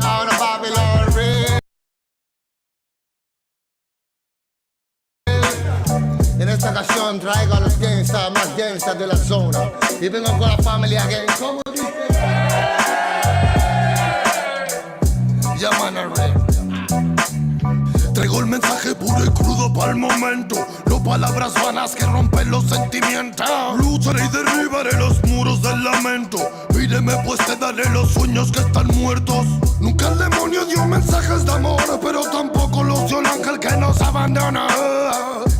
Ahora Babylon Real. En esta ocasión traigo a los gangsters más gangsters de la zona. Y vengo con la familia gang. ¿Cómo dice? Llaman al rey. Traigo el mensaje puro y crudo para el momento. No palabras vanas que rompen los sentimientos. Lucharé y derribaré los muros del lamento. Pídeme pues te daré los sueños que están muertos. Nunca el demonio dio mensajes de amor, pero tampoco los dio el ángel que nos abandona.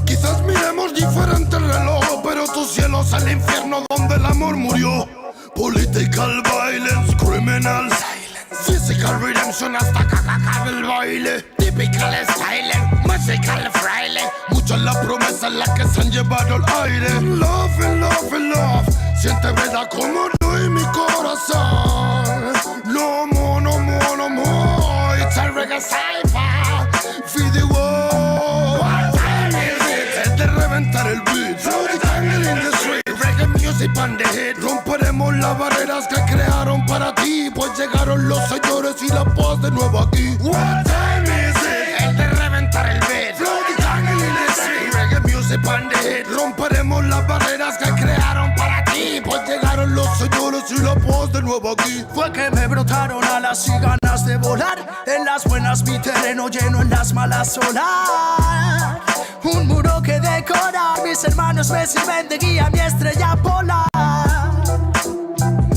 Quizás miremos diferente el reloj, pero tu cielo es el infierno donde el amor murió. Political violence, criminal silence, physical redemption hasta cacacar el baile. Typical style, musical fraile. Mucha es la promesa en la que se han llevado el aire. Love and love and love, siente verdad como no en mi corazón. No more, no more, no more. It's a reggae cypher, feed the world. What time is it? Es de reventar el beat. Throw the tangle in the street. Reggae music on the hit. Romperemos las barreras que crearon para ti, pues llegaron los señores y la paz de nuevo aquí. What time is it? Es de reventar el beat. Throw the tangle in the street. Reggae music on the hit. Romperemos las barreras que crearon para ti, pues llegaron los señores y la paz de nuevo aquí. Fue que me brotaron alas y ganas de volar. En las buenas mi terreno lleno, en las malas solar. Un muro que decorar, mis hermanos me sirven de guía, mi estrella polar.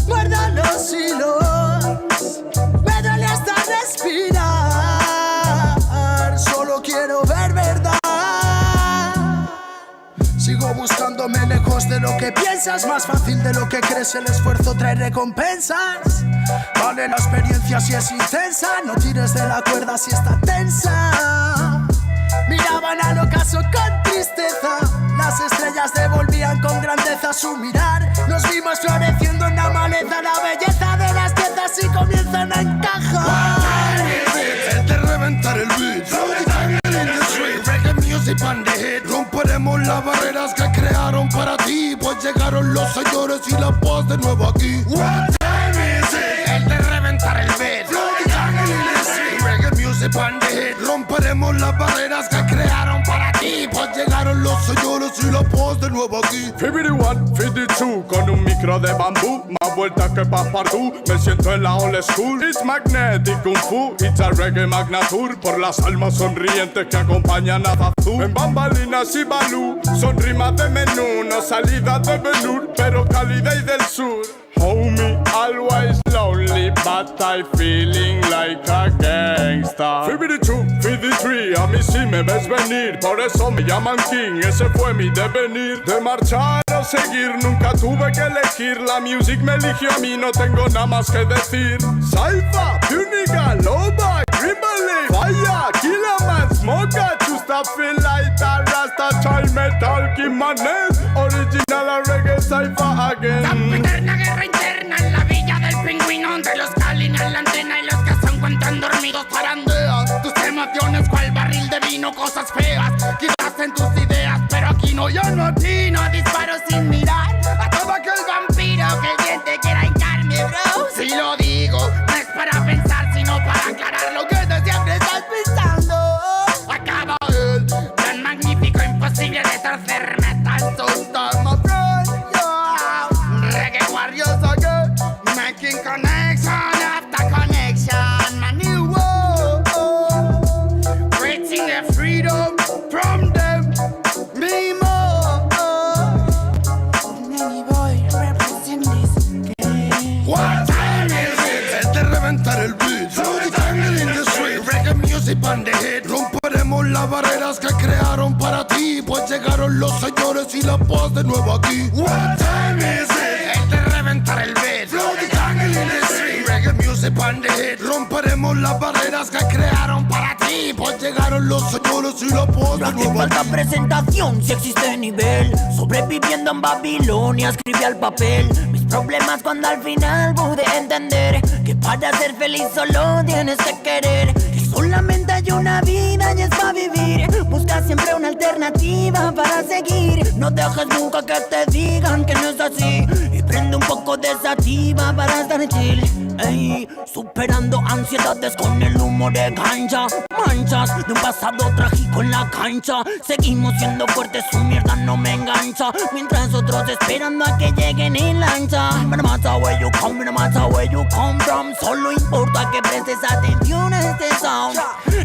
Guarda los hilos, me duele hasta respirar. Solo quiero ver verdad. Sigo buscándome lejos de lo que piensas. Más fácil de lo que crees, el esfuerzo trae recompensas. Vale la experiencia si es intensa. No tires de la cuerda si está tensa. Miraban al ocaso con tristeza. Las estrellas devolvían con grandeza su mirar. Nos vimos floreciendo en la maleza. La belleza de las piezas y comienzan a encajar. Es de reventar el beat. Throw the tangle in the street. Reggae music on the hit. Romperemos las barreras que crearon para ti, pues llegaron los señores y la paz de nuevo aquí. What time is it? Es de reventar el beat. Throw the tangle in the street. Reggae music on the hit. Romperemos las barreras que crearon para ti, pues llegaron los señores y la paz de nuevo aquí. 51, 52, con un micro de bambú, más vueltas que Passepartout. Me siento en la old school. It's magnetic kung fu, it's a reggae magnatur. Por las almas sonrientes que acompañan a Zazú. En bambalinas y balú, son rimas de menú, no salidas de velour, pero cálida y del sur. Homie, always lonely, but I feeling like a gangsta. 52, 53, a mí sí me ves venir, por eso me llaman King, ese fue mi devenir. De marchar o seguir, nunca tuve que elegir, la music me eligió a mí, no tengo nada más que decir. Saifa, Puniga, Loba, Grimble, Fire, Killaman, Smoker, Chusta, feel like a Rasta, Child Metal, King Manes, original a reggae Saifa again. Guerra interna en la villa del pingüino, de los Kalin en la antena y los que se encuentran dormidos zarandean tus emociones cual barril de vino, cosas feas quizás en tus ideas, pero aquí no, yo no atino, disparo sin mirar a todo aquel vampiro que el bien te quiera hincarme, bro. Si lo digo, no es para pensar, sino para aclarar lo que de siempre estás pensando. Acaba el tan magnífico, imposible de torcer metal, so start my friend, yo. Reggae warriors again, making connection after connection, my new world, reaching the freedom from them, me more. Nanny boy represent this game. What time is it? Es de reventar el beat. music and the hit. Romperemos las barreras que crearon para ti, pues llegaron los señores y la paz de nuevo aquí. What time is it? El de reventar el beat. Flow the jungle in the street. Reggae music and the hit. Romperemos las barreras que crearon para ti, pues llegaron los señores y la paz de nuevo falta aquí. presentación, si existe nivel. Sobreviviendo en Babilonia, escribí al papel mis problemas cuando al final pude entender que para ser feliz solo tienes que querer. Que solamente hay una vida y es para vivir. Busca siempre una alternativa para seguir. No dejes nunca que te digan que no es así. Y prende un poco de sativa para estar chill. Ey, superando ansiedades con el humo de gancha. Manchas de un pasado trágico en la cancha. Seguimos siendo fuertes, su mierda no me engancha. Mientras otros esperando a que lleguen en lancha. No matter where you come, no matter where you come from. Solo importa que prestes atención a este sound.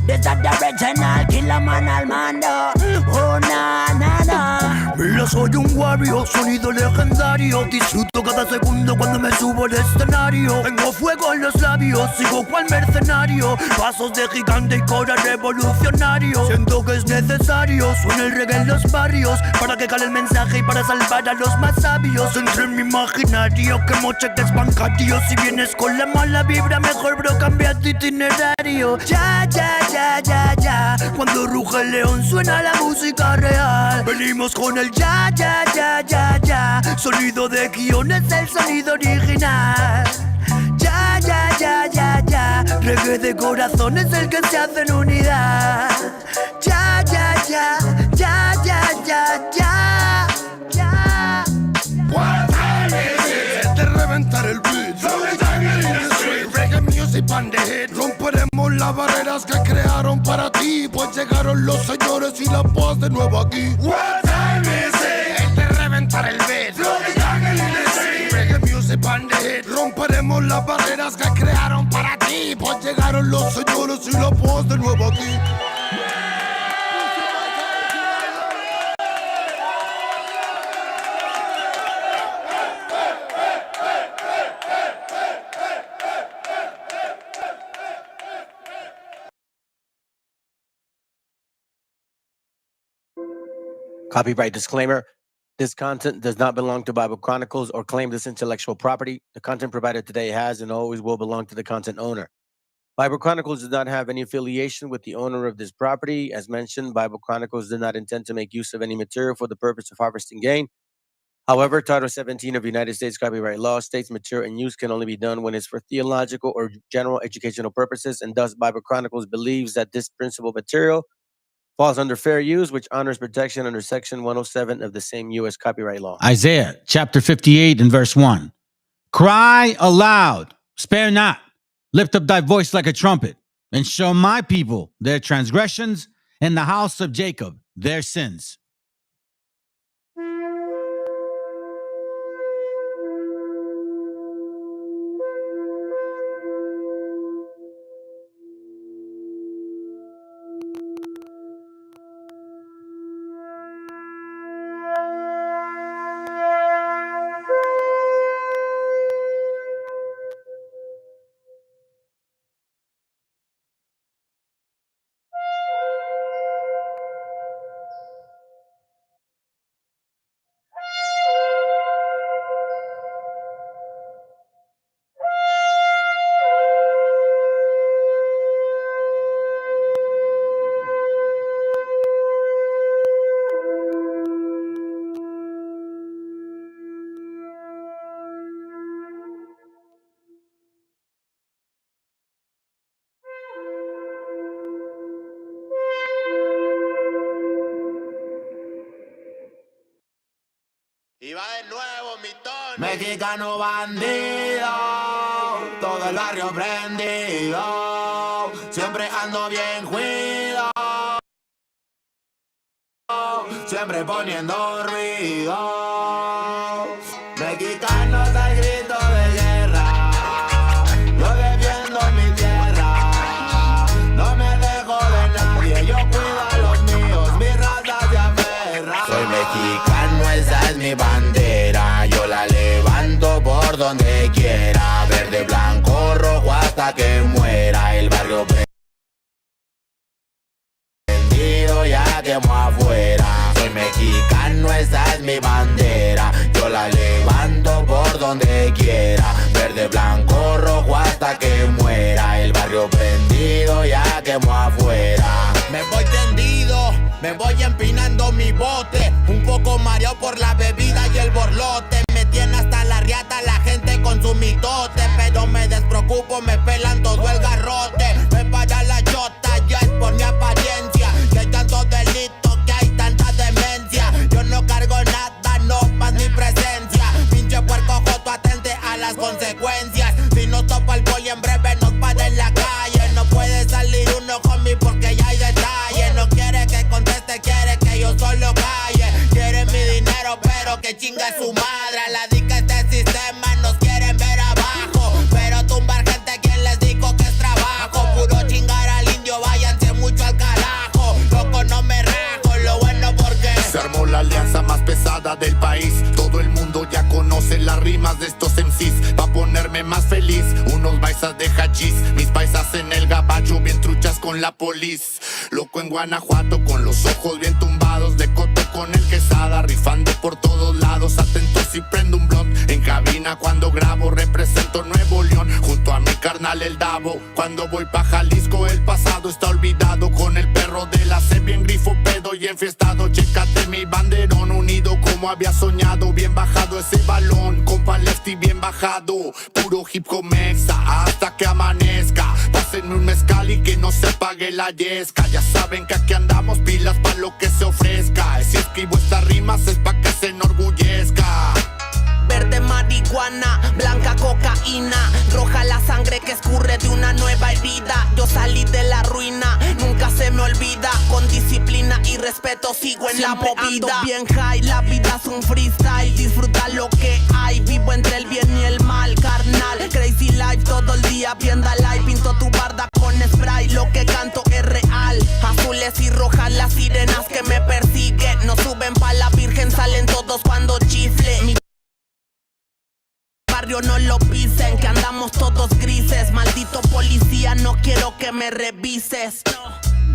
Desde the original, Killer Man al mando. Oh na na na. Mira, soy un warrior, sonido legendario. Disfruto cada segundo cuando me subo al escenario. Tengo fuego en los labios, sigo cual mercenario. Pasos de gigante y cora revolucionario. Siento que es necesario, suena el reggae en los barrios, para que cale el mensaje y para salvar a los más sabios. Entre mi imaginario, que mocheques bancarios. Si vienes con la mala vibra, mejor bro, cambia tu itinerario. Ya, ya, ya, ya, ya. Cuando ruge el león suena la música real. Venimos con el ya, ya, ya, ya, ya. Sonido de guión es el sonido original. Ya, ya, ya, ya, ya. Reggae de corazón es el que se hace en unidad. Ya, ya, ya, ya, ya, ya, ya, ya. What time is it? Es de reventar el beat. Flow the jungle in the street. Reggae music and the hit. Romperemos las barreras que crearon para ti, pues llegaron los señores y la paz de nuevo aquí. What time is it? El de reventar el beat. Flow the jungle in the street. Reggae music and the hit. Romperemos las barreras que crearon para ti, pues llegaron los señores y la paz de nuevo aquí. Copyright disclaimer. This content does not belong to Bible Chronicles or claim this intellectual property. The content provided today has and always will belong to the content owner. Bible Chronicles does not have any affiliation with the owner of this property. As mentioned, Bible Chronicles does not intend to make use of any material for the purpose of harvesting gain. However, Title 17 of United States copyright law states material and use can only be done when it's for theological or general educational purposes, and thus Bible Chronicles believes that this principal material falls under fair use, which honors protection under Section 107 of the same U.S. copyright law. Isaiah chapter 58 and verse 1. Cry aloud, spare not, lift up thy voice like a trumpet, and show my people their transgressions, and the house of Jacob their sins. Y va de nuevo mi tono. Mexicano bandido, todo el barrio prendido, siempre ando bien cuido, siempre poniendo ruido. Mexicanos al grito de guerra, yo defiendo mi tierra, no me dejo de nadie, yo cuido a los míos, mi raza se aferra. Soy mexicano, esa es mi bandera, yo la levanto por donde quiera, verde, blanco, rojo hasta que muera el barrio. quemo afuera. Soy mexicano, esa es mi bandera. Yo la levanto por donde quiera. Verde, blanco, rojo hasta que muera. El barrio prendido ya quemo afuera. Me voy tendido, me voy empinando mi bote. Un poco mareado por la bebida y el borlote. Me tiene hasta la riata la gente con su mitote. Pero me despreocupo, me pelan todo el garrote. Me para la chota, ya es por mi apariencia. Que hay tantos delitos, que hay tanta demencia. Yo no cargo nada, no más mi presencia. Pinche puerco joto, atente a las consecuencias. Si nos topa el poli en breve nos para en la calle. No puede salir uno conmigo porque ya hay detalles. No quiere que conteste, quiere que yo solo calle. Quiere mi dinero pero que chinga su madre. A la dica este sistema nos quieren ver abajo. Pero tumbar gente, quien les dijo que es trabajo. Puro chingar al indio, váyanse mucho al carajo. Loco no me rajo, lo bueno porque se armó la alianza más pesada del país. Todo el mundo ya conoce las rimas de estos MCs. Pa' ponerme más feliz, unos baisas de hachís. Mis paisas en el gabacho, bien truchas con la polis. Loco en Guanajuato, con los ojos bien tumbados. De coto con el quesada, rifando por todos lados. Atento si prendo un blunt en cabina cuando grabo. Represento Nuevo León, junto a mi carnal el Davo. Cuando voy pa' Jalisco, el pasado está olvidado. Con el perro de la C, bien grifo, pedo y enfiestado. Chécate mi banderón, unido como había soñado. Bien bajado ese balón, compa lefty bien bajado. Puro hip hop mexa, hasta que amanezca. Pásenme un mezcal y que no se apague la yesca. Ya saben que aquí andamos pilas pa' lo que se ofrezca. Si escribo estas rimas es pa' que se enorgullezca. Verde marihuana, blanca cocaína, roja la sangre que escurre de una nueva herida. Yo salí de la ruina, nunca se me olvida. Con disciplina y respeto sigo en siempre la movida. Ando bien high, la vida es un freestyle. Disfruta lo que hay, vivo entre el bien y el mal, carnal. Crazy life todo el día, viendo live. Pinto tu barda con spray, lo que canto es real. Azules y rojas las sirenas que me persiguen. No suben pa' la virgen, salen todos cuando chifle. Mi barrio no lo pisen, que andamos todos grises. Maldito policía, no quiero que me revises.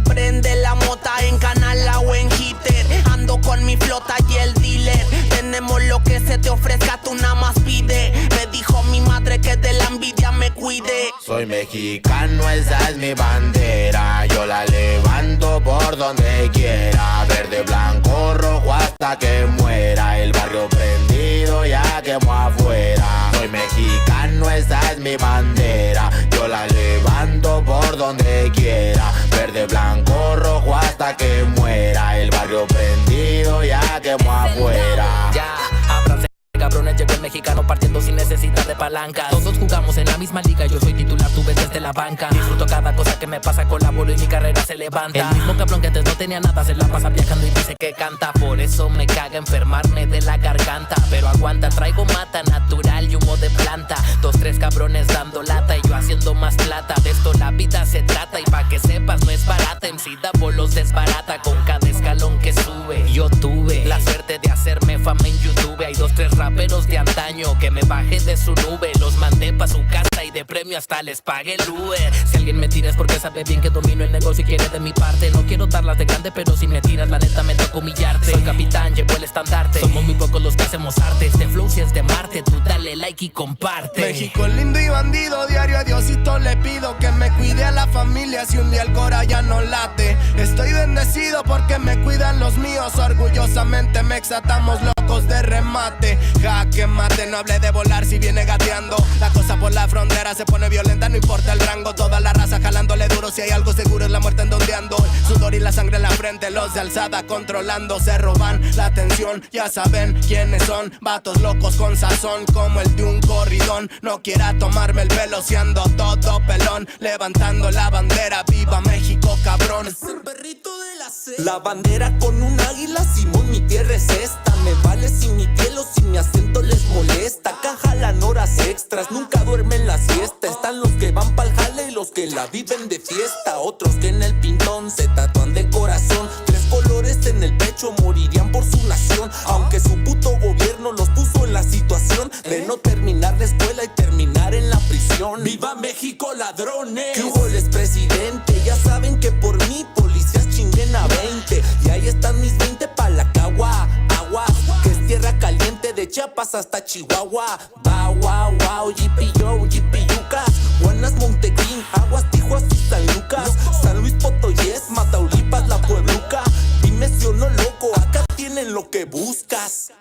Prende la mota en canala o en hitter. Ando con mi flota y el dealer. Tenemos lo que se te ofrezca, tú nada más pide. Me dijo mi madre que de la envidia me cuide. Soy mexicano, esa es mi bandera. Yo la levanto por donde quiera. Verde, blanco, rojo hasta que muera. El barrio prendido ya quemo afuera. Soy mexicano, esa es mi bandera. Yo la levanto por donde quiera. Verde, blanco, rojo hasta que muera. El barrio prendido ya quemo afuera. Ya, ábranse, cabrones, llegó el mexicano partiendo sin necesidad de palanca. Todos jugamos en la misma liga, yo soy titular, tú ves desde la banca. Disfruto cada cosa que me pasa, colaboro y mi carrera se levanta. El mismo cabrón que antes no tenía nada se la pasa viajando y dice que canta. Por eso me caga enfermarme de la garganta. Pero aguanta, traigo mata natural y humo de planta. 2, 3 cabrones dando lata y yo haciendo más plata. De esto la vida se trata y pa' que sepas no es barata. MC Davo los desbarata con cada escalón que sube. Yo tuve la suerte de hacerme fama en YouTube. Hay 2, 3 raperos de antaño que me bajé de su nube. Los mandé pa' su casa y de premio hasta les pagué el Uber. Si alguien me tira es porque sabe bien que domino el negocio y quiere de mi parte. No quiero darlas de grande, pero si me tiras la neta me toca humillarte. Soy capitán, llevo el estandarte. Somos muy pocos los que hacemos arte. Este flow si es de Marte, tú dale like y comparte. México lindo y bandido, diario a Diosito le pido que me cuide a la familia si un día el cora ya no late. Estoy bendecido porque me cuidan los míos. Orgullosamente me exatamos locos de remate. Jaque mate, no hable de volar si viene gateando. La cosa por la frontera se pone violenta, no importa el rango. Toda la raza jalándole duro, si hay algo seguro es la muerte en donde ando. El sudor y la sangre en la frente, los de alzada controlando. Se roban la atención, ya saben quiénes son. Vatos locos con sazón como el de un corridón. No quiera tomarme el velo si ando todo pelón. Levantando la bandera, viva México cabrón. Es el perrito de la C. La bandera con un águila, Simón, mi tierra es esta. Me vale si mi piel o si mi acento les molesta. Acá jalan horas extras, nunca duermen la siesta. Están los que van pa'l jale y los que la viven de fiesta. Otros que en el pintón se tatúan de corazón. 3 colores en el pecho, morirían por su nación. Aunque su puto gobierno los puso en la situación de no terminar la escuela y terminar en la prisión. ¡Viva México, ladrones! ¿Qué hubo, les presidente? Ya saben que por mí policías chinguen una 20. Y ahí están mis 20 pa' la cagua. Aguas, que es tierra caliente de Chiapas hasta Chihuahua. Wow, wow, wow, GPO, GPUcas. Buenas Montequín, Aguas, Tijuas y San Lucas. San Luis Potoyes, Mataulipas, La Puebluca. Dime si o no, loco, acá tienen lo que buscas.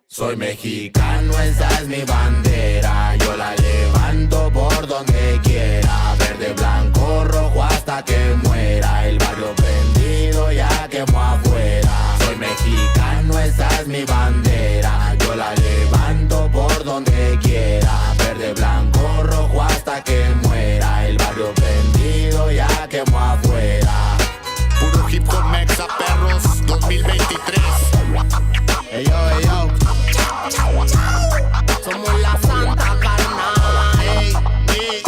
Soy mexicano, esa es mi bandera. Yo la levanto por donde quiera. Verde, blanco, rojo hasta que muera. El barrio prendido ya quemó afuera. Soy mexicano, esa es mi bandera. Yo la levanto por donde quiera. Verde, blanco, rojo hasta que muera. El barrio prendido ya quemó afuera. Puro hip hop mexa, perros, 2023. Ey yo, ey yo. Somos la santa carnal. Ey,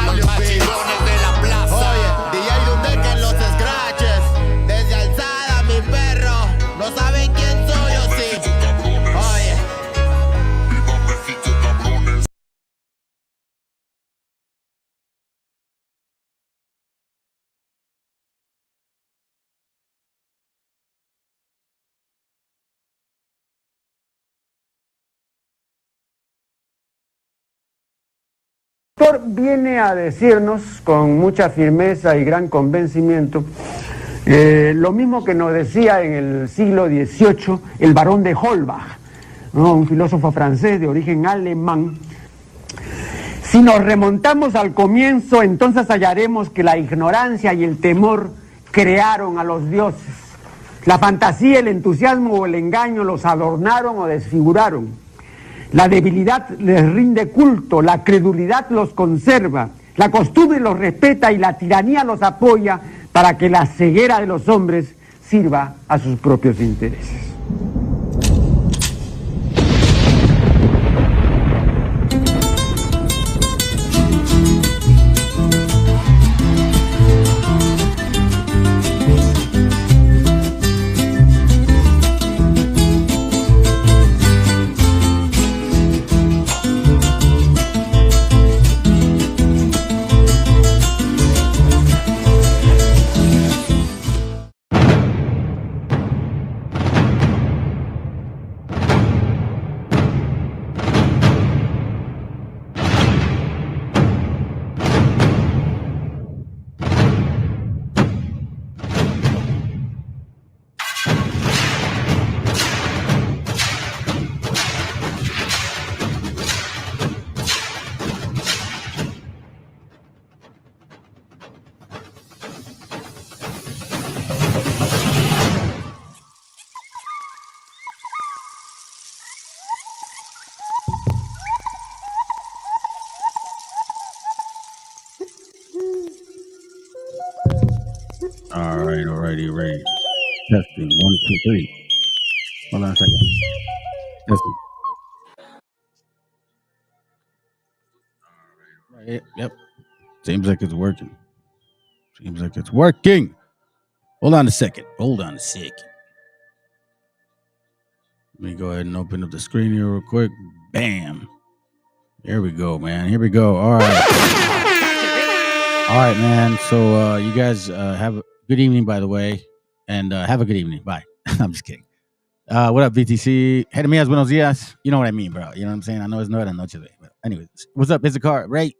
los machidones de la plaza. Oye, DJ Dundeque en los scratches. Desde alzada, mi perro. No saben quién soy o sí. Oye. El autor viene a decirnos con mucha firmeza y gran convencimiento lo mismo que nos decía en el siglo XVIII el barón de Holbach, ¿no? Un filósofo francés de origen alemán. Si nos remontamos al comienzo, entonces hallaremos que la ignorancia y el temor crearon a los dioses. La fantasía, el entusiasmo o el engaño los adornaron o desfiguraron. La debilidad les rinde culto, la credulidad los conserva, la costumbre los respeta y la tiranía los apoya para que la ceguera de los hombres sirva a sus propios intereses. Ready. Testing, 1, 2, 3. Hold on a second. Testing. Right, yep. Seems like it's working. Hold on a second. Let me go ahead and open up the screen here real quick. Bam. Here we go, man. All right, man. So you guys have a good evening, by the way. And have a good evening. Bye. I'm just kidding. What up, VTC? Hey, mías, buenos días. You know what I mean, bro. You know what I'm saying? I know it's not a noche. But anyways, what's up? It's a car, right?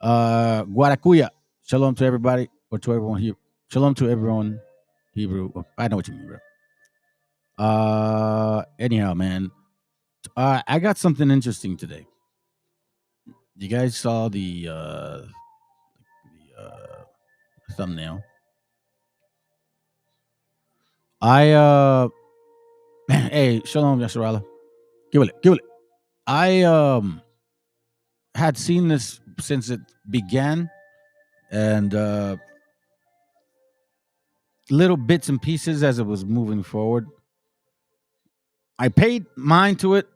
Guaracuya. Shalom to everybody, or to everyone here. Shalom to everyone. Hebrew. I know what you mean, bro. Anyhow, man. I got something interesting today. You guys saw the thumbnail. Hey, Shalom, Yasharala. Give it. I had seen this since it began, and little bits and pieces as it was moving forward. I paid mind to it,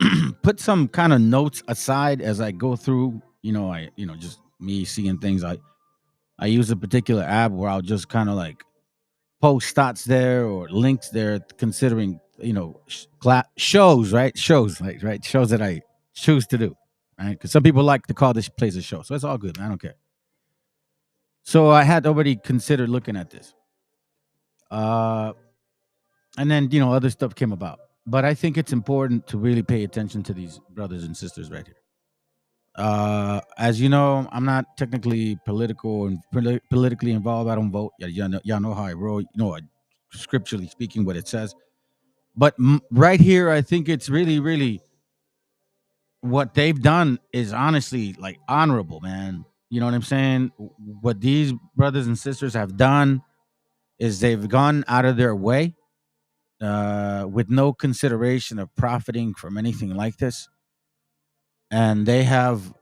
put some kind of notes aside as I go through. Just me seeing things. I use a particular app where I'll just kind of like post stats there or links there, considering shows, right? Shows that I choose to do, right? Because some people like to call this place a show, so it's all good. I don't care. So I had already considered looking at this. Uh, and then other stuff came about. But I think it's important to really pay attention to these brothers and sisters right here. As you know, I'm not technically political and politically involved. I don't vote. Y'all know how I roll. Scripturally speaking, what it says. But right here, I think it's really, really what they've done is honestly like honorable, man. You know what I'm saying? What these brothers and sisters have done is they've gone out of their way with no consideration of profiting from anything like this. And they have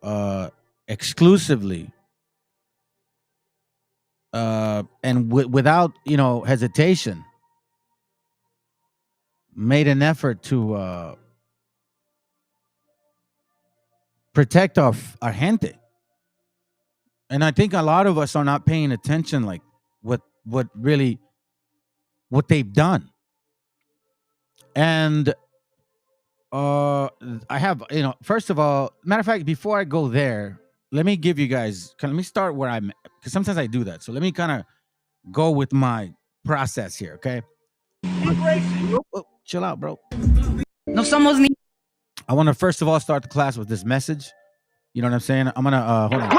exclusively and without hesitation made an effort to protect our gente. And I think a lot of us are not paying attention, like what they've done. And I have, first of all, matter of fact, before I go there, let me give you guys, let me start where I'm, because sometimes I do that. So let me kind of go with my process here, okay? Oh, chill out, bro. No somos ni. I want to first of all start the class with this message. You know what I'm saying? I'm gonna hold on.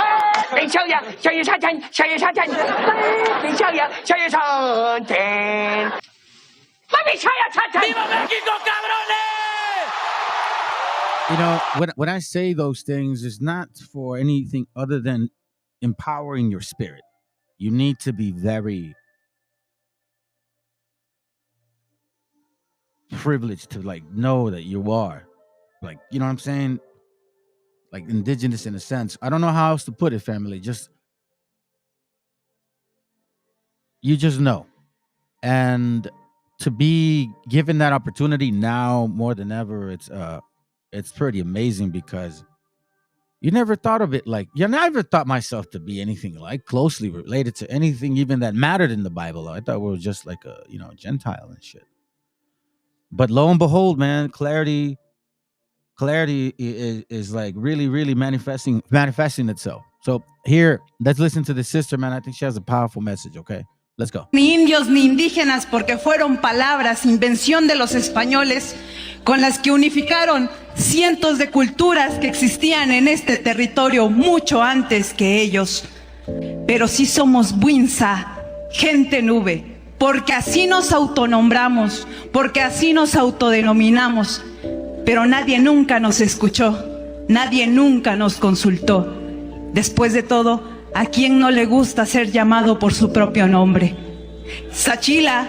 When I say those things, it's not for anything other than empowering your spirit. You need to be very privileged to like know that you are, like, you know what I'm saying, like indigenous in a sense. I don't know how else to put it, family. You just know. And to be given that opportunity now more than ever, it's pretty amazing, because you never thought of it like, I never thought myself to be anything like closely related to anything even that mattered in the Bible. I thought we were just like a Gentile and shit. But lo and behold, man, clarity is like really, really manifesting itself. So here, let's listen to the sister, man. I think she has a powerful message. Okay, let's go. Ni indios ni indígenas, porque fueron palabras, invención de los españoles, con las que unificaron cientos de culturas que existían en este territorio mucho antes que ellos. Pero sí somos Buinza, gente nube, porque así nos autonombramos, porque así nos autodenominamos. Pero nadie nunca nos escuchó, nadie nunca nos consultó. Después de todo, ¿a quién no le gusta ser llamado por su propio nombre? Sachila,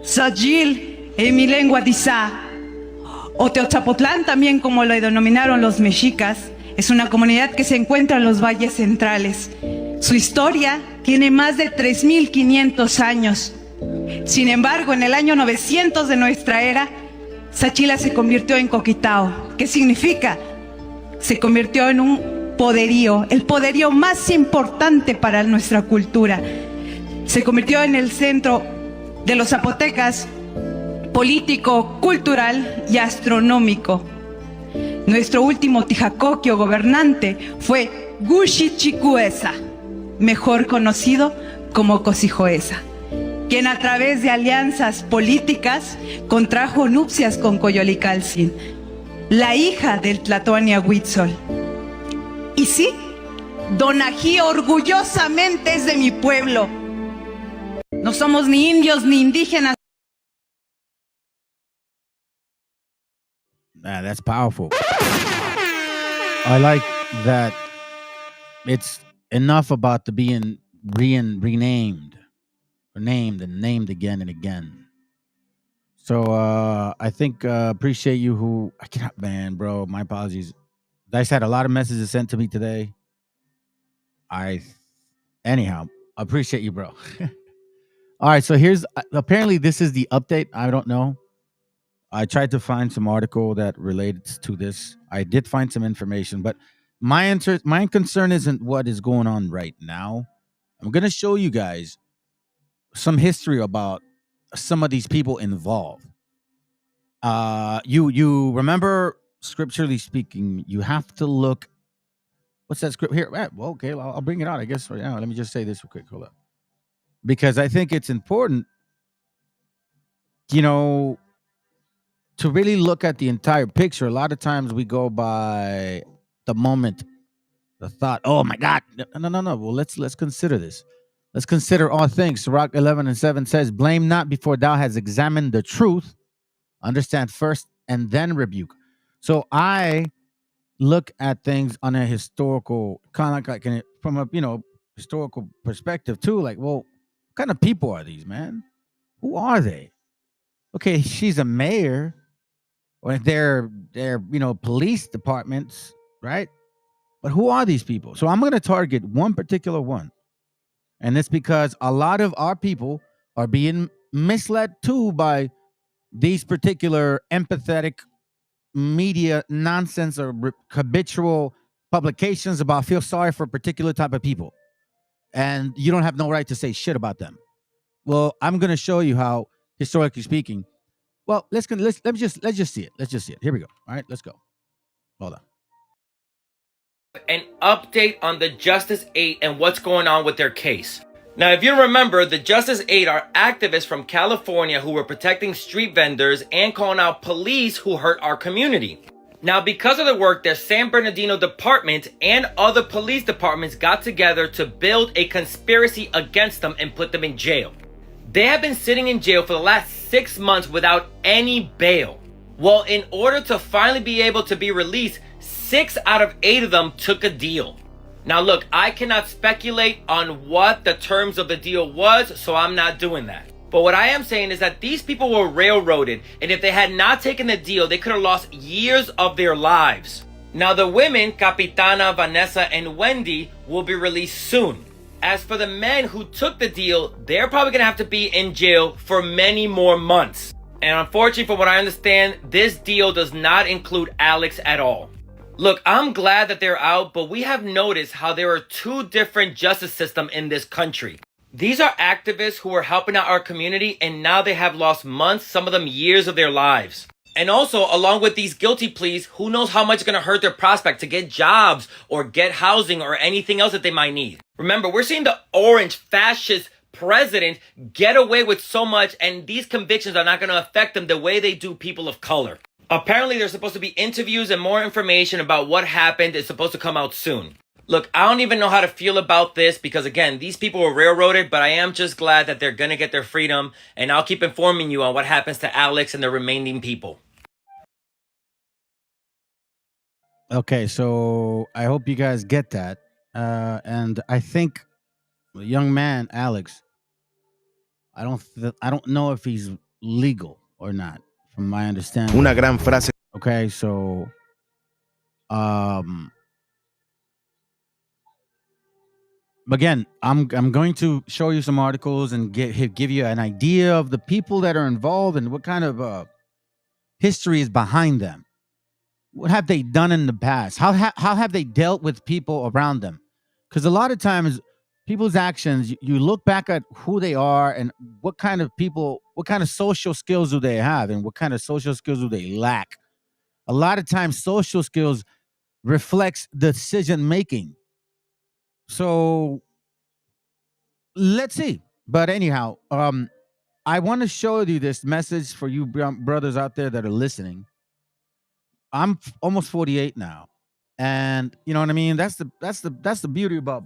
Sajil, en mi lengua Dizá, o Teochapotlán, también como lo denominaron los mexicas, es una comunidad que se encuentra en los valles centrales. Su historia tiene más de 3.500 años. Sin embargo, en el año 900 de nuestra era, Sachila se convirtió en Coquitao. ¿Qué significa? Se convirtió en un poderío, el poderío más importante para nuestra cultura. Se convirtió en el centro de los zapotecas, político, cultural y astronómico. Nuestro último tijacoquio gobernante fue Guxichicuesa, mejor conocido como Cosijoesa, quien a través de alianzas políticas contrajo nupcias con Coyolicalcin, la hija del Tlatoani Huitzol. Y sí, Donají orgullosamente es de mi pueblo. No somos ni indios ni indígenas. That's powerful. I like that it's enough about the being renamed, or named and named again and again. So I think appreciate you who I cannot, man, bro. My apologies. I just had a lot of messages sent to me today. Anyhow, appreciate you, bro. All right, so here's apparently this is the update. I don't know. I tried to find some article that relates to this. I did find some information, but my concern isn't what is going on right now. I'm gonna show you guys some history about some of these people involved. You remember, scripturally speaking, you have to look. What's that script here? Well, okay, I'll bring it out, I guess. Right now, let me just say this real quick. Hold up, because I think it's important you know, to really look at the entire picture, a lot of times we go by the moment, the thought, oh my God. No. Well, let's consider this. Let's consider all things. Sirach 11:7 says, blame not before thou has examined the truth. Understand first and then rebuke. So I look at things on a historical, kind of like from a, historical perspective too. Like, well, what kind of people are these, man? Who are they? Okay, she's a mayor, or they're police departments, right? But who are these people? So I'm going to target one particular one. And it's because a lot of our people are being misled too by these particular empathetic media nonsense or habitual publications about feel sorry for a particular type of people. And you don't have no right to say shit about them. Well, I'm going to show you how, historically speaking. Well, let's just see it. Let's just see it. Here we go. All right, let's go. Hold on. An update on the Justice 8 and what's going on with their case. Now, if you remember, the Justice 8 are activists from California who were protecting street vendors and calling out police who hurt our community. Now, because of the work, their San Bernardino department and other police departments got together to build a conspiracy against them and put them in jail. They have been sitting in jail for the last 6 months without any bail. Well, in order to finally be able to be released, 6 out of 8 of them took a deal. Now look, I cannot speculate on what the terms of the deal was, so I'm not doing that. But what I am saying is that these people were railroaded, and if they had not taken the deal, they could have lost years of their lives. Now the women, Capitana, Vanessa, and Wendy, will be released soon. As for the men who took the deal, they're probably going to have to be in jail for many more months. And unfortunately, from what I understand, this deal does not include Alex at all. Look, I'm glad that they're out, but we have noticed how there are 2 different justice systems in this country. These are activists who are helping out our community, and now they have lost months, some of them years of their lives. And also, along with these guilty pleas, who knows how much it's going to hurt their prospect to get jobs or get housing or anything else that they might need. Remember, we're seeing the orange fascist president get away with so much, and these convictions are not going to affect them the way they do people of color. Apparently, there's supposed to be interviews and more information about what happened is supposed to come out soon. Look, I don't even know how to feel about this because, again, these people were railroaded, but I am just glad that they're going to get their freedom, and I'll keep informing you on what happens to Alex and the remaining people. Okay, so I hope you guys get that. And I think the young man, Alex, I don't know if he's legal or not, from my understanding. Una gran frase. Okay, so again, I'm going to show you some articles and give you an idea of the people that are involved and what kind of history is behind them. What have they done in the past? How have they dealt with people around them? Because a lot of times, people's actions, you look back at who they are and what kind of people, what kind of social skills do they have, and what kind of social skills do they lack. A lot of times, social skills reflects decision making. So let's see. But anyhow, I want to show you this message for you brothers out there that are listening. I'm almost 48 now, and you know what I mean. That's the beauty about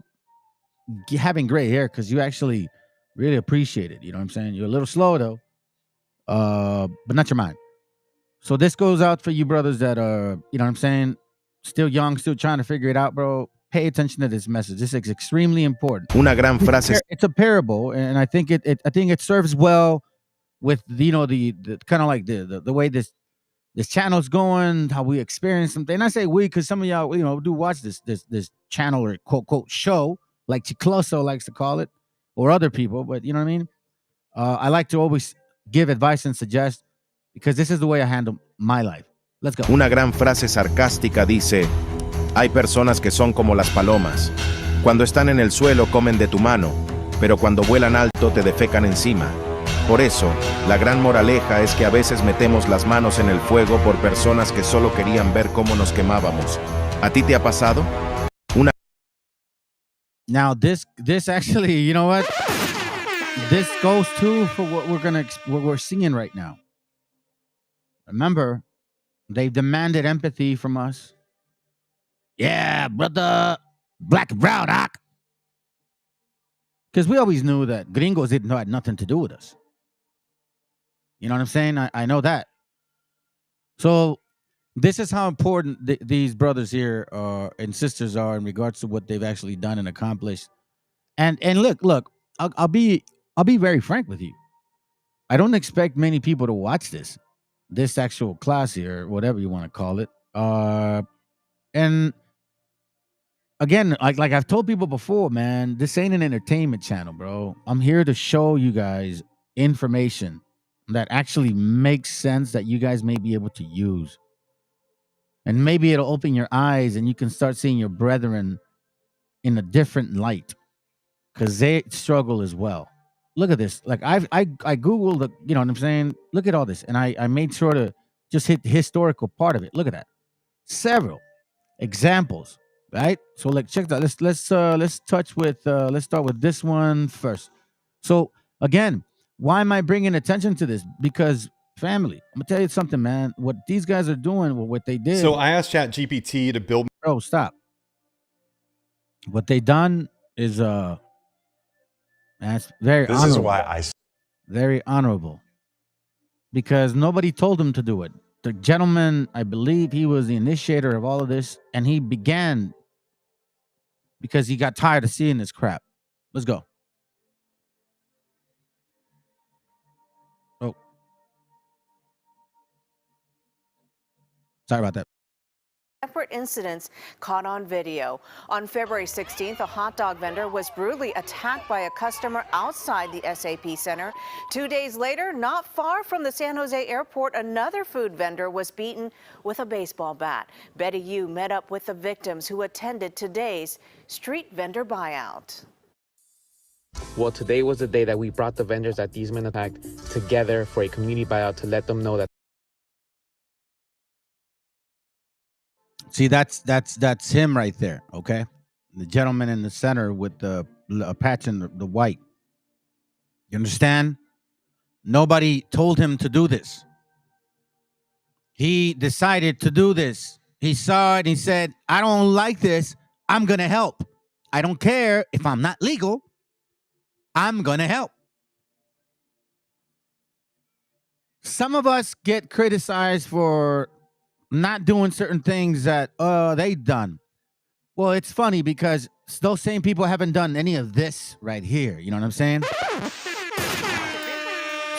having gray hair, because you actually really appreciate it. You know what I'm saying? You're a little slow though, but not your mind. So this goes out for you brothers that are, you know what I'm saying, still young, still trying to figure it out, bro. Pay attention to this message. This is extremely important. Una gran frase. It's a parable, and I think it serves well with the kind of like the way this channel's going, how we experience something. And I say we because some of y'all, do watch this channel or quote show, like Chicloso likes to call it, or other people. But you know what I mean? I like to always give advice and suggest, because this is the way I handle my life. Let's go. Una gran frase sarcástica dice: hay personas que son como las palomas. Cuando están en el suelo comen de tu mano, pero cuando vuelan alto te defecan encima. Por eso, la gran moraleja es que a veces metemos las manos en el fuego por personas que solo querían ver cómo nos quemábamos. ¿A ti te ha pasado? Una. Now this actually, you know what? this goes too for what we're seeing right now. Remember, they've demanded empathy from us. Yeah, brother, black and brown, because we always knew that gringos didn't had nothing to do with us. You know what I'm saying? I know that. So this is how important these brothers here and sisters are in regards to what they've actually done and accomplished. And look, I'll be very frank with you. I don't expect many people to watch this actual class here, whatever you want to call it. And again, like I've told people before, man, this ain't an entertainment channel, bro. I'm here to show you guys information that actually makes sense that you guys may be able to use. And maybe it'll open your eyes and you can start seeing your brethren in a different light because they struggle as well. Look at this. Like I Googled, you know what I'm saying? Look at all this. And I made sure to just hit the historical part of it. Look at that. Several examples, right? So like check that. Let's touch with let's start with this one first. So again, why am I bringing attention to this? Because family, I'm gonna tell you something, man. What these guys are doing, what they did. So I asked ChatGPT to build. Bro, stop. What they done is that's very This honorable. is why I. Very honorable. Because nobody told him to do it. The gentleman, I believe he was the initiator of all of this, and he began because he got tired of seeing this crap. Let's go. Oh. Sorry about that. Separate incidents caught on video. On February 16th, a hot dog vendor was brutally attacked by a customer outside the SAP Center. 2 days later, not far from the San Jose airport, another food vendor was beaten with a baseball bat. Betty Yu met up with the victims who attended today's street vendor buyout. Well, today was the day that we brought the vendors that these men attacked together for a community buyout to let them know that. See, that's him right there, okay? The gentleman in the center with the patch in the white. You understand? Nobody told him to do this. He decided to do this. He saw it and he said, I don't like this. I'm going to help. I don't care if I'm not legal. I'm going to help. Some of us get criticized for not doing certain things that they've done. Well, it's funny because those same people haven't done any of this right here. You know what I'm saying?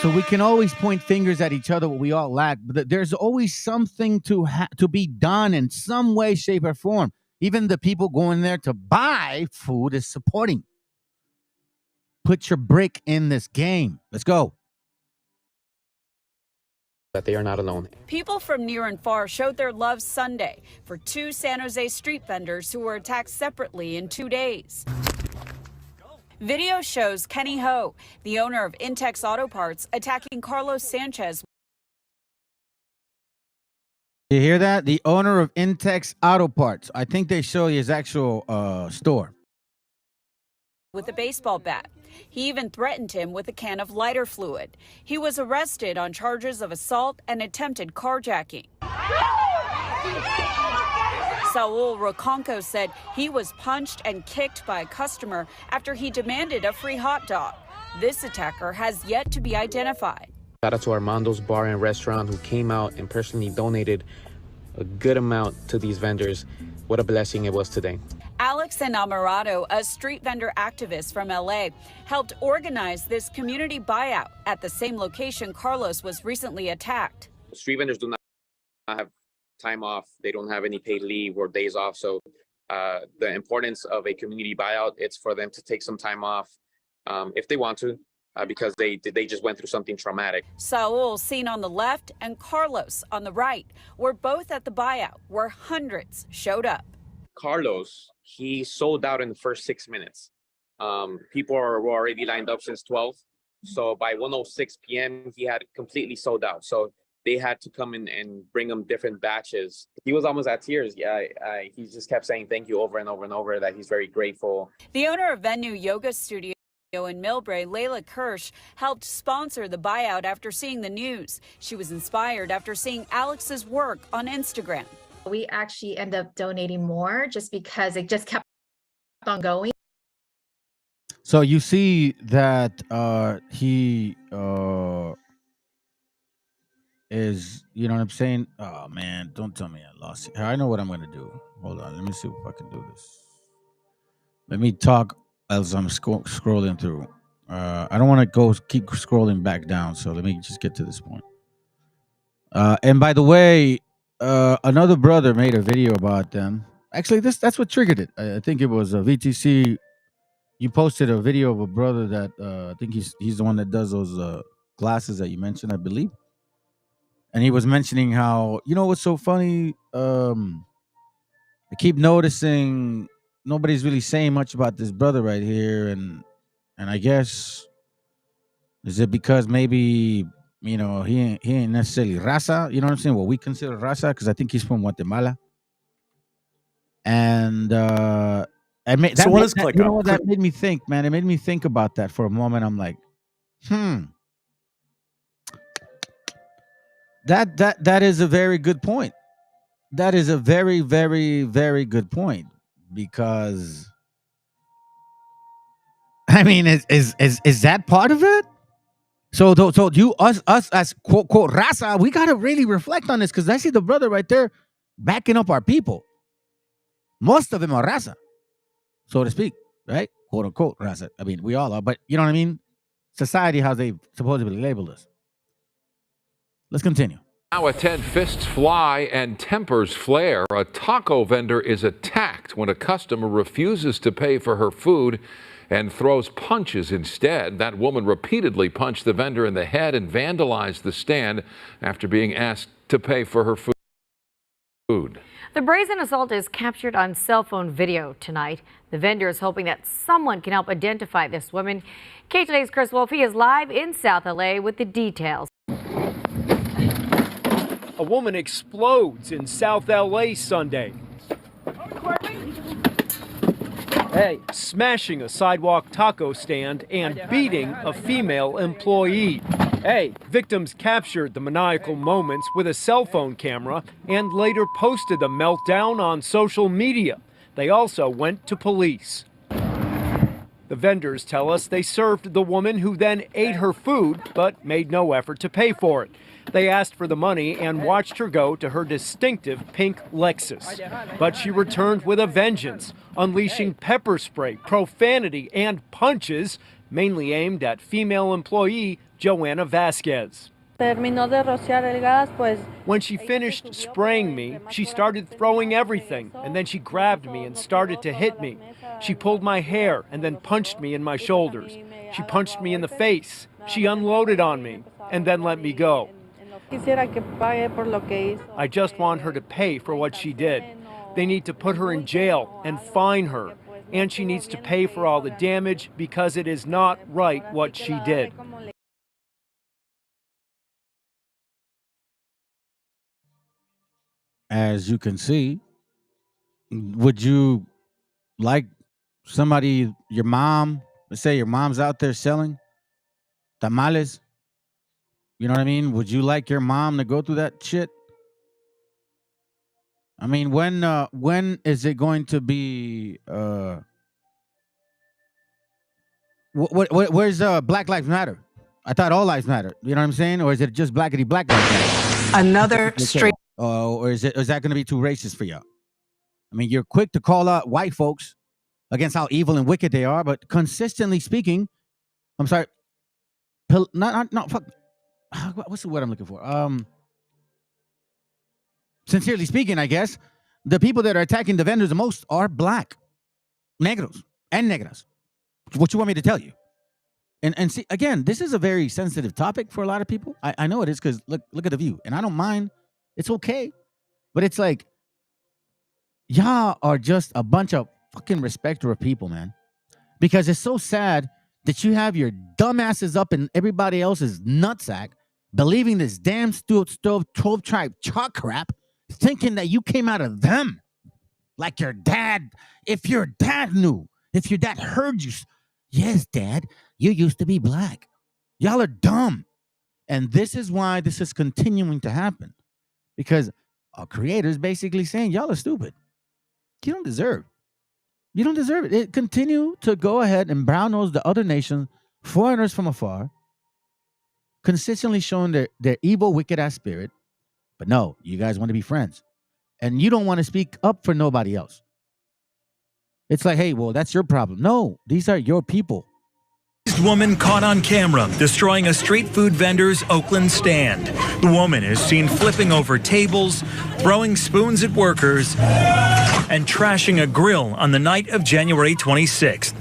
So we can always point fingers at each other, what we all lack, but there's always something to be done in some way, shape, or form. Even the people going there to buy food is supporting. Put your brick in this game. Let's go. That they are not alone. People from near and far showed their love Sunday for two San Jose street vendors who were attacked separately in 2 days. Video shows Kenny Ho, the owner of Intex Auto Parts, attacking Carlos Sanchez. You hear that? The owner of Intex Auto Parts. I think they show you his actual store. With a baseball bat. He even threatened him with a can of lighter fluid. He was arrested on charges of assault and attempted carjacking. Saul Roconco said he was punched and kicked by a customer after he demanded a free hot dog. This attacker has yet to be identified. Shout out to Armando's Bar and Restaurant who came out and personally donated a good amount to these vendors. What a blessing it was today. Alex Enamorado, a street vendor activist from LA, helped organize this community buyout at the same location Carlos was recently attacked. Street vendors do not have time off. They don't have any paid leave or days off. So the importance of a community buyout, it's for them to take some time off if they want to, because they just went through something traumatic. Saul, seen on the left, and Carlos on the right, were both at the buyout where hundreds showed up. Carlos, he sold out in the first 6 minutes. People were already lined up since 12. So by 1:06 p.m., he had completely sold out. So they had to come in and bring him different batches. He was almost at tears. Yeah, he just kept saying thank you over and over and over, that he's very grateful. The owner of Venue Yoga Studio In Millbrae, Layla Kirsch helped sponsor the buyout after seeing the news. She was inspired after seeing Alex's work on Instagram. We actually end up donating more just because it just kept on going. So you see that he is, you know what I'm saying? Oh man, don't tell me I lost it. I know what I'm gonna do. Hold on, let me see if I can do this. Let me talk as I'm scrolling through. I don't want to keep scrolling back down, so let me just get to this point. And by the way, another brother made a video about them. Actually, that's what triggered it. I think it was a VTC. You posted a video of a brother that I think he's the one that does those glasses that you mentioned, I believe. And he was mentioning how, you know what's so funny? I keep noticing nobody's really saying much about this brother right here, and I guess is it because maybe, you know, he ain't necessarily raza, you know what I'm saying? What we consider raza, because I think he's from Guatemala. And that made me think, man. It made me think about that for a moment. I'm like, that is a very good point. That is a very, very, very good point, because I mean, is that part of it? So us as quote raza, we gotta really reflect on this, because I see the brother right there backing up our people. Most of them are raza, so to speak, right? Quote unquote raza. I mean, we all are, but you know what I mean? Society, how they supposedly labeled us. Let's continue. Now attend fists fly and tempers flare. A taco vendor is attacked when a customer refuses to pay for her food and throws punches instead. That woman repeatedly punched the vendor in the head and vandalized the stand after being asked to pay for her food. The brazen assault is captured on cell phone video tonight. The vendor is hoping that someone can help identify this woman. KTLA's Chris Wolfe is live in South LA with the details. A woman explodes in South LA Sunday. Smashing a sidewalk taco stand and beating a female employee. Victims captured the maniacal moments with a cell phone camera and later posted the meltdown on social media. They also went to police. The vendors tell us they served the woman, who then ate her food but made no effort to pay for it. They asked for the money and watched her go to her distinctive pink Lexus. But she returned with a vengeance, unleashing pepper spray, profanity, and punches, mainly aimed at female employee Joanna Vasquez. When she finished spraying me, she started throwing everything, and then she grabbed me and started to hit me. She pulled my hair and then punched me in my shoulders. She punched me in the face. She unloaded on me and then let me go. I just want her to pay for what she did. They need to put her in jail and fine her. And she needs to pay for all the damage, because it is not right what she did. As you can see, would you like somebody, your mom, let's say your mom's out there selling tamales? You know what I mean? Would you like your mom to go through that shit? I mean, when is it going to be? Where's Black Lives Matter? I thought all lives matter. You know what I'm saying? Or is it just blackity black lives matter? Another straight. Or is that going to be too racist for y'all? I mean, you're quick to call out white folks against how evil and wicked they are, but consistently speaking, I'm sorry, fuck. What's the word I'm looking for? Sincerely speaking, I guess the people that are attacking the vendors the most are black, negros, and negras. What you want me to tell you? And see, again, this is a very sensitive topic for a lot of people. I know it is, because look at the view, and I don't mind. It's okay, but it's like, y'all are just a bunch of fucking respecter of people, man. Because it's so sad that you have your dumbasses up in everybody else's nutsack, believing this damn stove 12 tribe chalk crap, thinking that you came out of them. Like your dad, if your dad knew, if your dad heard you Yes, Dad, you used to be black. Y'all are dumb. And this is why this is continuing to happen. Because our creator is basically saying, y'all are stupid. You don't deserve. You don't deserve it. It continue to go ahead and brown nose the other nations, foreigners from afar, consistently showing their evil, wicked ass spirit. But no, you guys want to be friends. And you don't want to speak up for nobody else. It's like, hey, well, that's your problem. No, these are your people. Woman caught on camera destroying a street food vendor's Oakland stand. The woman is seen flipping over tables, throwing spoons at workers, and trashing a grill on the night of January 26th.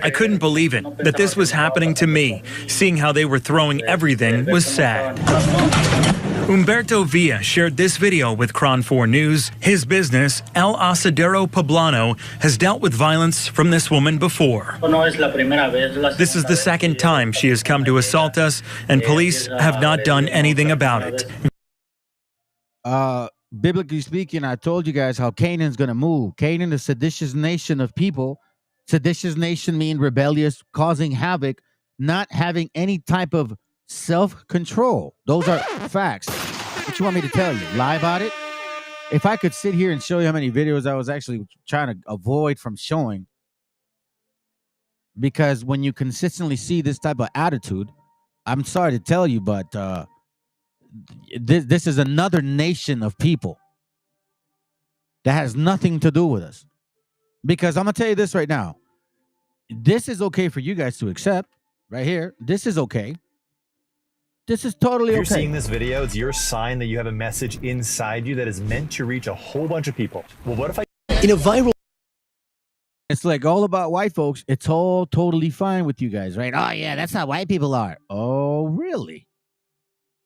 I couldn't believe it, that this was happening to me. Seeing how they were throwing everything was sad. Humberto Villa shared this video with Cron 4 News. His business, El Asadero Poblano, has dealt with violence from this woman before. This is the second time she has come to assault us, and police have not done anything about it. Biblically speaking, I told you guys how Canaan's going to move. Canaan, a seditious nation of people. Seditious nation mean rebellious, causing havoc, not having any type of self-control. Those are facts. What you want me to tell you? Lie about it? If I could sit here and show you how many videos I was actually trying to avoid from showing, because when you consistently see this type of attitude, I'm sorry to tell you, but this is another nation of people that has nothing to do with us. Because I'm going to tell you this right now. This is okay for you guys to accept right here. This is okay. This is totally okay. If you're seeing this video, it's your sign that you have a message inside you that is meant to reach a whole bunch of people. Well, what if I... In a viral... It's like all about white folks. It's all totally fine with you guys, right? Oh, yeah, that's how white people are. Oh, really?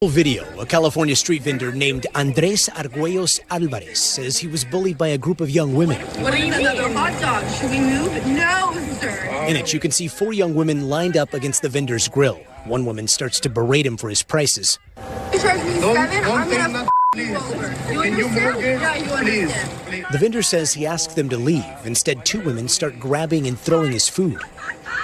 Video, a California street vendor named Andres Arguellos Alvarez says he was bullied by a group of young women. What are you eating? Another hot dog. Should we move? No, sir. In it, you can see 4 young women lined up against the vendor's grill. One woman starts to berate him for his prices. You charge me $7, I'm gonna you over. You understand? Yeah, you understand. The vendor says he asked them to leave. Instead, 2 women start grabbing and throwing his food.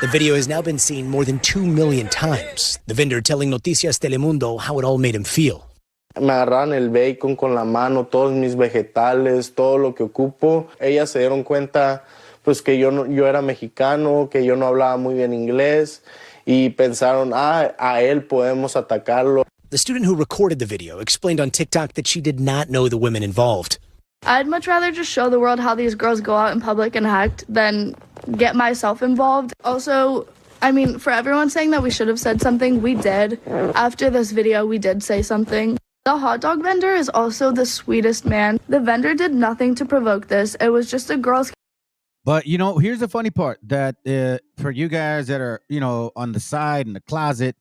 The video has now been seen more than 2 million times. The vendor telling Noticias Telemundo how it all made him feel. Me agarraron el bacon con la mano, todos mis vegetales, todo lo que ocupo. Ellas se dieron cuenta pues que yo era mexicano, que yo no hablaba muy bien inglés y pensaron, a él podemos atacarlo. The student who recorded the video explained on TikTok that she did not know the women involved. I'd much rather just show the world how these girls go out in public and act than get myself involved. Also, I mean, for everyone saying that we should have said something, we did. After this video, we did say something. The hot dog vendor is also the sweetest man. The vendor did nothing to provoke this. It was just a girl's... But, you know, here's the funny part, that for you guys that are, you know, on the side, in the closet,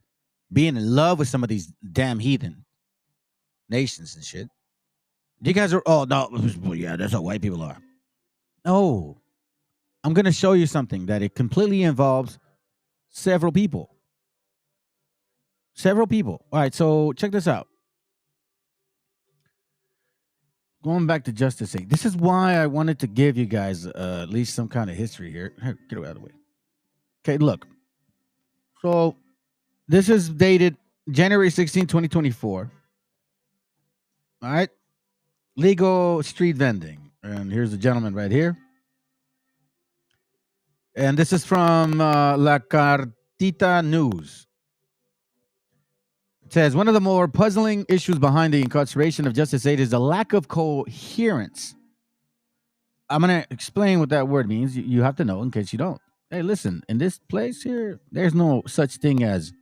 being in love with some of these damn heathen nations and shit, you guys are, oh, no, yeah, that's how white people are. No. I'm going to show you something that it completely involves several people. Several people. All right, so check this out. Going back to Justice 8. This is why I wanted to give you guys at least some kind of history here. Get it out of the way. Okay, look. So this is dated January 16, 2024. All right. Legal street vending. And here's the gentleman right here. And this is from La Cartita News. It says, one of the more puzzling issues behind the incarceration of Justice 8 is the lack of coherence. I'm going to explain what that word means. You have to know in case you don't. Hey, listen, in this place here, there's no such thing as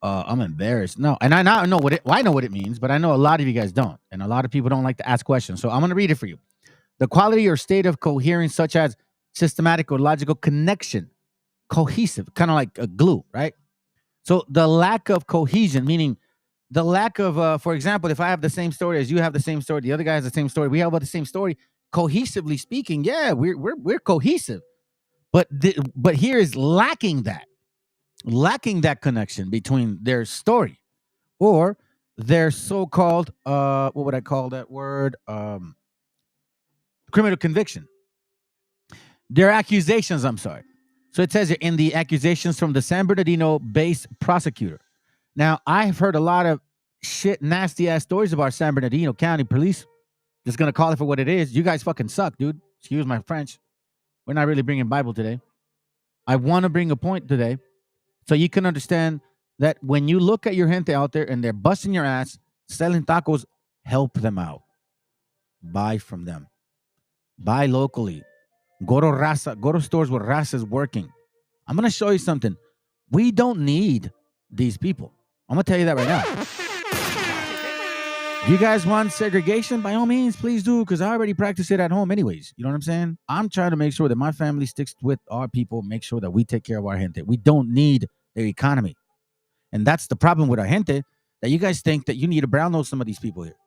I'm embarrassed. No, and I know what it means, but I know a lot of you guys don't. And a lot of people don't like to ask questions. So I'm going to read it for you. The quality or state of coherence, such as systematic or logical connection, cohesive, kind of like a glue, right? So the lack of cohesion, meaning the lack of, for example, if I have the same story as you have the same story, the other guy has the same story, we have the same story, cohesively speaking, yeah, we're cohesive. But here is lacking that connection between their story or their so-called, what would I call that word? Criminal conviction. Their accusations, I'm sorry. So it says in the accusations from the San Bernardino-based prosecutor. Now, I've heard a lot of shit, nasty-ass stories about San Bernardino County Police. Just going to call it for what it is. You guys fucking suck, dude. Excuse my French. We're not really bringing Bible today. I want to bring a point today so you can understand that when you look at your gente out there and they're busting your ass, selling tacos, help them out. Buy from them. Buy locally. Go to Raza. Go to stores where Raza is working. I'm going to show you something. We don't need these people. I'm going to tell you that right now. You guys want segregation? By all means, please do, because I already practice it at home anyways. You know what I'm saying? I'm trying to make sure that my family sticks with our people, make sure that we take care of our gente. We don't need their economy. And that's the problem with our gente, that you guys think that you need to brown nose some of these people here.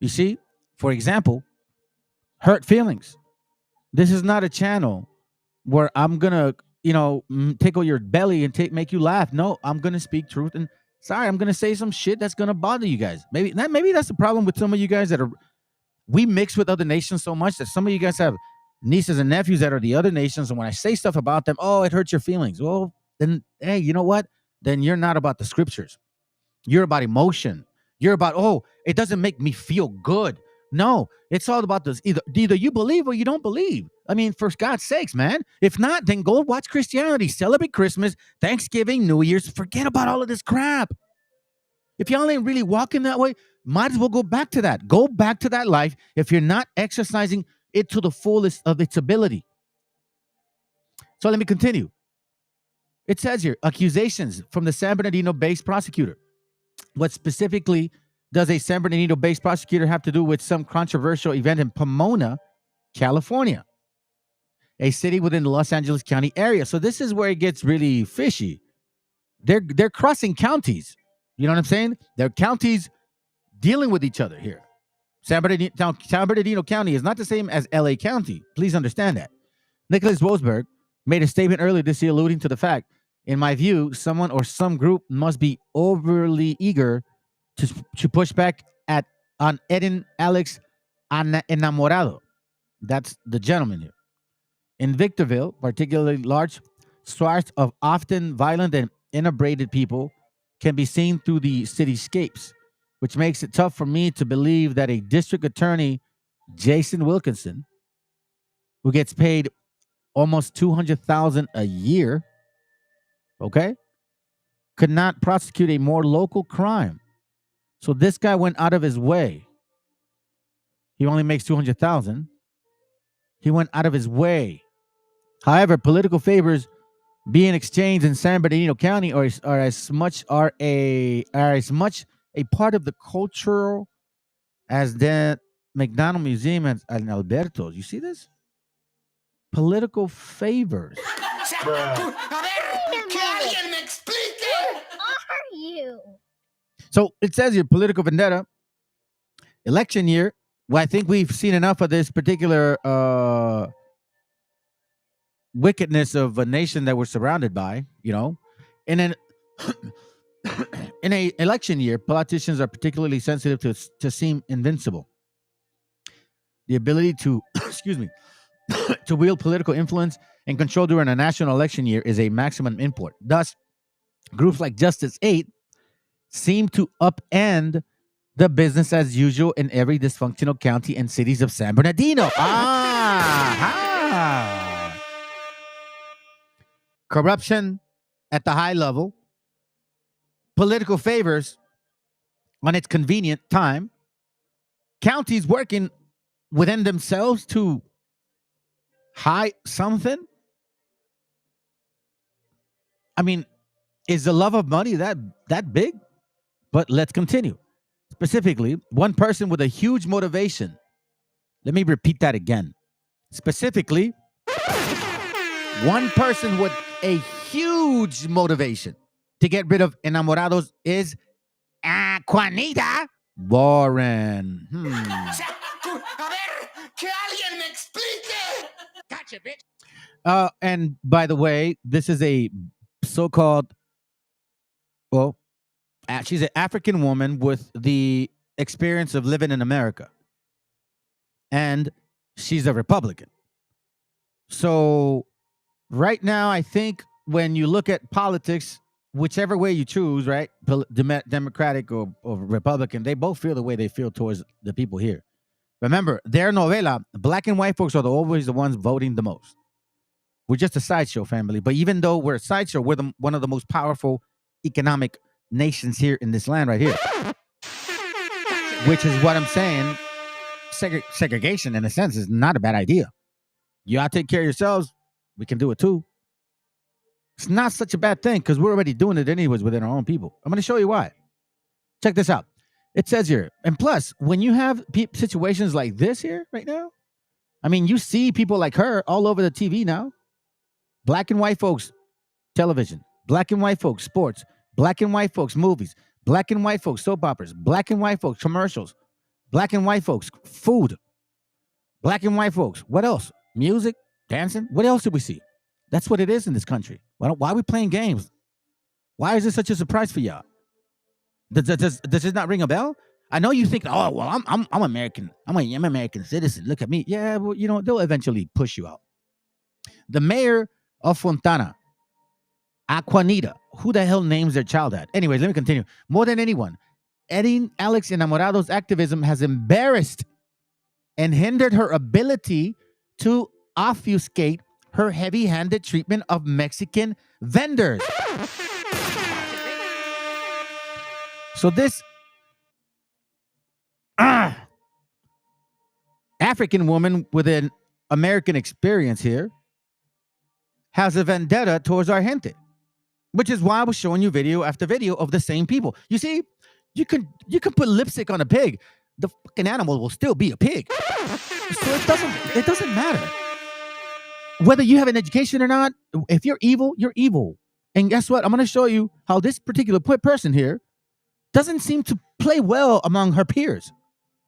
You see? For example, hurt feelings. This is not a channel where I'm going to, tickle your belly and make you laugh. No, I'm going to speak truth. And sorry, I'm going to say some shit that's going to bother you guys. Maybe that's the problem with some of you guys we mix with other nations so much that some of you guys have nieces and nephews that are the other nations. And when I say stuff about them, oh, it hurts your feelings. Well, then, hey, you know what? Then you're not about the scriptures. You're about emotion. You're about, oh, it doesn't make me feel good. No, it's all about this. Either you believe or you don't believe. I mean, for God's sakes, man. If not, then go watch Christianity. Celebrate Christmas, Thanksgiving, New Year's. Forget about all of this crap. If y'all ain't really walking that way, might as well go back to that. Go back to that life if you're not exercising it to the fullest of its ability. So let me continue. It says here, accusations from the San Bernardino-based prosecutor. What specifically does a San Bernardino-based prosecutor have to do with some controversial event in Pomona, California, a city within the Los Angeles County area? So this is where it gets really fishy. They're crossing counties. You know what I'm saying? They're counties dealing with each other here. San Bernardino County is not the same as LA County. Please understand that. Nicholas Rosberg made a statement earlier this year alluding to the fact, in my view, someone or some group must be overly eager to push back on Eden Alex Enamorado. That's the gentleman here. In Victorville, particularly large swaths of often violent and inebriated people can be seen through the cityscapes, which makes it tough for me to believe that a district attorney, Jason Wilkinson, who gets paid almost $200,000 a year, okay, could not prosecute a more local crime. So this guy went out of his way. He only makes $200,000. He went out of his way. However, political favors being exchanged in San Bernardino County are as much a part of the cultural as the McDonald Museum and Alberto's. You see this? Political favors. So it says here, political vendetta, election year. Well, I think we've seen enough of this particular wickedness of a nation that we're surrounded by, And then in an election year, politicians are particularly sensitive to seem invincible. The ability to, to wield political influence and control during a national election year is a maximum import. Thus, groups like Justice 8 seem to upend the business as usual in every dysfunctional county and cities of San Bernardino. Corruption at the high level, political favors on its convenient time, counties working within themselves to hide something. I mean, is the love of money that big? But let's continue. Specifically, one person with a huge motivation. Let me repeat that again. Specifically, one person with a huge motivation to get rid of enamorados is Juanita Warren. Gotcha, bitch. And by the way, this is a so-called, she's an African woman with the experience of living in America. And she's a Republican. So right now, I think when you look at politics, whichever way you choose, right, Democratic or Republican, they both feel the way they feel towards the people here. Remember, their novela, black and white folks are always the ones voting the most. We're just a sideshow family. But even though we're a sideshow, we're one of the most powerful economic nations here in this land right here. Which is what I'm saying. Segregation, in a sense, is not a bad idea. You all take care of yourselves. We can do it too. It's not such a bad thing because we're already doing it anyways within our own people. I'm going to show you why. Check this out. It says here, and plus, when you have situations like this here right now, I mean, you see people like her all over the TV now. Black and white folks, television. Black and white folks, sports. Black and white folks, movies. Black and white folks, soap operas. Black and white folks, commercials. Black and white folks, food. Black and white folks, what else? Music, dancing. What else do we see? That's what it is in this country. Why are we playing games? Why is this such a surprise for y'all? Does it not ring a bell? I know you think, oh, well, I'm American. I'm an American citizen. Look at me. Yeah, well, you know, they'll eventually push you out. The mayor of Fontana, Aquanita. Who the hell names their child that? Anyways, let me continue. More than anyone, Erin Alex Enamorado's activism has embarrassed and hindered her ability to obfuscate her heavy-handed treatment of Mexican vendors. So this African woman with an American experience here has a vendetta towards our gente, which is why I was showing you video after video of the same people. You see, you can put lipstick on a pig. The fucking animal will still be a pig. So it doesn't matter. Whether you have an education or not, if you're evil, you're evil. And guess what? I'm going to show you how this particular person here doesn't seem to play well among her peers.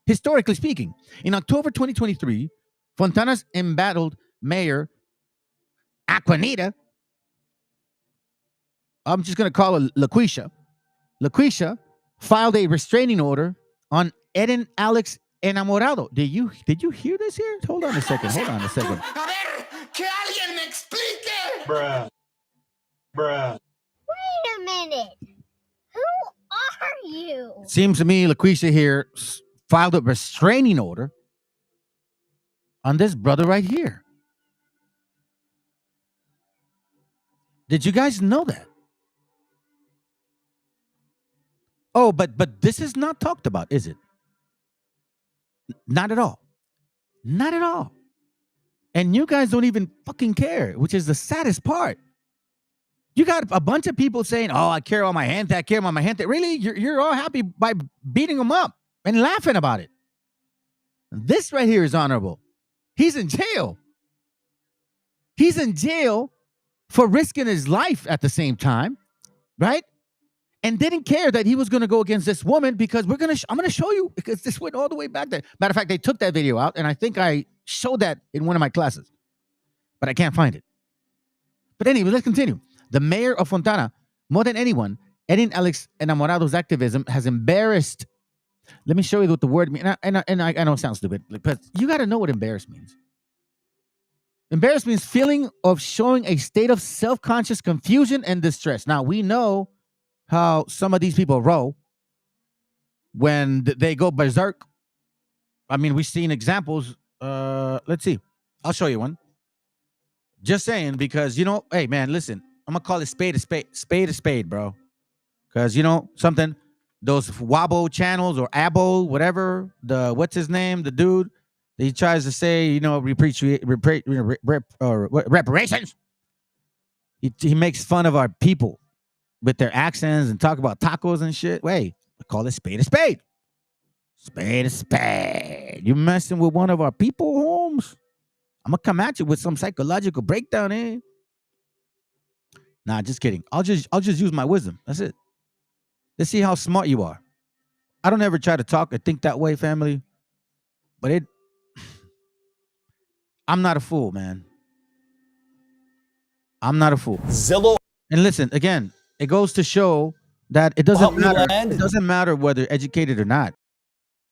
Historically speaking, in October 2023, Fontana's embattled mayor, Aquanita, I'm just going to call her LaQuisha. LaQuisha filed a restraining order on Erin Alex Enamorado. Did you hear this here? Hold on a second. A ver, que alguien me explique. Bruh. Wait a minute. Who are you? Seems to me LaQuisha here filed a restraining order on this brother right here. Did you guys know that? Oh, but this is not talked about, is it? Not at all. Not at all. And you guys don't even fucking care, which is the saddest part. You got a bunch of people saying, oh, I care about my gente, I care about my gente. Really? You're all happy by beating them up and laughing about it. This right here is honorable. He's in jail. He's in jail for risking his life at the same time, right? And didn't care that he was going to go against this woman because I'm going to show you because this went all the way back there. Matter of fact, they took that video out, and I think I showed that in one of my classes, but I can't find it. But anyway, let's continue. The mayor of Fontana, more than anyone, Erin Alex Enamorado's activism has embarrassed. Let me show you what the word means. And I know it sounds stupid, but you got to know what embarrassed means. Embarrassed means feeling of showing a state of self-conscious confusion and distress. Now, we know how some of these people roll when they go berserk. I mean, we've seen examples. Let's see. I'll show you one. Just saying, because, you know, hey, man, listen. I'm going to call it spade a spade, bro. Because, you know, something, those Wabo channels or Abo, whatever, what's his name, the dude, he tries to say, you know, reparations. He makes fun of our people with their accents and talk about tacos and shit. Wait, I call it spade a spade. Spade a spade. You messing with one of our people, Holmes? I'm going to come at you with some psychological breakdown, eh? Nah, just kidding. I'll just use my wisdom. That's it. Let's see how smart you are. I don't ever try to talk or think that way, family. But I'm not a fool, man. I'm not a fool. Zillow. And listen, again, it goes to show that it doesn't matter. It doesn't matter whether educated or not. It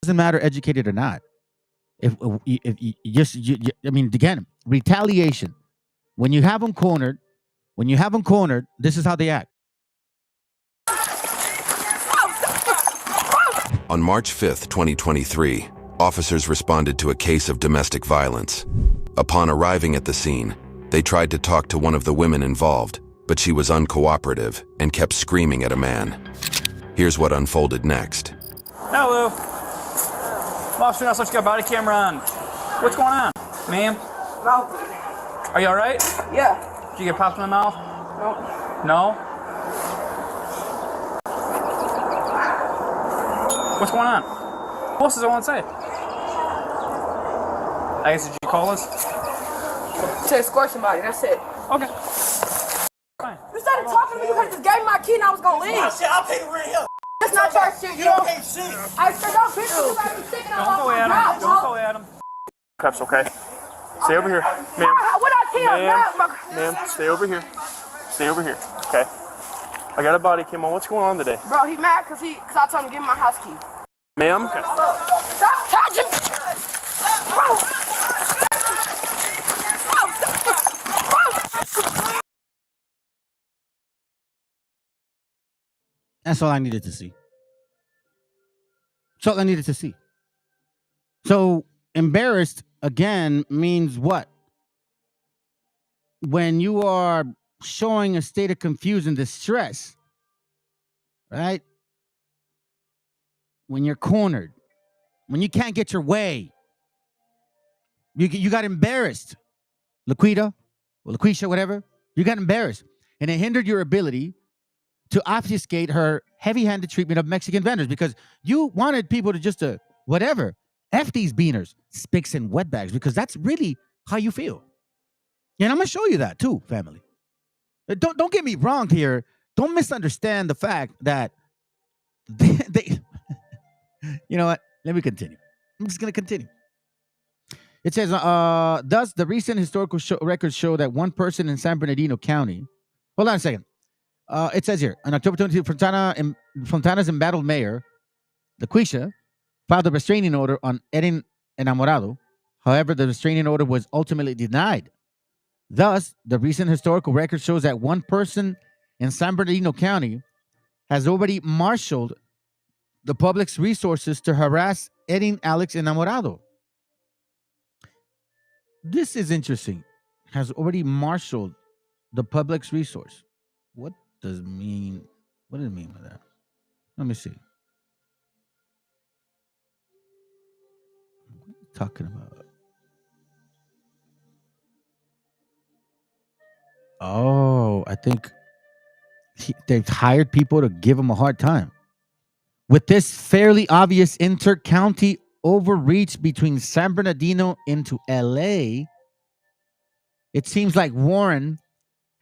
doesn't matter educated or not. If you I mean, again, retaliation. when you have them cornered, this is how they act. On March 5th, 2023, officers responded to a case of domestic violence. Upon arriving at the scene, they tried to talk to one of the women involved, but she was uncooperative and kept screaming at a man. Here's what unfolded next. Hello. Officer, I saw you got a body camera on. What's going on, ma'am? No. Are you all right? Yeah. Did you get popped in the mouth? No. No? What's going on? What else does I want to say? I guess, did you call us? To escort somebody, that's it. Okay. Fine. You started talking to me because you just gave me my key and I was going to leave. Shit, I'll pay the rent here. That's not your shit, You don't pay shit. I said, don't bitch, you gotta be sticking Don't on go my at him. job, Don't go at him. Cups, okay? Stay over here, ma'am. What I tell Ma'am, stay over here. Stay over here, okay? I got a body cam on. What's going on today? Bro, he mad because I told him to give me my house key. Ma'am? Stop touching me! That's all I needed to see. That's all I needed to see. So embarrassed again means what? When you are showing a state of confusion, distress, right? When you're cornered, when you can't get your way, you got embarrassed. Laquita, or LaQuisha, whatever, you got embarrassed. And it hindered your ability to obfuscate her heavy-handed treatment of Mexican vendors because you wanted people to just, whatever, F these beaners, spicks and wetbags, because that's really how you feel. And I'm going to show you that too, family. Don't get me wrong here. Don't misunderstand the fact that they you know what? Let me continue. I'm just going to continue. It says, thus, the recent historical records show that one person in San Bernardino County, hold on a second. It says here, on October 22, Fontana's embattled mayor, LaQuisha, filed a restraining order on Erin Enamorado. However, the restraining order was ultimately denied. Thus, the recent historical record shows that one person in San Bernardino County has already marshaled the public's resources to harass Erin Alex Enamorado. This is interesting. Has already marshaled the public's resource. What does it mean? What does it mean by that? Let me see. What are you talking about? Oh, I think they've hired people to give him a hard time. With this fairly obvious inter-county overreach between San Bernardino into LA, it seems like Warren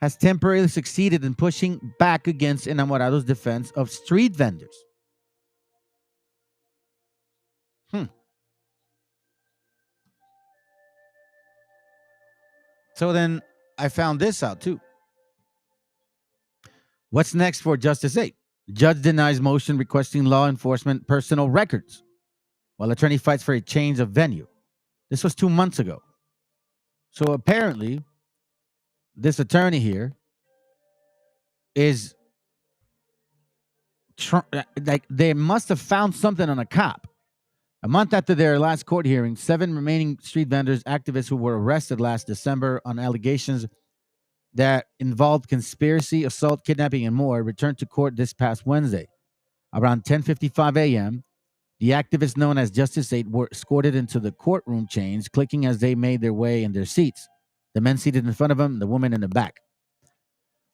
has temporarily succeeded in pushing back against Enamorado's defense of street vendors. So then I found this out too. What's next for Justice 8? Judge denies motion requesting law enforcement personal records while attorney fights for a change of venue. This was 2 months ago. So apparently, this attorney here is like they must have found something on a cop. A month after their last court hearing, 7 remaining street vendors, activists who were arrested last December on allegations that involved conspiracy, assault, kidnapping, and more, returned to court this past Wednesday. Around 10:55 a.m., the activists known as Justice 8 were escorted into the courtroom chains, clicking as they made their way in their seats. The men seated in front of them, the woman in the back.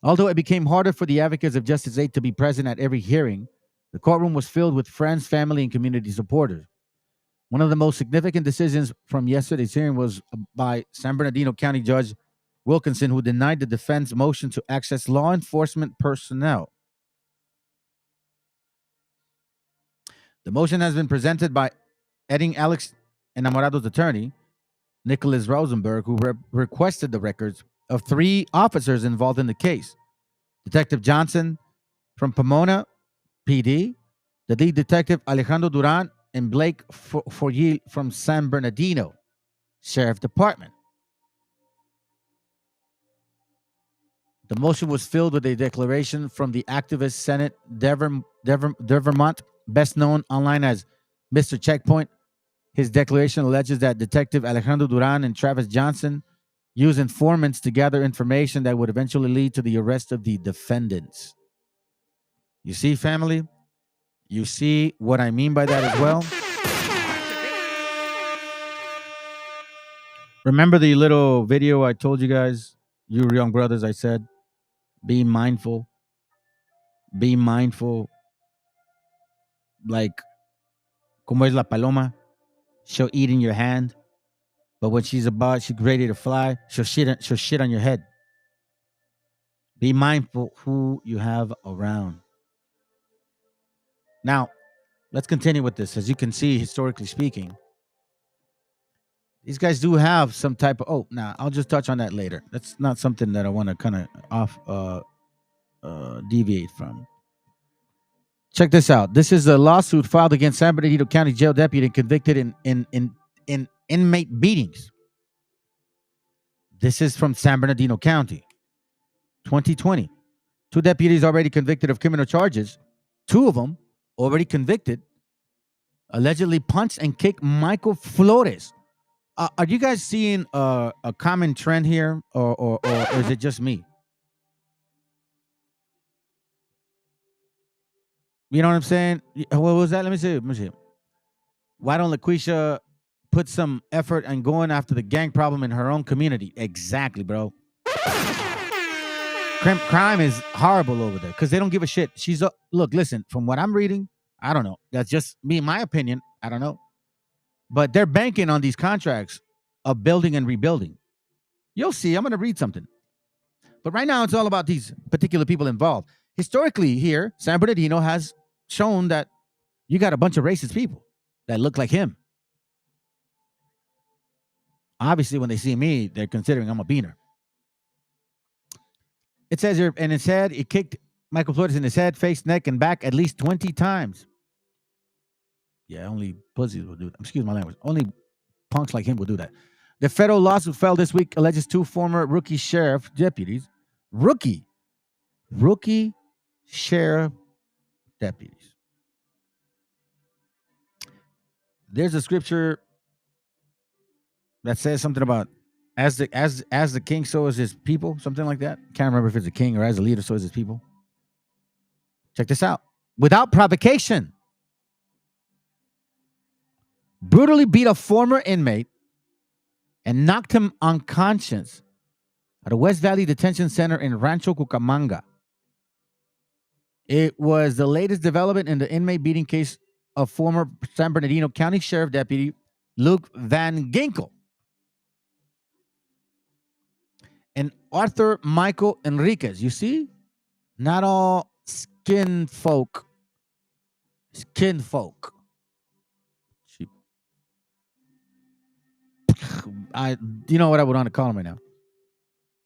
Although it became harder for the advocates of Justice 8 to be present at every hearing, the courtroom was filled with friends, family, and community supporters. One of the most significant decisions from yesterday's hearing was by San Bernardino County Judge Wilkinson, who denied the defense motion to access law enforcement personnel. The motion has been presented by Erin Alex Enamorado's attorney, Nicholas Rosenberg, who requested the records of 3 officers involved in the case. Detective Johnson from Pomona PD, the lead detective Alejandro Duran, and Blake Forgil from San Bernardino Sheriff Department. The motion was filled with a declaration from the activist Senate Vermont, best known online as Mr. Checkpoint. His declaration alleges that Detective Alejandro Duran and Travis Johnson used informants to gather information that would eventually lead to the arrest of the defendants. You see, family? You see what I mean by that as well? Remember the little video I told you guys, you young brothers, I said, be mindful. Be mindful. Like, como es la paloma? She'll eat in your hand. But when she's ready to fly, she'll shit on your head. Be mindful who you have around. Now, let's continue with this. As you can see, historically speaking, these guys do have some type of... I'll just touch on that later. That's not something that I want to kind of deviate from. Check this out. This is a lawsuit filed against San Bernardino County Jail deputy convicted in inmate beatings. This is from San Bernardino County, 2020. 2 deputies already convicted of criminal charges. 2 of them already convicted, allegedly punched and kicked Michael Flores. Are you guys seeing a common trend here, or is it just me? You know what I'm saying? What was that? Let me see. Why don't LaQuisha put some effort in going after the gang problem in her own community? Exactly, bro. Crime is horrible over there because they don't give a shit. Look, listen, from what I'm reading, I don't know. That's just me, my opinion. I don't know. But they're banking on these contracts of building and rebuilding. You'll see. I'm going to read something. But right now, it's all about these particular people involved. Historically here, San Bernardino has shown that you got a bunch of racist people that look like him. Obviously, when they see me, they're considering I'm a beaner. It says here, in his head, he kicked Michael Flores in his head, face, neck, and back at least 20 times. Yeah, only pussies will do that. Excuse my language. Only punks like him will do that. The federal lawsuit filed this week alleges 2 former rookie sheriff deputies. Rookie sheriff deputies. There's a scripture that says something about as the king, so is his people, something like that. Can't remember if it's a king or as a leader, so is his people. Check this out. Without provocation, brutally beat a former inmate and knocked him unconscious at a West Valley Detention Center in Rancho Cucamonga. It was the latest development in the inmate beating case of former San Bernardino County Sheriff Deputy Luke Van Ginkel and Arthur Michael Enriquez. You see? Not all skin folk. You know what I would want to call them right now.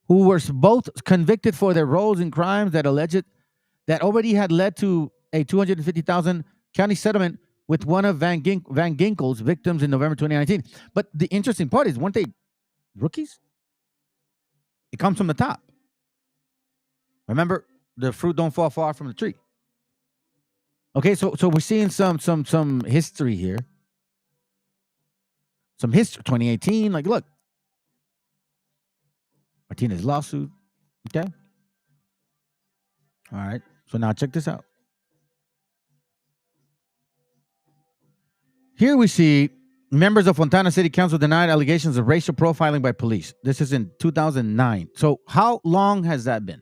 Who were both convicted for their roles in crimes that already had led to a $250,000 county settlement with one of Van Ginkel's victims in November 2019. But the interesting part is, weren't they rookies? It comes from the top. Remember, the fruit don't fall far from the tree. Okay, so we're seeing some history here. Some history, 2018. Like, look, Martinez lawsuit. Okay. All right. So now check this out. Here we see members of Fontana City Council denied allegations of racial profiling by police. This is in 2009. So how long has that been?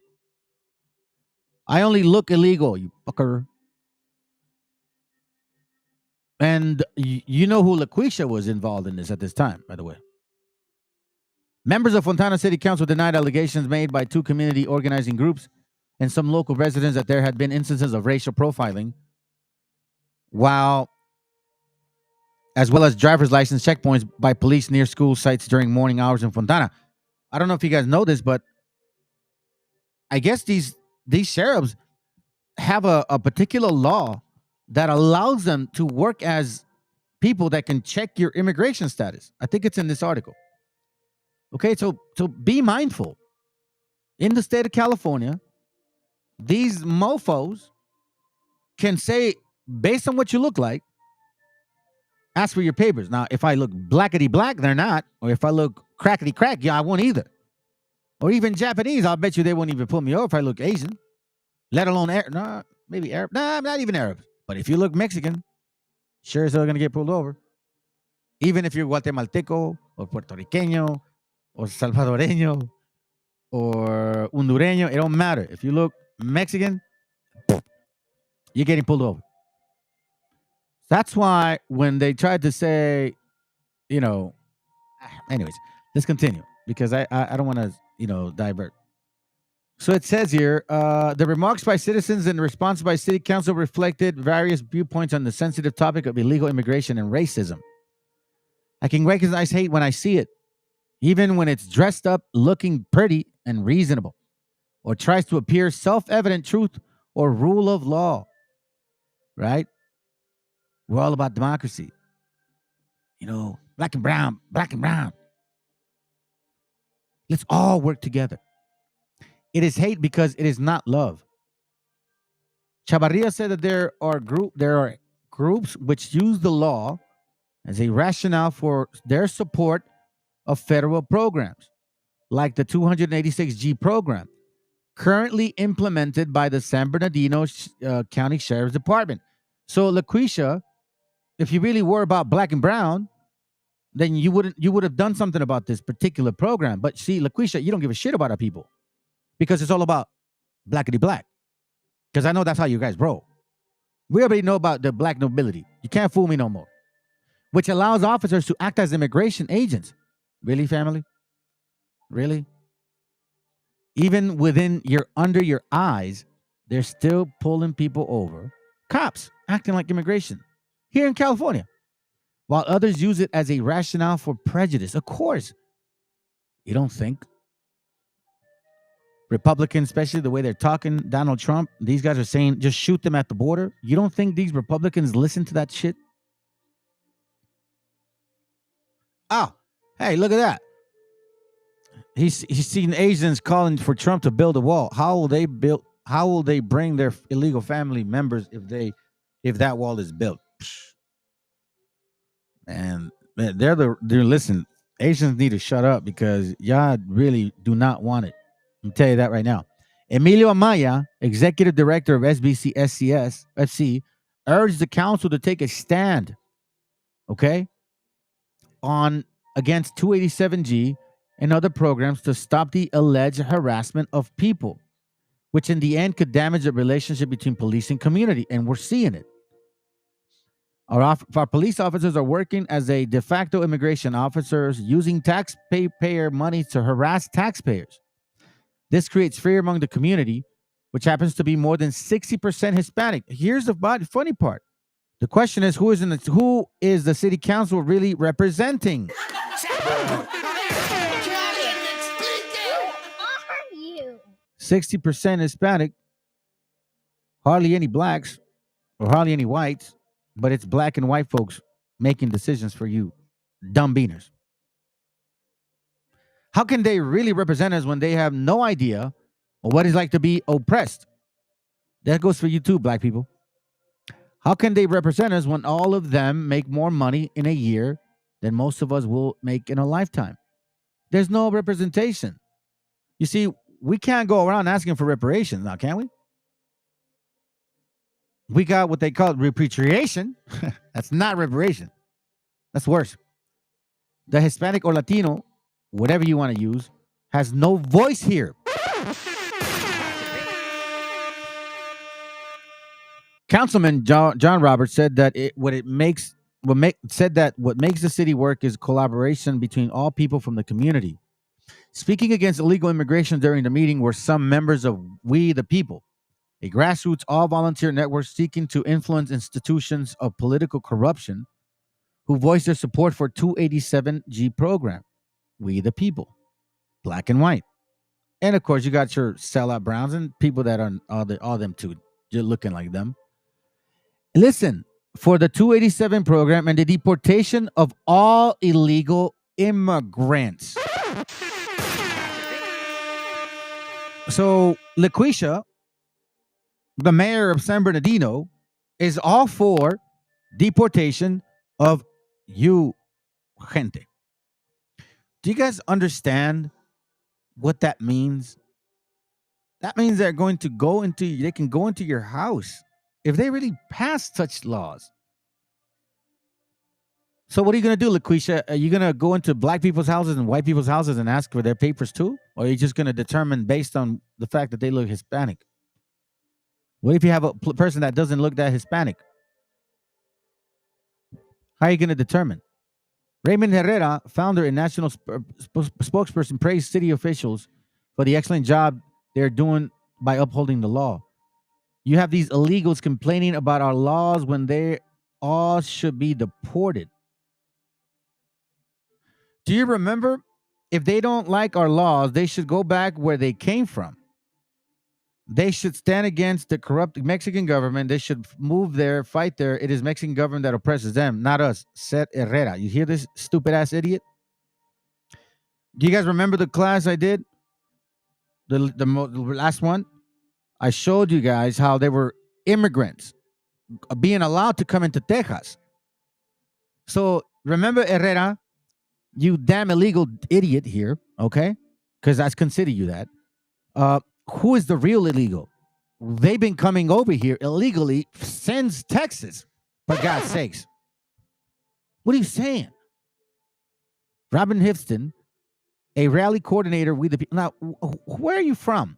I only look illegal, you fucker. And you know who LaQuisha was involved in this at this time, by the way. Members of Fontana City Council denied allegations made by 2 community organizing groups and some local residents that there had been instances of racial profiling, as well as driver's license checkpoints by police near school sites during morning hours in Fontana. I don't know if you guys know this, but I guess these sheriffs have a particular law that allows them to work as people that can check your immigration status. I think it's in this article. Okay, so be mindful. in the state of California, these mofos can say, based on what you look like, ask for your papers. Now, if I look blackety black, they're not. Or if I look crackety crack, yeah, I won't either. Or even Japanese, I'll bet you they won't even pull me over if I look Asian. Let alone Arab. No, maybe Arab. Nah, not even Arab. But if you look Mexican, sure as hell going to get pulled over. Even if you're Guatemalteco or Puerto Riqueño or Salvadoreño or Hondureño, it don't matter. If you look Mexican, you're getting pulled over. That's why when they tried to say, anyways, let's continue because I don't want to, divert. So it says here, the remarks by citizens and response by city council reflected various viewpoints on the sensitive topic of illegal immigration and racism. I can recognize hate when I see it, even when it's dressed up, looking pretty and reasonable, or tries to appear self-evident truth or rule of law, right? We're all about democracy. Black and brown, black and brown. Let's all work together. It is hate because it is not love. Chavarria said that there are groups which use the law as a rationale for their support of federal programs, like the 286G program, currently implemented by the San Bernardino County Sheriff's Department. So, LaQuisha, if you really were about black and brown, then you would have done something about this particular program. But see, LaQuisha, you don't give a shit about our people because it's all about blackity black. Because I know that's how you guys roll. We already know about the black nobility. You can't fool me no more. Which allows officers to act as immigration agents. Really, family? Really? Even under your eyes, they're still pulling people over. Cops acting like immigration here in California. While others use it as a rationale for prejudice. Of course. You don't think? Republicans, especially the way they're talking, Donald Trump, these guys are saying, just shoot them at the border. You don't think these Republicans listen to that shit? Oh, hey, look at that. He's seen Asians calling for Trump to build a wall. How will they bring their illegal family members if that wall is built? And listen, Asians need to shut up because y'all really do not want it. I'll tell you that right now. Emilio Amaya, executive director of SBC SCS FC, urged the council to take a stand, against 287G and other programs to stop the alleged harassment of people, which in the end could damage the relationship between police and community. And we're seeing it. Our police officers are working as a de facto immigration officers using taxpayer money to harass taxpayers. This creates fear among the community, which happens to be more than 60% Hispanic. Here's the funny part. The question is, who is the city council really representing? Who are you? 60% Hispanic, hardly any blacks or hardly any whites, but it's black and white folks making decisions for you, dumb beaners. How can they really represent us when they have no idea of what it's like to be oppressed? That goes for you too, black people. How can they represent us when all of them make more money in a year than most of us will make in a lifetime? There's no representation. You see, we can't go around asking for reparations now, can we? We got what they call repatriation. That's not reparation. That's worse. The Hispanic or Latino, whatever you want to use, has no voice here. Councilman John Roberts said that what makes the city work is collaboration between all people from the community. Speaking against illegal immigration during the meeting were some members of We the People, a grassroots all-volunteer network seeking to influence institutions of political corruption, who voiced their support for 287G program. We the People, black and white. And of course, you got your sellout Browns and people that are all them too, just looking like them. Listen, for the 287 program and the deportation of all illegal immigrants. So LaQuisha, the mayor of San Bernardino, is all for deportation of you gente. Do you guys understand what that means? That means they can go into your house if they really pass such laws. So what are you going to do, LaQuisha? Are you going to go into black people's houses and white people's houses and ask for their papers too? Or are you just going to determine based on the fact that they look Hispanic? What if you have a person that doesn't look that Hispanic? How are you going to determine? Raymond Herrera, founder and national spokesperson, praised city officials for the excellent job they're doing by upholding the law. You have these illegals complaining about our laws when they all should be deported. Do you remember? If they don't like our laws, they should go back where they came from. They should stand against the corrupt Mexican government. They should move there, fight there. It is Mexican government that oppresses them, not us, said Herrera. You hear this stupid ass idiot? Do you guys remember the class I did? The last one? I showed you guys how they were immigrants being allowed to come into Texas. So remember, Herrera, you damn illegal idiot here, okay? Because I consider you that. Who is the real illegal? They've been coming over here illegally since Texas, for God's sakes. What are you saying? Robin Hifston, a rally coordinator with the people. Now, where are you from?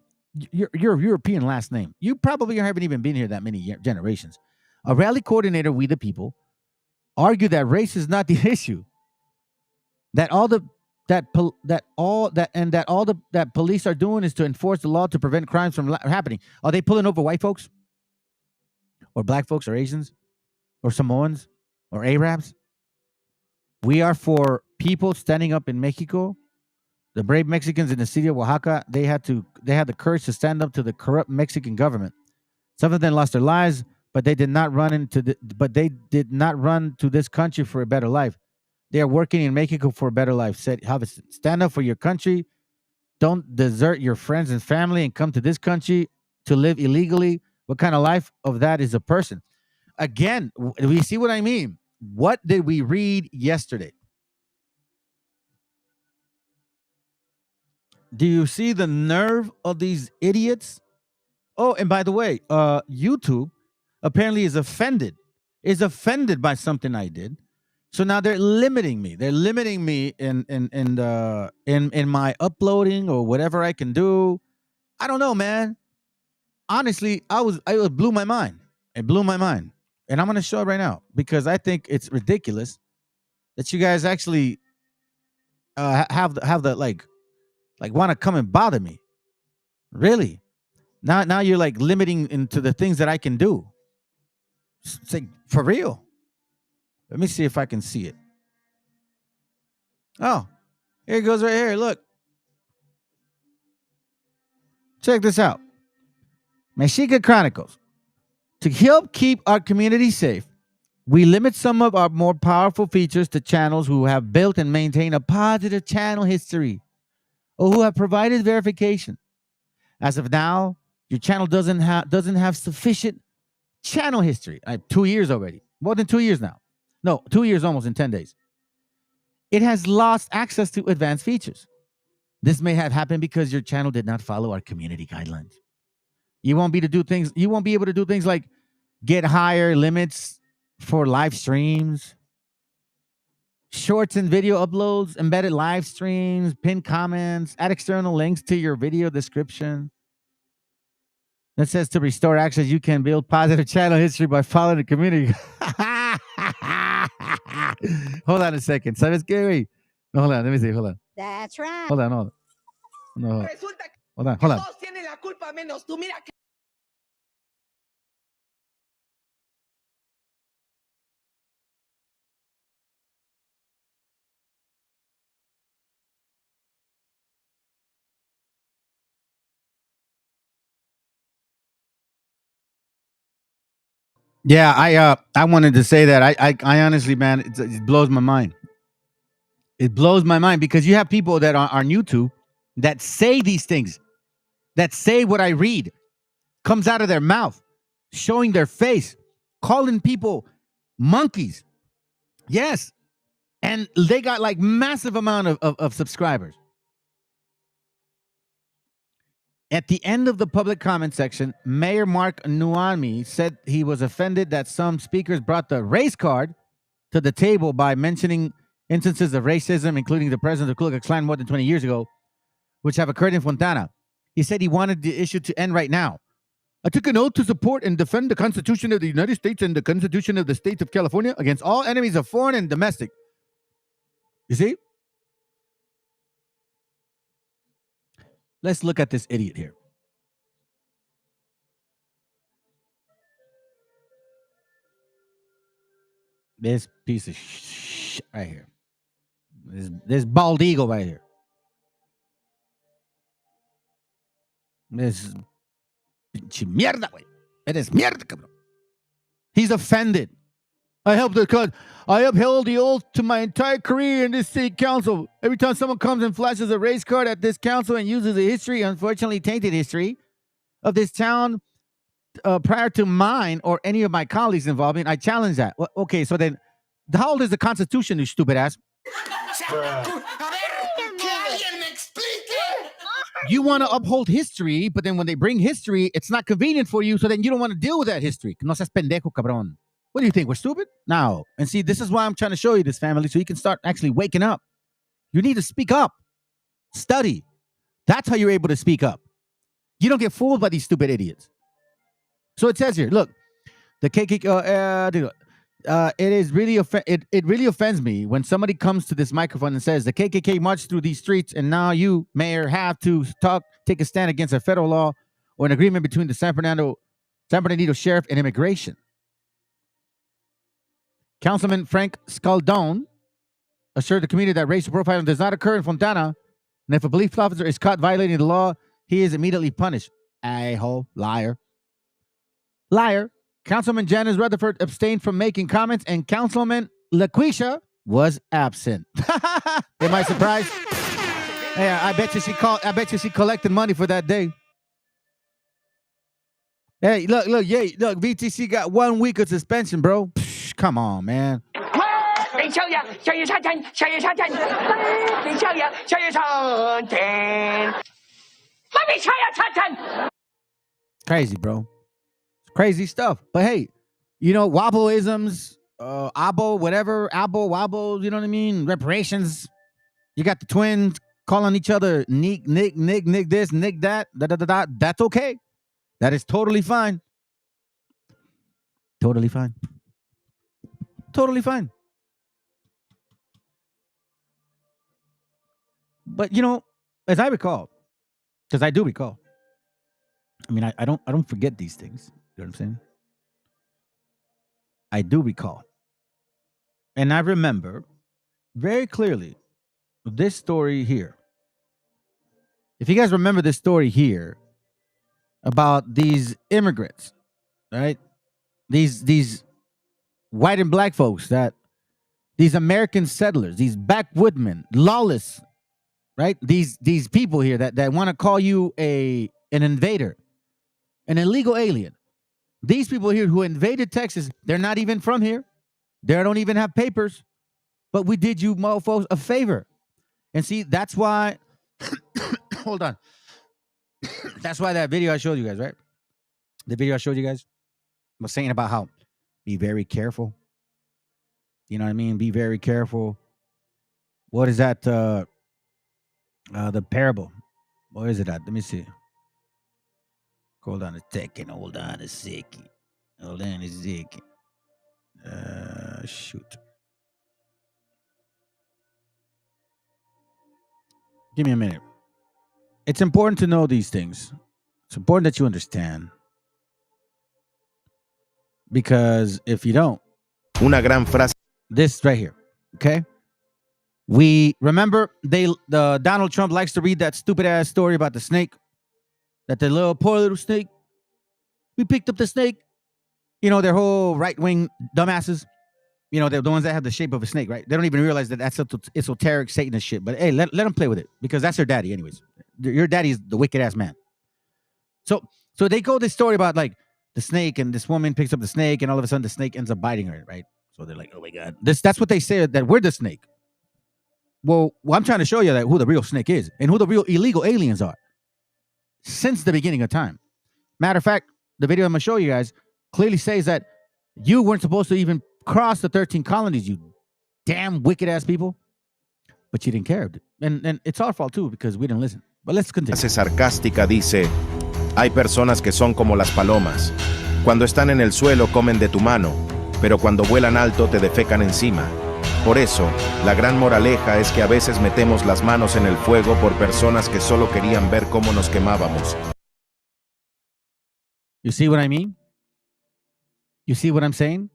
You're European last name. You probably haven't even been here that many generations. A rally coordinator with the people argued that race is not the issue. That police are doing is to enforce the law to prevent crimes from happening. Are they pulling over white folks, or black folks, or Asians, or Samoans, or Arabs? We are for people standing up in Mexico. The brave Mexicans in the city of Oaxaca, they had the courage to stand up to the corrupt Mexican government. Some of them lost their lives, but they did not run to this country for a better life. They are working in Mexico for a better life. Said, stand up for your country. Don't desert your friends and family and come to this country to live illegally. What kind of life of that is a person? Again, we see what I mean. What did we read yesterday? Do you see the nerve of these idiots? Oh, and by the way, YouTube apparently is offended by something I did. So now they're limiting me. They're limiting me in my uploading or whatever I can do. I don't know, man. Honestly, it blew my mind. It blew my mind. And I'm going to show it right now because I think it's ridiculous that you guys actually have the like want to come and bother me. Really? Now you're like limiting into the things that I can do. It's like, for real. Let me see if I can see it. Oh, here it goes right here. Look. Check this out. Meshiacha Chronicles. To help keep our community safe, we limit some of our more powerful features to channels who have built and maintained a positive channel history or who have provided verification. As of now, your channel doesn't have sufficient channel history. 2 years already. More than 2 years now. No, 2 years almost in 10 days. It has lost access to advanced features. This may have happened because your channel did not follow our community guidelines. You won't be able to do things like get higher limits for live streams, shorts and video uploads, embedded live streams, pinned comments, add external links to your video description. That says to restore access, you can build positive channel history by following the community. Hold on a second. ¿Sabes qué, güey? No, hold on. Let me see. Hold on. That's right. Hold on. No. Hold on. Yeah, I wanted to say that I honestly, man, it blows my mind. It blows my mind because you have people that are on YouTube that say these things. that say what I read comes out of their mouth, showing their face, calling people monkeys. Yes. And they got like massive amount of subscribers. At the end of the public comment section, Mayor Mark Nuami said he was offended that some speakers brought the race card to the table by mentioning instances of racism, including the president of Ku Klux Klan more than 20 years ago, which have occurred in Fontana. He said he wanted the issue to end right now. I took an oath to support and defend the Constitution of the United States and the Constitution of the State of California against all enemies of foreign and domestic. You see? Let's look at this idiot here. This piece of shit right here. This bald eagle right here. This pinche mierda, güey. Eres mierda, cabrón. He's offended. I upheld the oath to my entire career in this city council. Every time someone comes and flashes a race card at this council and uses the history, unfortunately tainted history, of this town prior to mine or any of my colleagues' involvement, I challenge that. Well, okay, so then, how old is the Constitution, you stupid ass? You want to uphold history, but then when they bring history, it's not convenient for you, so then you don't want to deal with that history. No seas pendejo, cabrón. What do you think? We're stupid? No. And see, this is why I'm trying to show you this, family, so you can start actually waking up. You need to speak up. Study. That's how you're able to speak up. You don't get fooled by these stupid idiots. So it says here, look, the KKK, it really offends me when somebody comes to this microphone and says the KKK marched through these streets and now you, Mayor, have to take a stand against a federal law or an agreement between the San Bernardino Sheriff and immigration. Councilman Frank Scaldone assured the community that racial profiling does not occur in Fontana, and if a police officer is caught violating the law, he is immediately punished. A-hole, liar. Liar. Councilman Janice Rutherford abstained from making comments, and Councilman LaQuisha was absent. Am I surprised? Yeah, I bet you she collected money for that day. Hey, look, VTC got 1 week of suspension, bro. Psh, come on, man. Crazy, bro. Crazy stuff. But hey, you know, wobbleisms, abo, whatever, abo, wobble, you know what I mean? Reparations. You got the twins calling each other Nick this, Nick that, da. That's okay. That is totally fine. Totally fine. Totally fine. But you know, as I recall, because I do recall, I mean, I don't forget these things. You know what I'm saying? I do recall. And I remember very clearly this story here. If you guys remember this story here about these immigrants, right? These white and black folks, that these American settlers, these backwoodmen, lawless, right? These people here that want to call you an invader, an illegal alien. These people here who invaded Texas, they're not even from here. They don't even have papers. But we did you mofos a favor. And see, that's why, hold on. That's why that video I showed you guys, right? The video I showed you guys was saying about how be very careful. You know what I mean? Be very careful. What is that? The parable. What is it at? Let me see. Hold on a second. Hold on a second. Shoot. Give me a minute. It's important to know these things. It's important that you understand. Because if you don't, una gran frase. This right here, okay? We remember the Donald Trump likes to read that stupid ass story about the snake. That the poor little snake. We picked up the snake. You know, their whole right-wing dumbasses. You know, they're the ones that have the shape of a snake, right? They don't even realize that that's esoteric Satanist shit. But hey, let them play with it. Because that's their daddy anyways. Your daddy is the wicked ass man. So they go this story about like the snake, and this woman picks up the snake, and all of a sudden the snake ends up biting her, right? So they're like, oh my God. That's what they say, that we're the snake. Well, I'm trying to show you that who the real snake is and who the real illegal aliens are since the beginning of time. Matter of fact, the video I'm going to show you guys clearly says that you weren't supposed to even cross the 13 colonies, you damn wicked ass people. But you didn't care. And it's our fault too, because we didn't listen. But let's continue. Sarcástica dice, hay personas que son como las palomas. Cuando están en el suelo comen de tu mano, pero cuando vuelan alto te defecan encima. Por eso, la gran moraleja es que a veces metemos las manos en el fuego por personas que solo querían ver cómo nos quemábamos. You see what I mean? You see what I'm saying?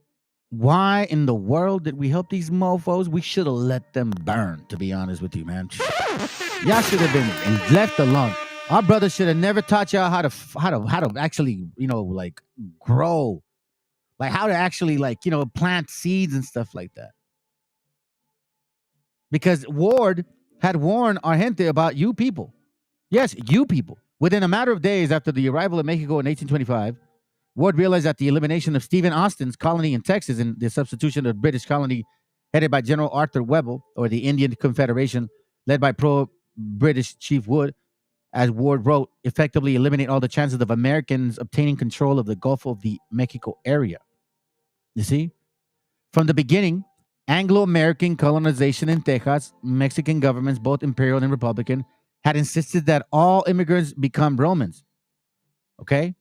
Why in the world did we help these mofos? We should have let them burn, to be honest with you, man. Y'all should have been left alone. Our brothers should have never taught y'all how to actually, like grow. Like how to actually plant seeds and stuff like that. Because Ward had warned our gente about you people. Yes, you people. Within a matter of days after the arrival of Mexico in 1825, Ward realized that the elimination of Stephen Austin's colony in Texas and the substitution of British colony headed by General Arthur Webble, or the Indian Confederation led by pro-British Chief Wood, as Ward wrote, effectively eliminate all the chances of Americans obtaining control of the Gulf of the Mexico area. You see? From the beginning, Anglo-American colonization in Texas, Mexican governments, both imperial and republican, had insisted that all immigrants become Romans. Okay?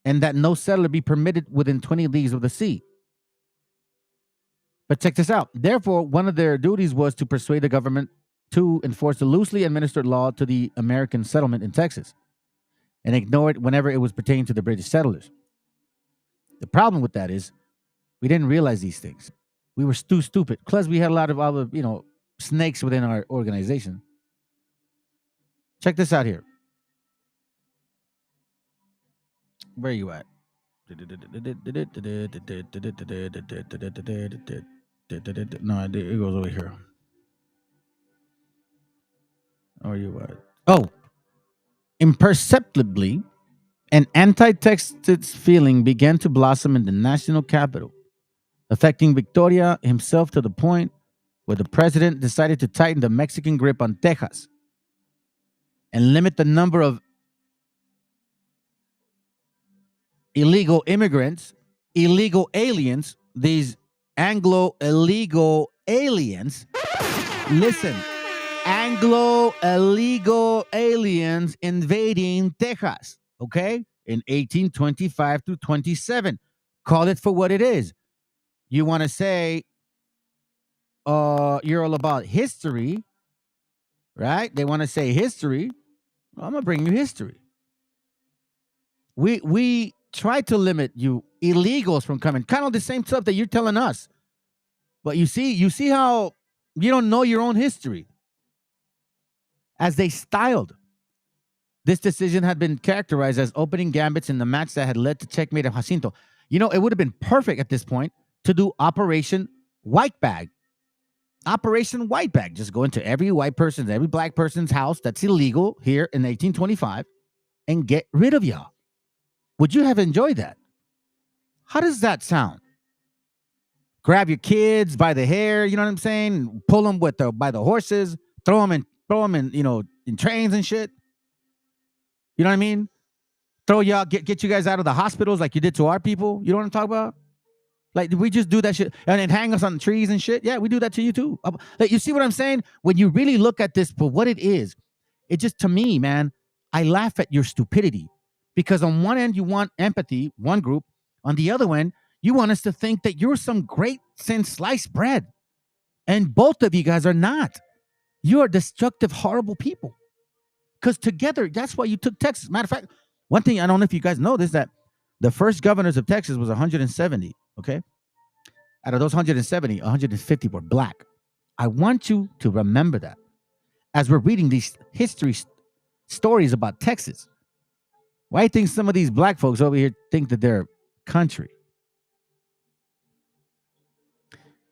And that no settler be permitted within 20 leagues of the sea. But check this out. Therefore, one of their duties was to persuade the government to enforce the loosely administered law to the American settlement in Texas and ignore it whenever it was pertaining to the British settlers. The problem with that is we didn't realize these things. We were too stupid. Plus, we had a lot of other, snakes within our organization. Check this out here. Where are you at? No, it goes over here. Where are you at? Oh, imperceptibly, an anti-Texas feeling began to blossom in the national capital, affecting Victoria himself to the point where the president decided to tighten the Mexican grip on Texas and limit the number of illegal immigrants, illegal aliens, these Anglo illegal aliens. Listen, Anglo illegal aliens invading Texas, okay? In 1825 through 27. Call it for what it is. You want to say you're all about history, right? They want to say history. Well, I'm going to bring you history. We try to limit you illegals from coming. Kind of the same stuff that you're telling us. But you see how you don't know your own history. As they styled, this decision had been characterized as opening gambits in the match that had led to checkmate of Jacinto. It would have been perfect at this point to do Operation White Bag. Operation White Bag. Just go into every white person's, every black person's house that's illegal here in 1825 and get rid of y'all. Would you have enjoyed that? How does that sound? Grab your kids by the hair, you know what I'm saying? Pull them by the horses, throw them in, in trains and shit. You know what I mean? Throw y'all, get you guys out of the hospitals like you did to our people. You know what I'm talking about? Like, did we just do that shit and then hang us on the trees and shit? Yeah, we do that to you too. Like, you see what I'm saying? When you really look at this for what it is, it just, to me, man, I laugh at your stupidity. Because on one end, you want empathy, one group. On the other end, you want us to think that you're some great thin sliced bread. And both of you guys are not. You are destructive, horrible people. Because together, that's why you took Texas. Matter of fact, one thing, I don't know if you guys know this, that the first governors of Texas was 170, okay? Out of those 170, 150 were black. I want you to remember that. As we're reading these history stories about Texas, why do you think some of these black folks over here think that they're country?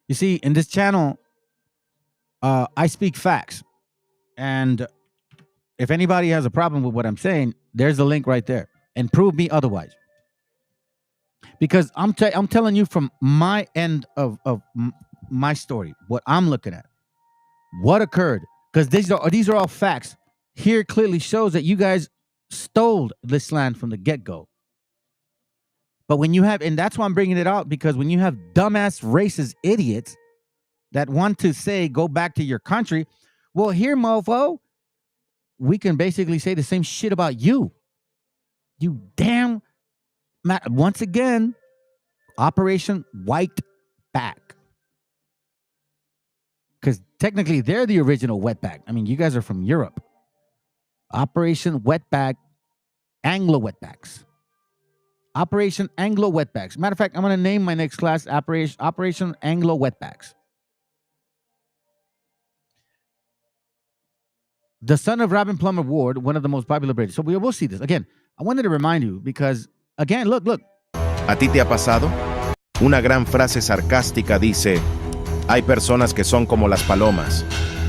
You see, in this channel, I speak facts. And If anybody has a problem with what I'm saying, there's the link right there. And prove me otherwise. Because I'm telling you from my end of my story, what I'm looking at, what occurred. Because these are all facts. Here clearly shows that you guys stole this land from the get-go. But when you have, and that's why I'm bringing it out, because when you have dumbass, racist idiots that want to say, go back to your country, well, here, mofo, we can basically say the same shit about you. You damn, once again, Operation White Back. Because technically, they're the original wetback. I mean, you guys are from Europe. Operation Wetback, Anglo Wetbacks. Operation Anglo Wetbacks. Matter of fact, I'm going to name my next class Operation Anglo Wetbacks. The son of Robin Plummer Ward, one of the most popular British. So we'll see this. Again, I wanted to remind you because, again, look. ¿A ti te ha pasado? Una gran frase sarcástica dice, hay personas que son como las palomas.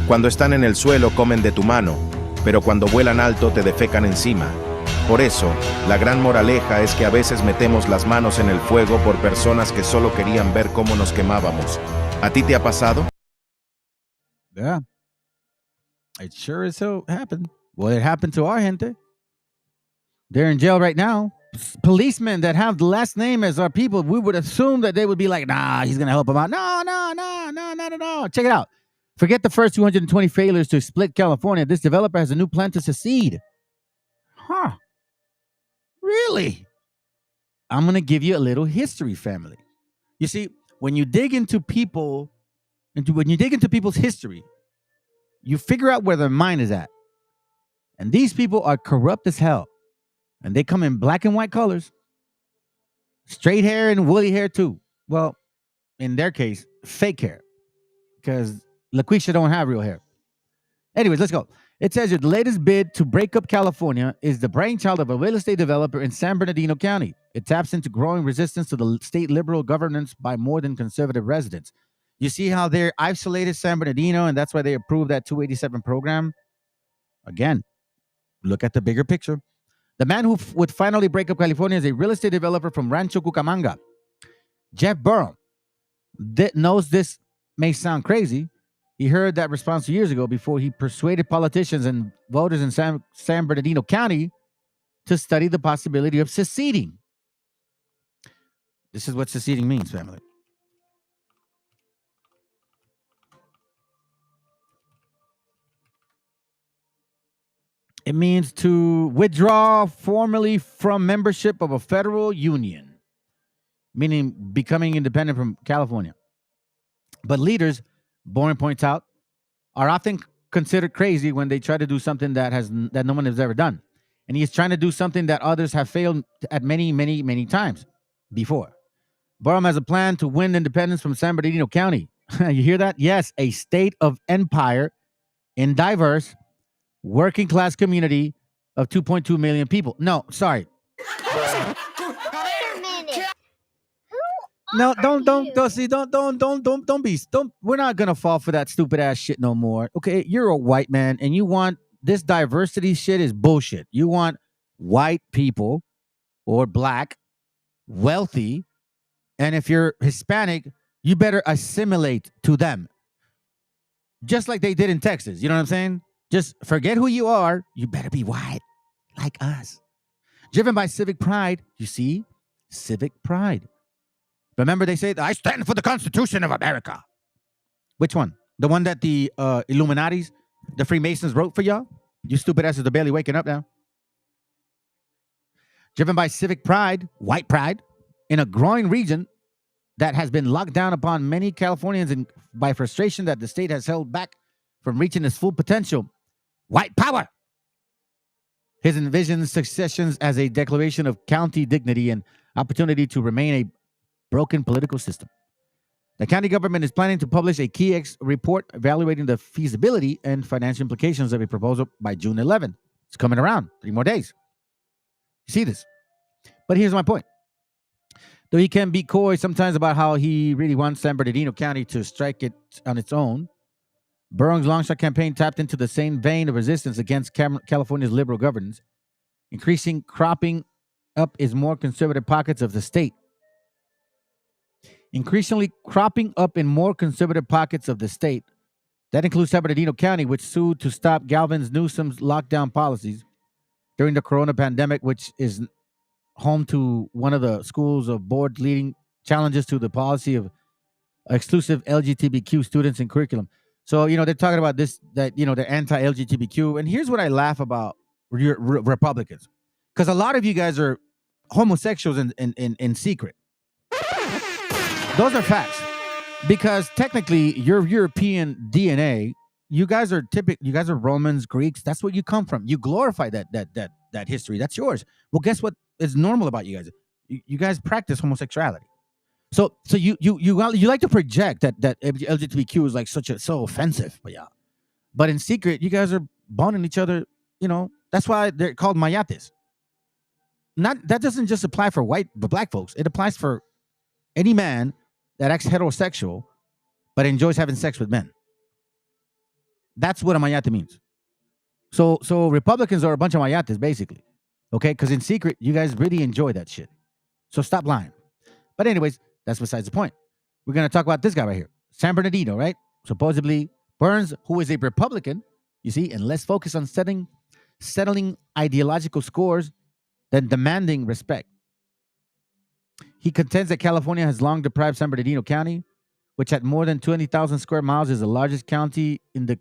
Cuando están en el suelo comen de tu mano, pero cuando vuelan alto te defecan encima. Por eso, la gran moraleja es que a veces metemos las manos en el fuego por personas que solo querían ver cómo nos quemábamos. ¿A ti te ha pasado? Yeah. It sure as hell happened. Well, it happened to our gente. They're in jail right now. Policemen that have the last name as our people, we would assume that they would be like, nah, he's going to help them out. No, not at all. Check it out. Forget the first 220 failures to split California. This developer has a new plan to secede. Huh. Really? I'm going to give you a little history, family. You see, when you dig into people's history, you figure out where their mind is at. And these people are corrupt as hell. And they come in black and white colors. Straight hair and woolly hair too. Well, in their case, fake hair. Because LaQuisha don't have real hair. Anyways, let's go. It says your latest bid to break up California is the brainchild of a real estate developer in San Bernardino County. It taps into growing resistance to the state liberal governance by more than conservative residents. You see how they're isolated San Bernardino, and that's why they approved that 287 program? Again, look at the bigger picture. The man who would finally break up California is a real estate developer from Rancho Cucamonga. Jeff Burrow knows this may sound crazy. He heard that response 2 years ago before he persuaded politicians and voters in San Bernardino County to study the possibility of seceding. This is what seceding means, family. It means to withdraw formally from membership of a federal union, meaning becoming independent from California. But leaders, Boren points out, are often considered crazy when they try to do something that no one has ever done. And he is trying to do something that others have failed at many, many, many times before. Boren has a plan to win independence from San Bernardino County. You hear that? Yes, a state of empire in diverse working class community of 2.2 million people. No, sorry. No, don't be. We're not gonna fall for that stupid ass shit no more. Okay, you're a white man, and you want this diversity shit is bullshit. You want white people or black, wealthy, and if you're Hispanic, you better assimilate to them, just like they did in Texas. You know what I'm saying? Just forget who you are. You better be white, like us. Driven by civic pride, you see, civic pride. Remember, they say, I stand for the Constitution of America. Which one? The one that the Illuminatis, the Freemasons wrote for y'all? You stupid asses are barely waking up now. Driven by civic pride, white pride, in a growing region that has been locked down upon many Californians and by frustration that the state has held back from reaching its full potential. White power. His envisions successions as a declaration of county dignity and opportunity to remain a broken political system. The county government is planning to publish a key report evaluating the feasibility and financial implications of a proposal by June 11th. It's coming around 3 more days. You see this? But here's my point. Though he can be coy sometimes about how he really wants San Bernardino County to strike it on its own, Burrow's longshot campaign tapped into the same vein of resistance against California's liberal governance, cropping up in more conservative pockets of the state. Increasingly cropping up in more conservative pockets of the state. That includes San Bernardino County, which sued to stop Gavin Newsom's lockdown policies during the corona pandemic, which is home to one of the schools of board leading challenges to the policy of exclusive LGBTQ students in curriculum. So, they're talking about this, that, they're anti-LGBTQ. And here's what I laugh about Republicans. Because a lot of you guys are homosexuals in secret. Those are facts. Because technically, your European DNA, you guys are Romans, Greeks. That's where you come from. You glorify that history. That's yours. Well, guess what is normal about you guys? You guys practice homosexuality. So you like to project that LGBTQ is like so offensive, but in secret, you guys are boning each other. That's why they're called mayates. That doesn't just apply for black folks. It applies for any man that acts heterosexual but enjoys having sex with men. That's what a mayate means. So Republicans are a bunch of mayates, basically. Okay, because in secret, you guys really enjoy that shit. So stop lying. But anyways, that's besides the point. We're going to talk about this guy right here. San Bernardino, right? Supposedly, Burns, who is a Republican, you see, and less focused on settling ideological scores than demanding respect. He contends that California has long deprived San Bernardino County, which at more than 20,000 square miles is the largest county in the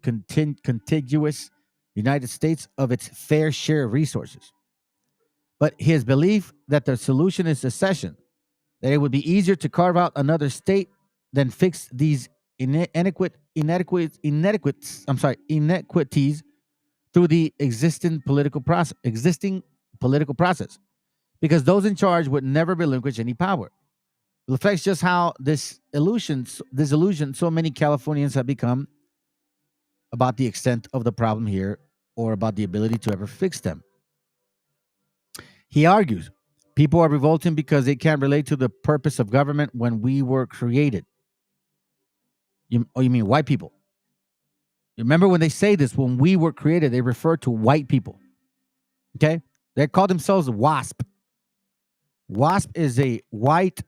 contiguous United States, of its fair share of resources. But his belief that the solution is secession, that it would be easier to carve out another state than fix these inequities through the existing political process, because those in charge would never relinquish any power. It reflects just how this illusion so many Californians have become about the extent of the problem here, or about the ability to ever fix them. He argues, people are revolting because they can't relate to the purpose of government when we were created. You mean white people? You remember when they say this, when we were created, they refer to white people. Okay? They call themselves WASP. WASP is a white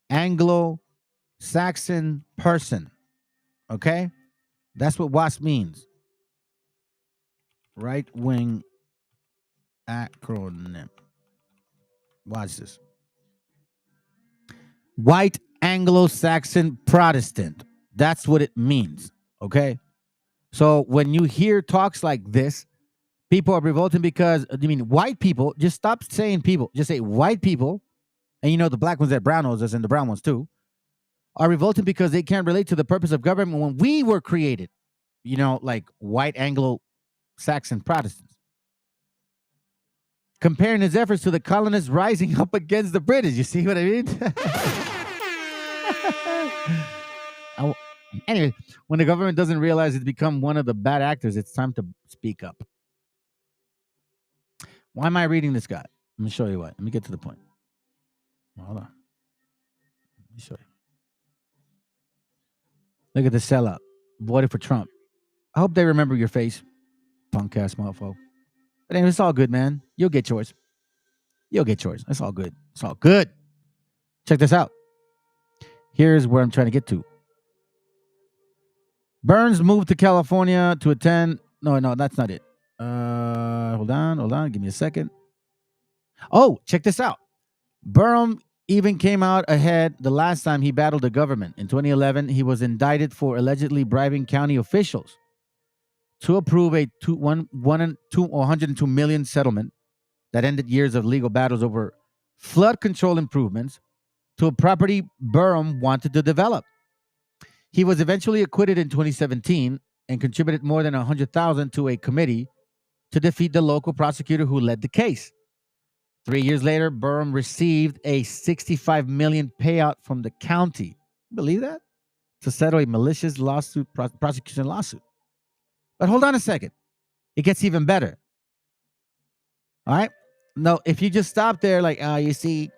Anglo-Saxon person. Okay? That's what WASP means. Right-wing acronym. Watch this. White Anglo-Saxon Protestant. That's what it means. Okay? So when you hear talks like this, people are revolting because, white people, just stop saying people. Just say white people, and the black ones that brown noses and the brown ones too, are revolting because they can't relate to the purpose of government when we were created. Like white Anglo-Saxon Protestants. Comparing his efforts to the colonists rising up against the British. You see what I mean? Anyway, when the government doesn't realize it's become one of the bad actors, it's time to speak up. Why am I reading this guy? Let me show you why. Let me get to the point. Hold on. Let me show you. Look at the sellout. Voted for Trump. I hope they remember your face, punk ass motherfucker. But anyway, it's all good, man. You'll get yours. It's all good. It's all good. Check this out. Here's where I'm trying to get to. Burns moved to California to attend. No, that's not it. Hold on. Give me a second. Oh, check this out. Burham even came out ahead the last time he battled the government. In 2011, he was indicted for allegedly bribing county officials to approve a $102 million settlement that ended years of legal battles over flood control improvements to a property Burham wanted to develop. He was eventually acquitted in 2017 and contributed more than $100,000 to a committee to defeat the local prosecutor who led the case. 3 years later, Burham received a $65 million payout from the county. Believe that? To settle a malicious prosecution lawsuit. But hold on a second. It gets even better. All right? No, if you just stop there like, you see,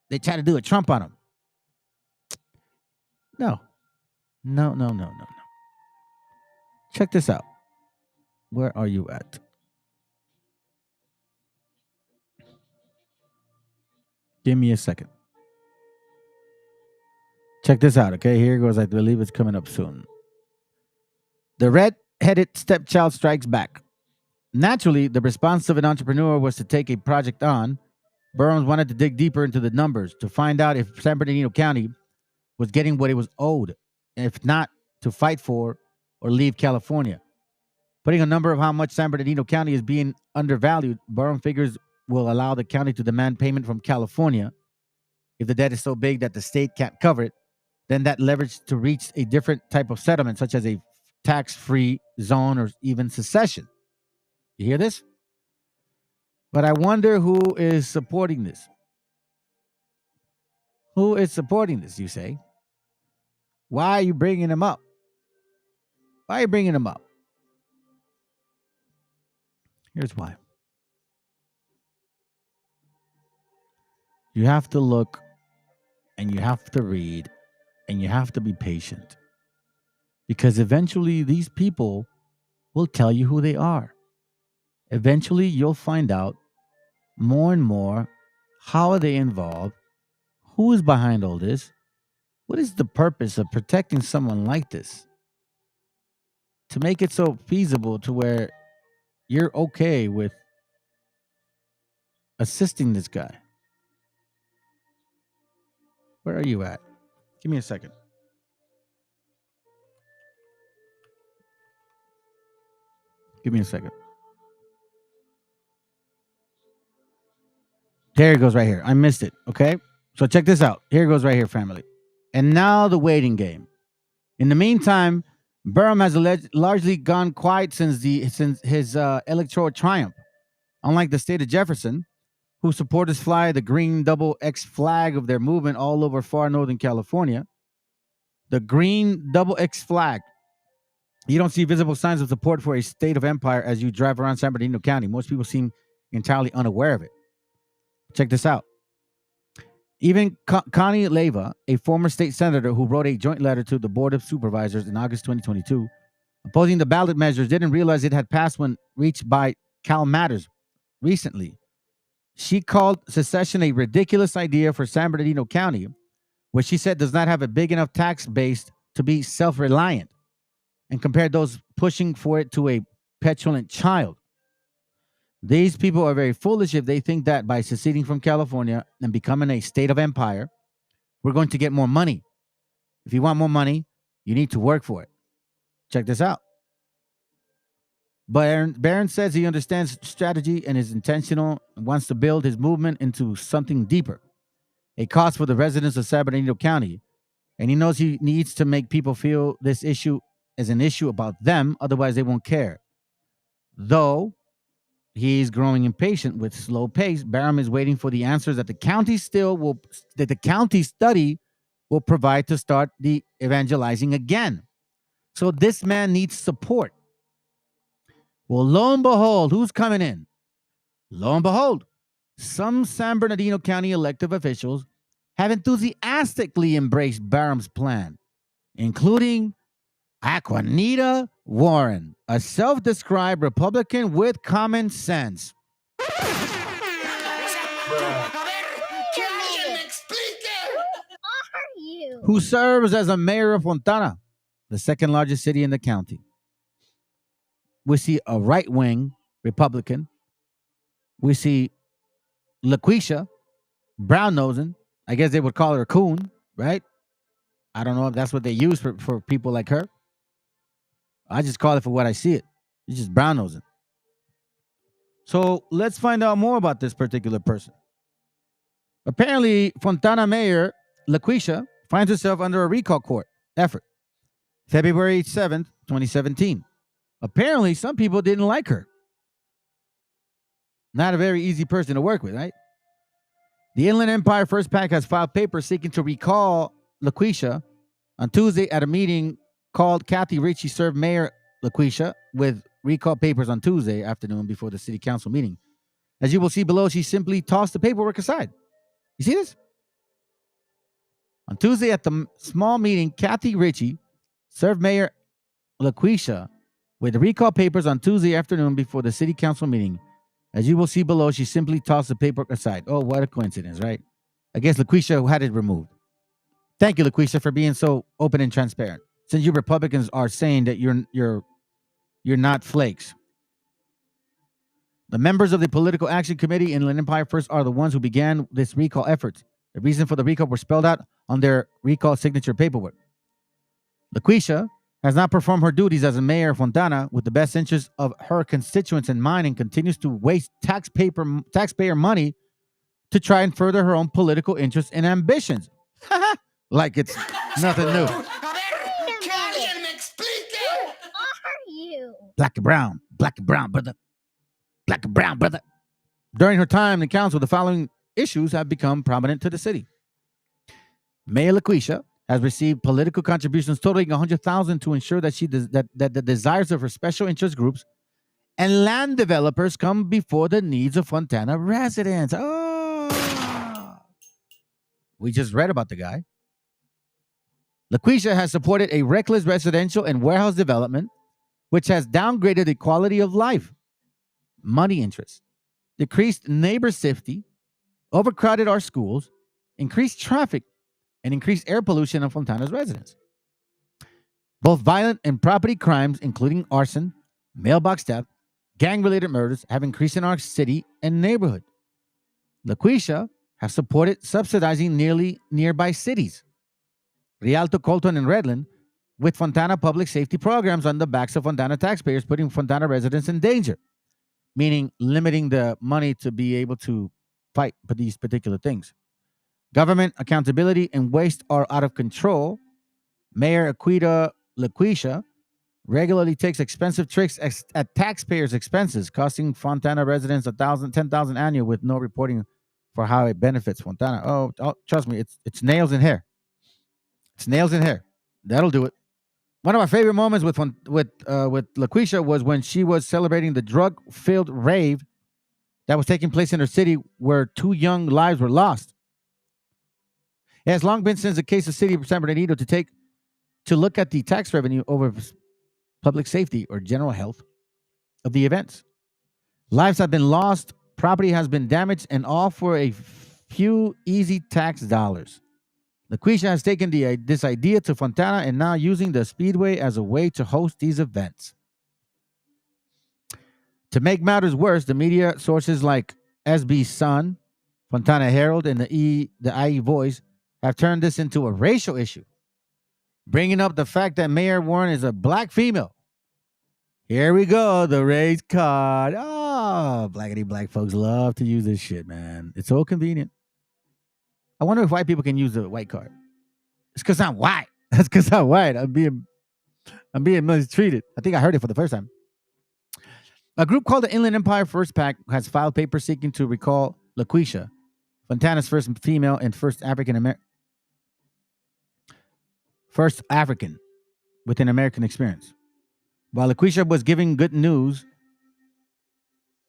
they try to do a Trump on him. No. check this out. Where are you at? Give me a second. Check this out, okay? Here goes. I believe it's coming up soon. The red-headed stepchild strikes back. Naturally, the response of an entrepreneur was to take a project on. Burns wanted to dig deeper into the numbers to find out if San Bernardino County was getting what it was owed, and if not, to fight for or leave California. Putting a number of how much San Bernardino County is being undervalued, Burns figures will allow the county to demand payment from California. If the debt is so big that the state can't cover it, then that leverage to reach a different type of settlement, such as a tax-free zone or even secession. You hear this? But I wonder who is supporting this. Who is supporting this, you say? Why are you bringing him up? Why are you bringing him up? Here's why. You have to look, and you have to read, and you have to be patient. Because eventually these people will tell you who they are. Eventually you'll find out more and more how are they involved, who is behind all this, what is the purpose of protecting someone like this, to make it so feasible to where you're okay with assisting this guy. Where are you at? Give me a second. Give me a second. There it goes right here. I missed it. Okay. So check this out. Here it goes right here, family. And now the waiting game. In the meantime, Burham has largely gone quiet since his electoral triumph. Unlike the state of Jefferson, whose supporters fly the green double X flag of their movement all over far northern California, the green double X flag. You don't see visible signs of support for a state of empire as you drive around San Bernardino County. Most people seem entirely unaware of it. Check this out. Even Connie Leyva, a former state senator who wrote a joint letter to the Board of Supervisors in August 2022, opposing the ballot measures, didn't realize it had passed when reached by Cal Matters recently. She called secession a ridiculous idea for San Bernardino County, which she said does not have a big enough tax base to be self-reliant, and compared those pushing for it to a petulant child. These people are very foolish if they think that by seceding from California and becoming a state of empire, we're going to get more money. If you want more money, you need to work for it. Check this out. Barron says he understands strategy and is intentional and wants to build his movement into something deeper, a cause for the residents of San Bernardino County. And he knows he needs to make people feel this issue is an issue about them, otherwise they won't care. Though he's growing impatient with slow pace, Barham is waiting for the answers that the county study will provide to start the evangelizing again. So this man needs support. Well, lo and behold, who's coming in? Lo and behold, some San Bernardino County elected officials have enthusiastically embraced Barham's plan, including Aquanita Warren, a self-described Republican with common sense. Who serves as a mayor of Fontana, the second largest city in the county. We see a right-wing Republican. We see LaQuisha, brown-nosing. I guess they would call her a coon, right? I don't know if that's what they use for people like her. I just call it for what I see it. It's just brown-nosing. So let's find out more about this particular person. Apparently, Fontana Mayor LaQuisha finds herself under a recall court effort. February 7th, 2017. Apparently, some people didn't like her. Not a very easy person to work with, right? The Inland Empire First PAC has filed papers seeking to recall LaQuisha. On Tuesday at a meeting called, Kathy Ritchie served Mayor LaQuisha with recall papers on Tuesday afternoon before the city council meeting. As you will see below, she simply tossed the paperwork aside. You see this? On Tuesday at the small meeting, Kathy Ritchie served Mayor LaQuisha With the recall papers on Tuesday afternoon before the city council meeting. As you will see below, she simply tossed the paperwork aside. Oh, what a coincidence, right? I guess LaQuisha had it removed. Thank you, LaQuisha, for being so open and transparent. Since you Republicans are saying that you're not flakes. The members of the Political Action Committee in Inland Empire First are the ones who began this recall effort. The reason for the recall were spelled out on their recall signature paperwork. LaQuisha has not performed her duties as a mayor of Fontana with the best interests of her constituents in mind and continues to waste taxpayer money to try and further her own political interests and ambitions. Like it's nothing new. Who are you? Black and brown, brother. Black and brown, brother. During her time in council, the following issues have become prominent to the city. Mayor LaQuisha has received political contributions totaling $100,000 to ensure that that the desires of her special interest groups and land developers come before the needs of Fontana residents. Oh, we just read about the guy. LaQuisha has supported a reckless residential and warehouse development, which has downgraded the quality of life, money interests, decreased neighbor safety, overcrowded our schools, increased traffic, and increased air pollution of Fontana's residents. Both violent and property crimes, including arson, mailbox theft, gang-related murders, have increased in our city and neighborhood. LaQuisha has supported subsidizing nearby cities, Rialto, Colton, and Redland, with Fontana public safety programs on the backs of Fontana taxpayers, putting Fontana residents in danger, meaning limiting the money to be able to fight for these particular things. Government accountability and waste are out of control. Mayor LaQuisha regularly takes expensive tricks at taxpayers' expenses, costing Fontana residents $10,000 annual with no reporting for how it benefits Fontana. Oh, trust me, it's nails in hair. It's nails in hair. That'll do it. One of my favorite moments with LaQuisha was when she was celebrating the drug-filled rave that was taking place in her city, where 2 young lives were lost. It has long been since the case of City of San Bernardino to look at the tax revenue over public safety or general health of the events. Lives have been lost, property has been damaged, and all for a few easy tax dollars. LaQuisha has taken this idea to Fontana and now using the Speedway as a way to host these events. To make matters worse, the media sources like SB Sun, Fontana Herald, and the IE Voice have turned this into a racial issue, bringing up the fact that Mayor Warren is a black female. Here we go, the race card. Oh, black folks love to use this shit, man. It's so convenient. I wonder if white people can use the white card. It's because I'm white. That's because I'm white. I'm being mistreated. I think I heard it for the first time. A group called the Inland Empire First PAC has filed papers seeking to recall LaQuisha, Fontana's first female and first African with an American experience. While LaQuisha was giving good news,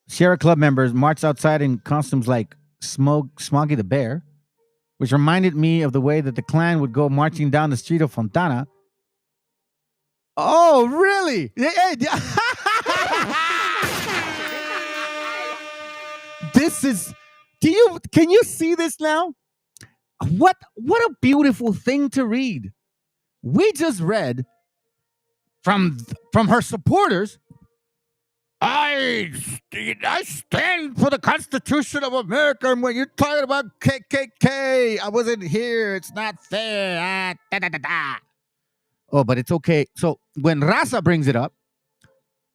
Sierra Club members marched outside in costumes like Smoggy the Bear, which reminded me of the way that the Klan would go marching down the street of Fontana. Oh, really? Hey, this is... Can you see this now? What a beautiful thing to read. We just read from her supporters, I stand for the Constitution of America, and when you're talking about KKK, I wasn't here. It's not fair. Oh, but it's okay. So when Raza brings it up,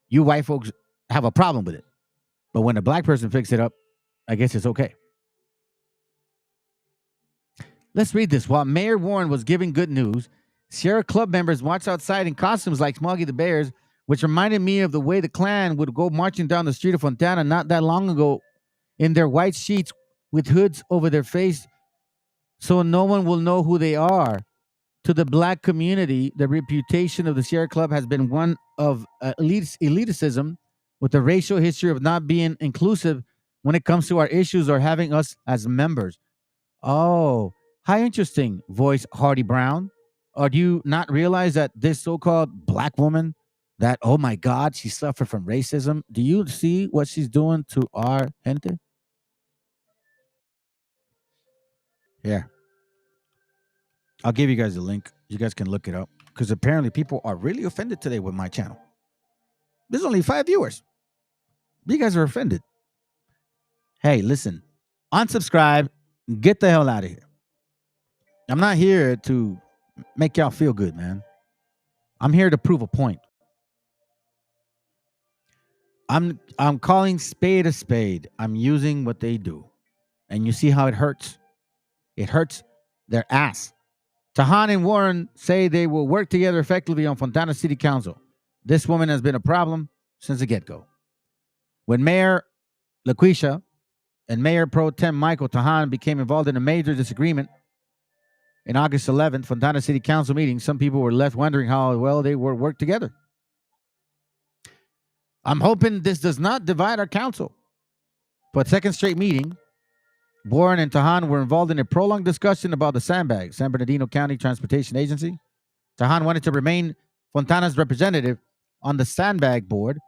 you white folks have a problem with it. But when a black person picks it up, I guess it's okay. Let's read this. While Mayor Warren was giving good news, Sierra Club members marched outside in costumes like Smoggy the Bears, which reminded me of the way the Klan would go marching down the street of Fontana not that long ago in their white sheets with hoods over their face so no one will know who they are. To the black community, the reputation of the Sierra Club has been one of elitism with a racial history of not being inclusive when it comes to our issues or having us as members. Oh, how interesting, voice Hardy Brown. Or do you not realize that this so-called black woman that, oh my God, she suffered from racism. Do you see what she's doing to our gente? Yeah. I'll give you guys a link. You guys can look it up. Because apparently people are really offended today with my channel. There's only 5 viewers. You guys are offended. Hey, listen. Unsubscribe. Get the hell out of here. I'm not here to make y'all feel good, man. I'm here to prove a point. I'm calling spade a spade. I'm using what they do. And you see how it hurts. It hurts their ass. Tahan and Warren say they will work together effectively on Fontana City Council. This woman has been a problem since the get-go. When Mayor LaQuisha and Mayor Pro Tem Michael Tahan became involved in a major disagreement in August 11th, Fontana City Council meeting, some people were left wondering how well they would work together. I'm hoping this does not divide our council. For a second straight meeting, Warren and Tahan were involved in a prolonged discussion about the sandbag, San Bernardino County Transportation Agency. Tahan wanted to remain Fontana's representative on the sandbag board,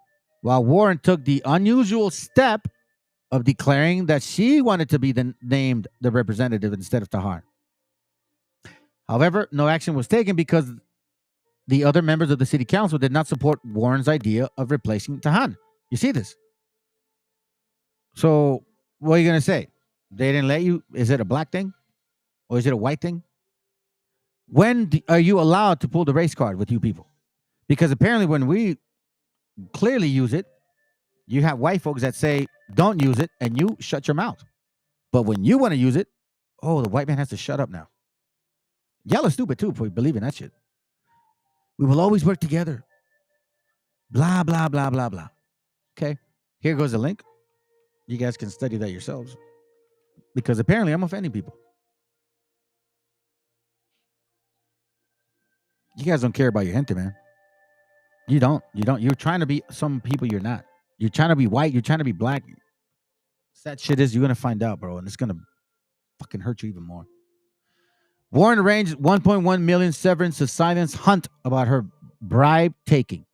while Warren took the unusual step of declaring that she wanted to be named the representative instead of Tahan. However, no action was taken because the other members of the city council did not support Warren's idea of replacing Tahan. You see this? So what are you going to say? They didn't let you? Is it a black thing? Or is it a white thing? When are you allowed to pull the race card with you people? Because apparently when we clearly use it, you have white folks that say, don't use it, and you shut your mouth. But when you want to use it, oh, the white man has to shut up now. Y'all are stupid too for believing that shit. We will always work together. Blah, blah, blah, blah, blah. Okay, here goes the link. You guys can study that yourselves. Because apparently I'm offending people. You guys don't care about your gente, man. You don't. You're trying to be some people you're not. You're trying to be white. You're trying to be black. That shit is, you're going to find out, bro. And it's going to fucking hurt you even more. Warren arranged $1.1 million severance to silence Hunt about her bribe taking.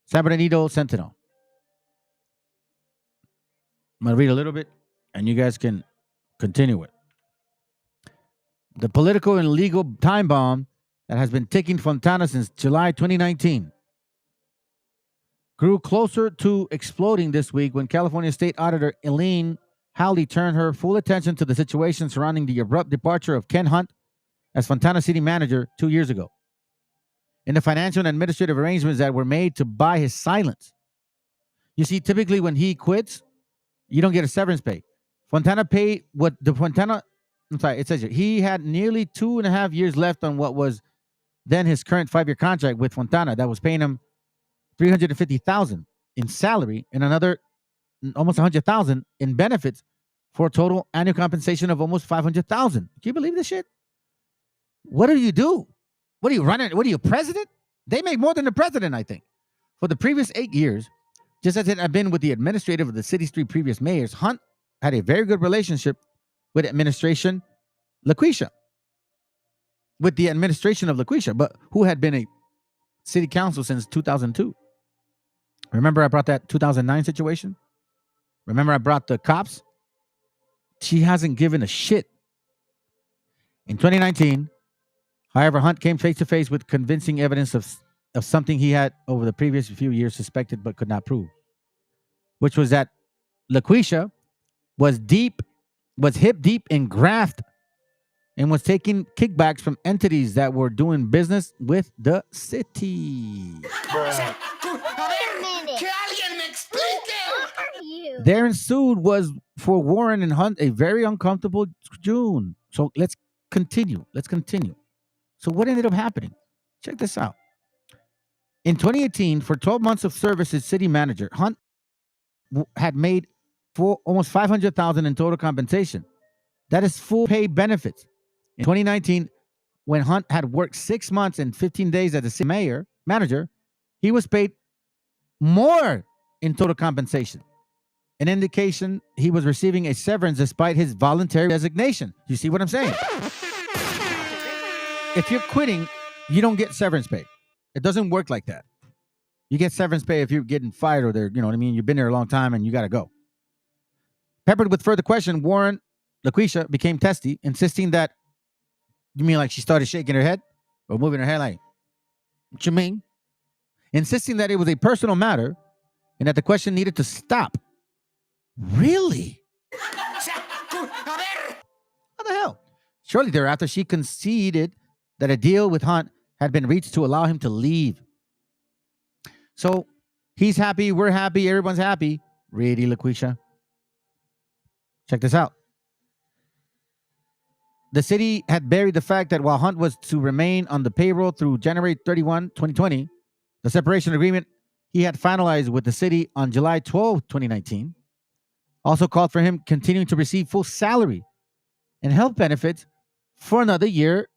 San Bernardino Sentinel. I'm going to read a little bit, and you guys can continue it. The political and legal time bomb that has been ticking Fontana since July 2019 grew closer to exploding this week when California State Auditor Elaine Howley turned her full attention to the situation surrounding the abrupt departure of Ken Hunt as Fontana City Manager 2 years ago, and the financial and administrative arrangements that were made to buy his silence. You see, typically when he quits, you don't get a severance pay. Fontana paid what the Fontana, I'm sorry, it says here, he had nearly 2.5 years left on what was then his current 5-year contract with Fontana that was paying him $350,000 in salary and another almost $100,000 in benefits for a total annual compensation of almost $500,000. Can you believe this shit? What do you do? What are you running? What are you, president? They make more than the president, I think. For the previous 8 years, just as it had been with the administrative of the city's 3 previous mayors, Hunt had a very good relationship with administration LaQuisha. With the administration of LaQuisha, but who had been a city council since 2002. Remember I brought that 2009 situation? Remember I brought the cops? She hasn't given a shit. In 2019, however, Hunt came face to face with convincing evidence of something he had over the previous few years suspected but could not prove, which was that LaQuisha was hip deep in graft and was taking kickbacks from entities that were doing business with the city. There ensued was for Warren and Hunt a very uncomfortable June. So let's continue. So what ended up happening? Check this out. In 2018, for 12 months of service as city manager, Hunt had made almost $500,000 in total compensation. That is full pay benefits. In 2019, when Hunt had worked 6 months and 15 days as a city manager, he was paid more in total compensation, an indication he was receiving a severance despite his voluntary resignation. You see what I'm saying? If you're quitting, you don't get severance pay. It doesn't work like that. You get severance pay if you're getting fired or they're, you know what I mean? You've been there a long time and you got to go. Peppered with further question, LaQuisha became testy, insisting that, you mean like she started shaking her head or moving her head like, what you mean? Insisting that it was a personal matter and that the question needed to stop. Really? What the hell? Shortly thereafter, she conceded that a deal with Hunt had been reached to allow him to leave. So he's happy, we're happy, everyone's happy. Really, LaQuisha? Check this out. The city had buried the fact that while Hunt was to remain on the payroll through January 31, 2020, the separation agreement he had finalized with the city on July 12, 2019, also called for him continuing to receive full salary and health benefits for another year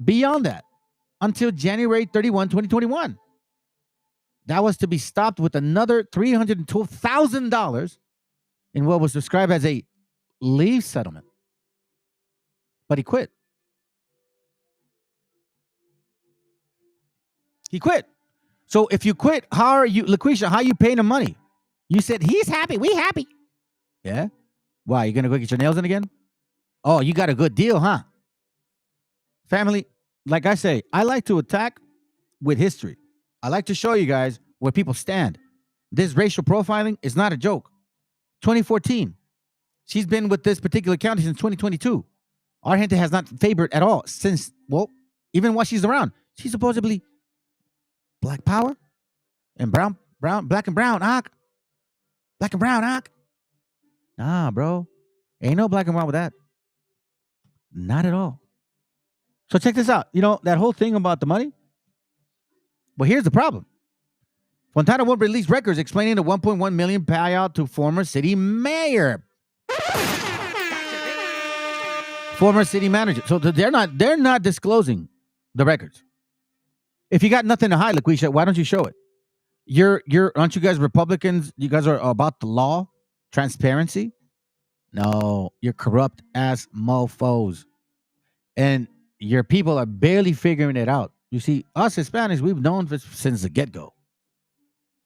beyond that, until January 31, 2021. That was to be stopped with another $312,000 in what was described as a leave settlement. But he quit. He quit. So if you quit, how are you, LaQuisha, how are you paying him money? You said, he's happy, we happy. Yeah? Why, you going to go get your nails in again? Oh, you got a good deal, huh? Family, like I say, I like to attack with history. I like to show you guys where people stand. This racial profiling is not a joke. 2014. She's been with this particular county since 2022. Our gente has not favored at all since, well, even while she's around. She's supposedly black power and black and brown. Black and brown. Nah, bro. Ain't no black and brown with that. Not at all. So check this out. You know, that whole thing about the money? Well, here's the problem. Fontana won't release records explaining the $1.1 million payout to former city mayor. Former city manager. So they're not disclosing the records. If you got nothing to hide, LaQuisha, why don't you show it? Aren't you guys Republicans? You guys are about the law, transparency? No, you're corrupt ass mofos. And your people are barely figuring it out. You see, us Hispanics, we've known this since the get-go.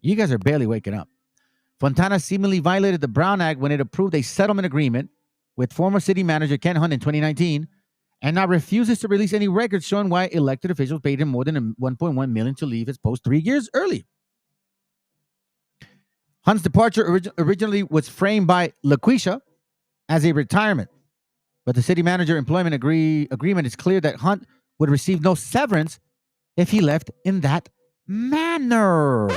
You guys are barely waking up. Fontana seemingly violated the Brown Act when it approved a settlement agreement with former city manager Ken Hunt in 2019, and now refuses to release any records showing why elected officials paid him more than $1.1 million to leave his post 3 years early. Hunt's departure originally was framed by LaQuisha as a retirement, but the city manager employment agreement is clear that Hunt would receive no severance if he left in that manner.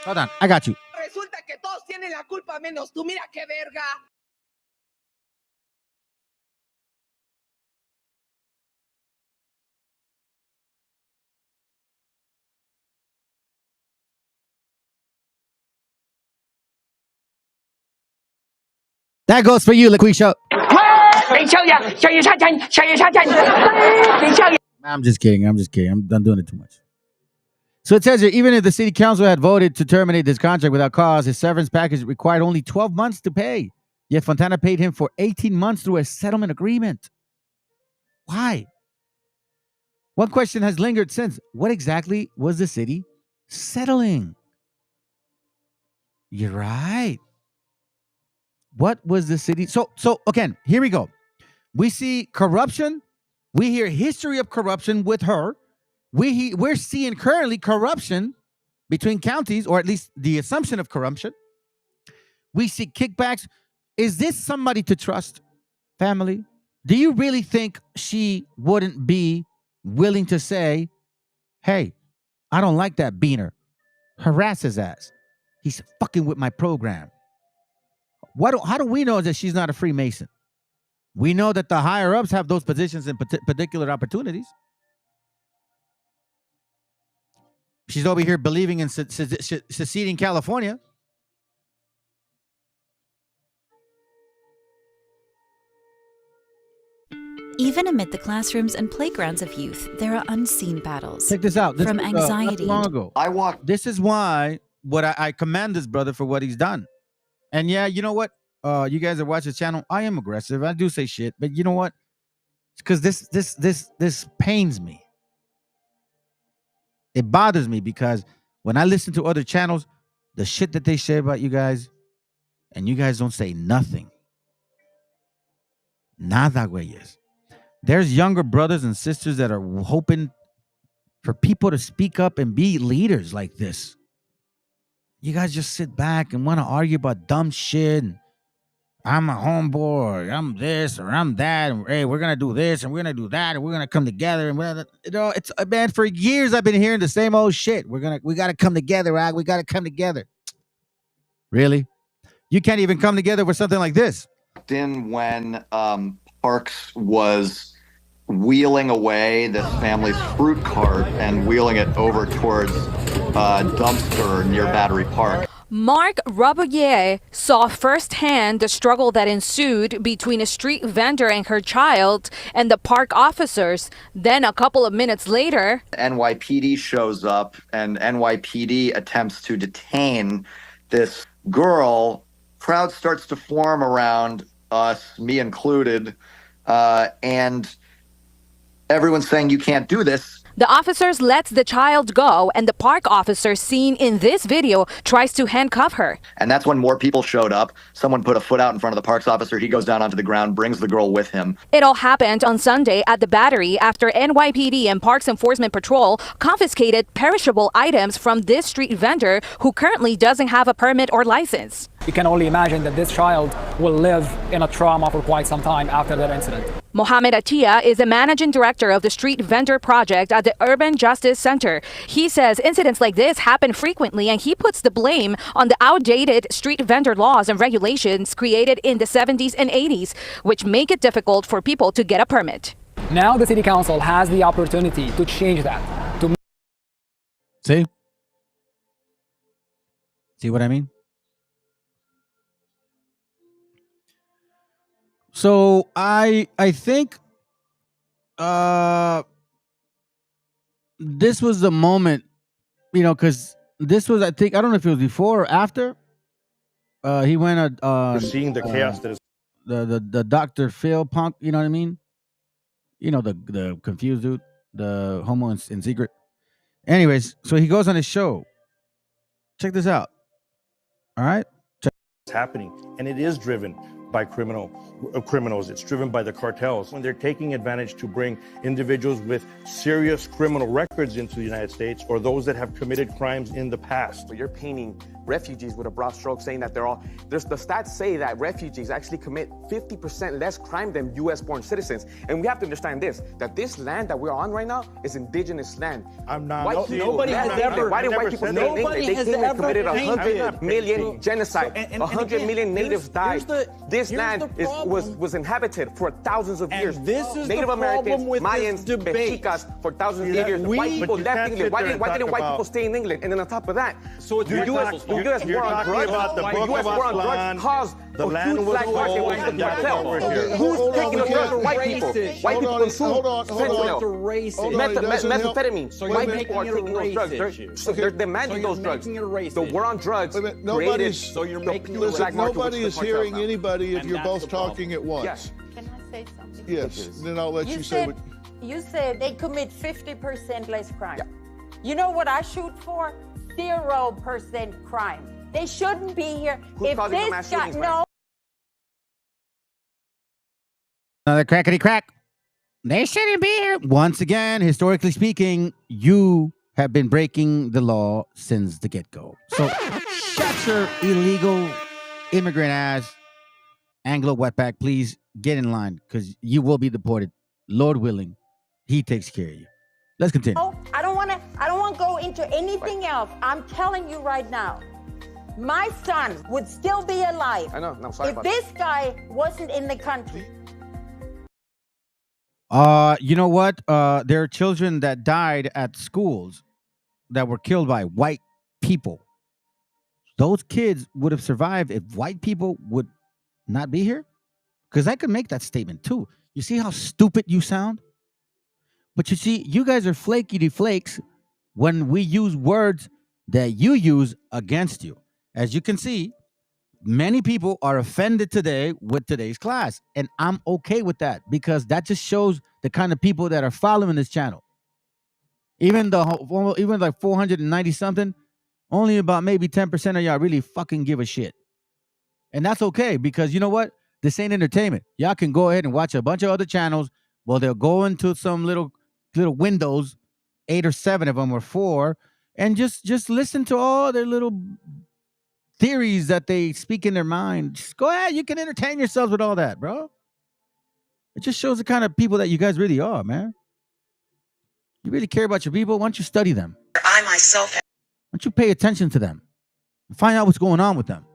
Hold on, I got you. Resulta que todos tienen la culpa menos tú, mira qué verga. That goes for you, LaQuisha. I'm just kidding. I'm doing it too much. So it says here, even if the city council had voted to terminate this contract without cause, his severance package required only 12 months to pay. Yet Fontana paid him for 18 months through a settlement agreement. Why? One question has lingered since. What exactly was the city settling? You're right. What was the city? So again, here we go. We see corruption. We hear history of corruption with her. We're seeing currently corruption between counties, or at least the assumption of corruption. We see kickbacks. Is this somebody to trust, family? Do you really think she wouldn't be willing to say, hey, I don't like that beaner. Harass his ass. He's fucking with my program. How do we know that she's not a Freemason? We know that the higher-ups have those positions and particular opportunities. She's over here believing in seceding California. Even amid the classrooms and playgrounds of youth, there are unseen battles. Check this out. From anxiety. Long ago. This is why I commend this brother for what he's done. And yeah, you know what? You guys that watch this channel, I am aggressive. I do say shit, but you know what? Because this pains me. It bothers me because when I listen to other channels, the shit that they say about you guys, and you guys don't say nothing. Nada, güeyes. There's younger brothers and sisters that are hoping for people to speak up and be leaders like this. You guys just sit back and want to argue about dumb shit. And I'm a homeboy, I'm this or I'm that, and hey, we're gonna do this and we're gonna do that, and we're gonna come together. And it's man, for years I've been hearing the same old shit. We gotta come together, Rag. We gotta come together. Really? You can't even come together with something like this. In when Parks was wheeling away this family's fruit cart and wheeling it over towards a dumpster near Battery Park. Mark Rabouillet saw firsthand the struggle that ensued between a street vendor and her child and the park officers. Then a couple of minutes later, NYPD shows up and NYPD attempts to detain this girl. Crowd starts to form around us, me included, and everyone's saying you can't do this. the officers lets the child go, and the park officer seen in this video tries to handcuff her. And that's when more people showed up. Someone put a foot out in front of the parks officer. He goes down onto the ground, brings the girl with him. It all happened on Sunday at the Battery after NYPD and Parks Enforcement Patrol confiscated perishable items from this street vendor who currently doesn't have a permit or license. You can only imagine that this child will live in a trauma for quite some time after that incident. Mohamed Atia is the managing director of the Street Vendor Project at the Urban Justice Center. He says incidents like this happen frequently, and he puts the blame on the outdated street vendor laws and regulations created in the 70s and 80s, which make it difficult for people to get a permit. Now the City Council has the opportunity to change that. See what I mean? So I think this was the moment, because this was, I don't know if it was before or after. He went seeing the chaos that is the Dr. Phil Punk, you know what I mean? The confused dude, the homo in secret. Anyways, so he goes on his show. Check this out. All right? It's happening, and it is driven by criminals. It's driven by the cartels. When they're taking advantage to bring individuals with serious criminal records into the United States, or those that have committed crimes in the past. You're painting refugees with a broad stroke, saying that the stats say that refugees actually commit 50% less crime than U.S.-born citizens. And we have to understand that this land that we're on right now is indigenous land. I'm not. Nobody has ever. Why did white people stay in England? They came and committed 100 million genocide. 100 million natives died. This land was inhabited for thousands of years. Native Americans, Mayans, Mexicas for thousands of years. White people left England. Why didn't white people stay in England? And then on top of that, so the U.S. war on drugs caused the land was sold. Who's taking the drugs from white people? White people consume fentanyl, methamphetamine. White people are taking those drugs. They're demanding those drugs. The war on drugs created. So you're making nobody is hearing anybody if you're both talking at once. Yes. Can I say something? Yes. Then I'll let you say what. You said they commit 50% less crime. Yeah. You know what I shoot for? 0% crime. They shouldn't be here. Who's if causing the this mass guy, shootings, no. Another crackety crack. They shouldn't be here. Once again, historically speaking, you have been breaking the law since the get-go. So shut your illegal immigrant ass, Anglo wetback. Please get in line, because you will be deported. Lord willing, he takes care of you. Let's continue. No, I don't want to go into anything else. I'm telling you right now, my son would still be alive. I know. I'm sorry if this guy wasn't in the country. You know what? There are children that died at schools that were killed by white people. Those kids would have survived if white people would not be here. Because I could make that statement too. You see how stupid you sound? But you see, you guys are flaky flakes when we use words that you use against you. As you can see, many people are offended today with today's class. And I'm okay with that, because that just shows the kind of people that are following this channel. Even like 490 something, only about maybe 10% of y'all really fucking give a shit. And that's okay, because you know what? This ain't entertainment. Y'all can go ahead and watch a bunch of other channels. Well, they'll go into some little windows, 8 or 7 of them or 4, and just listen to all their little theories that they speak in their mind. Just go ahead. You can entertain yourselves with all that, bro. It just shows the kind of people that you guys really are, man. You really care about your people. Why don't you study them? I myself Why don't you pay attention to them and find out what's going on with them?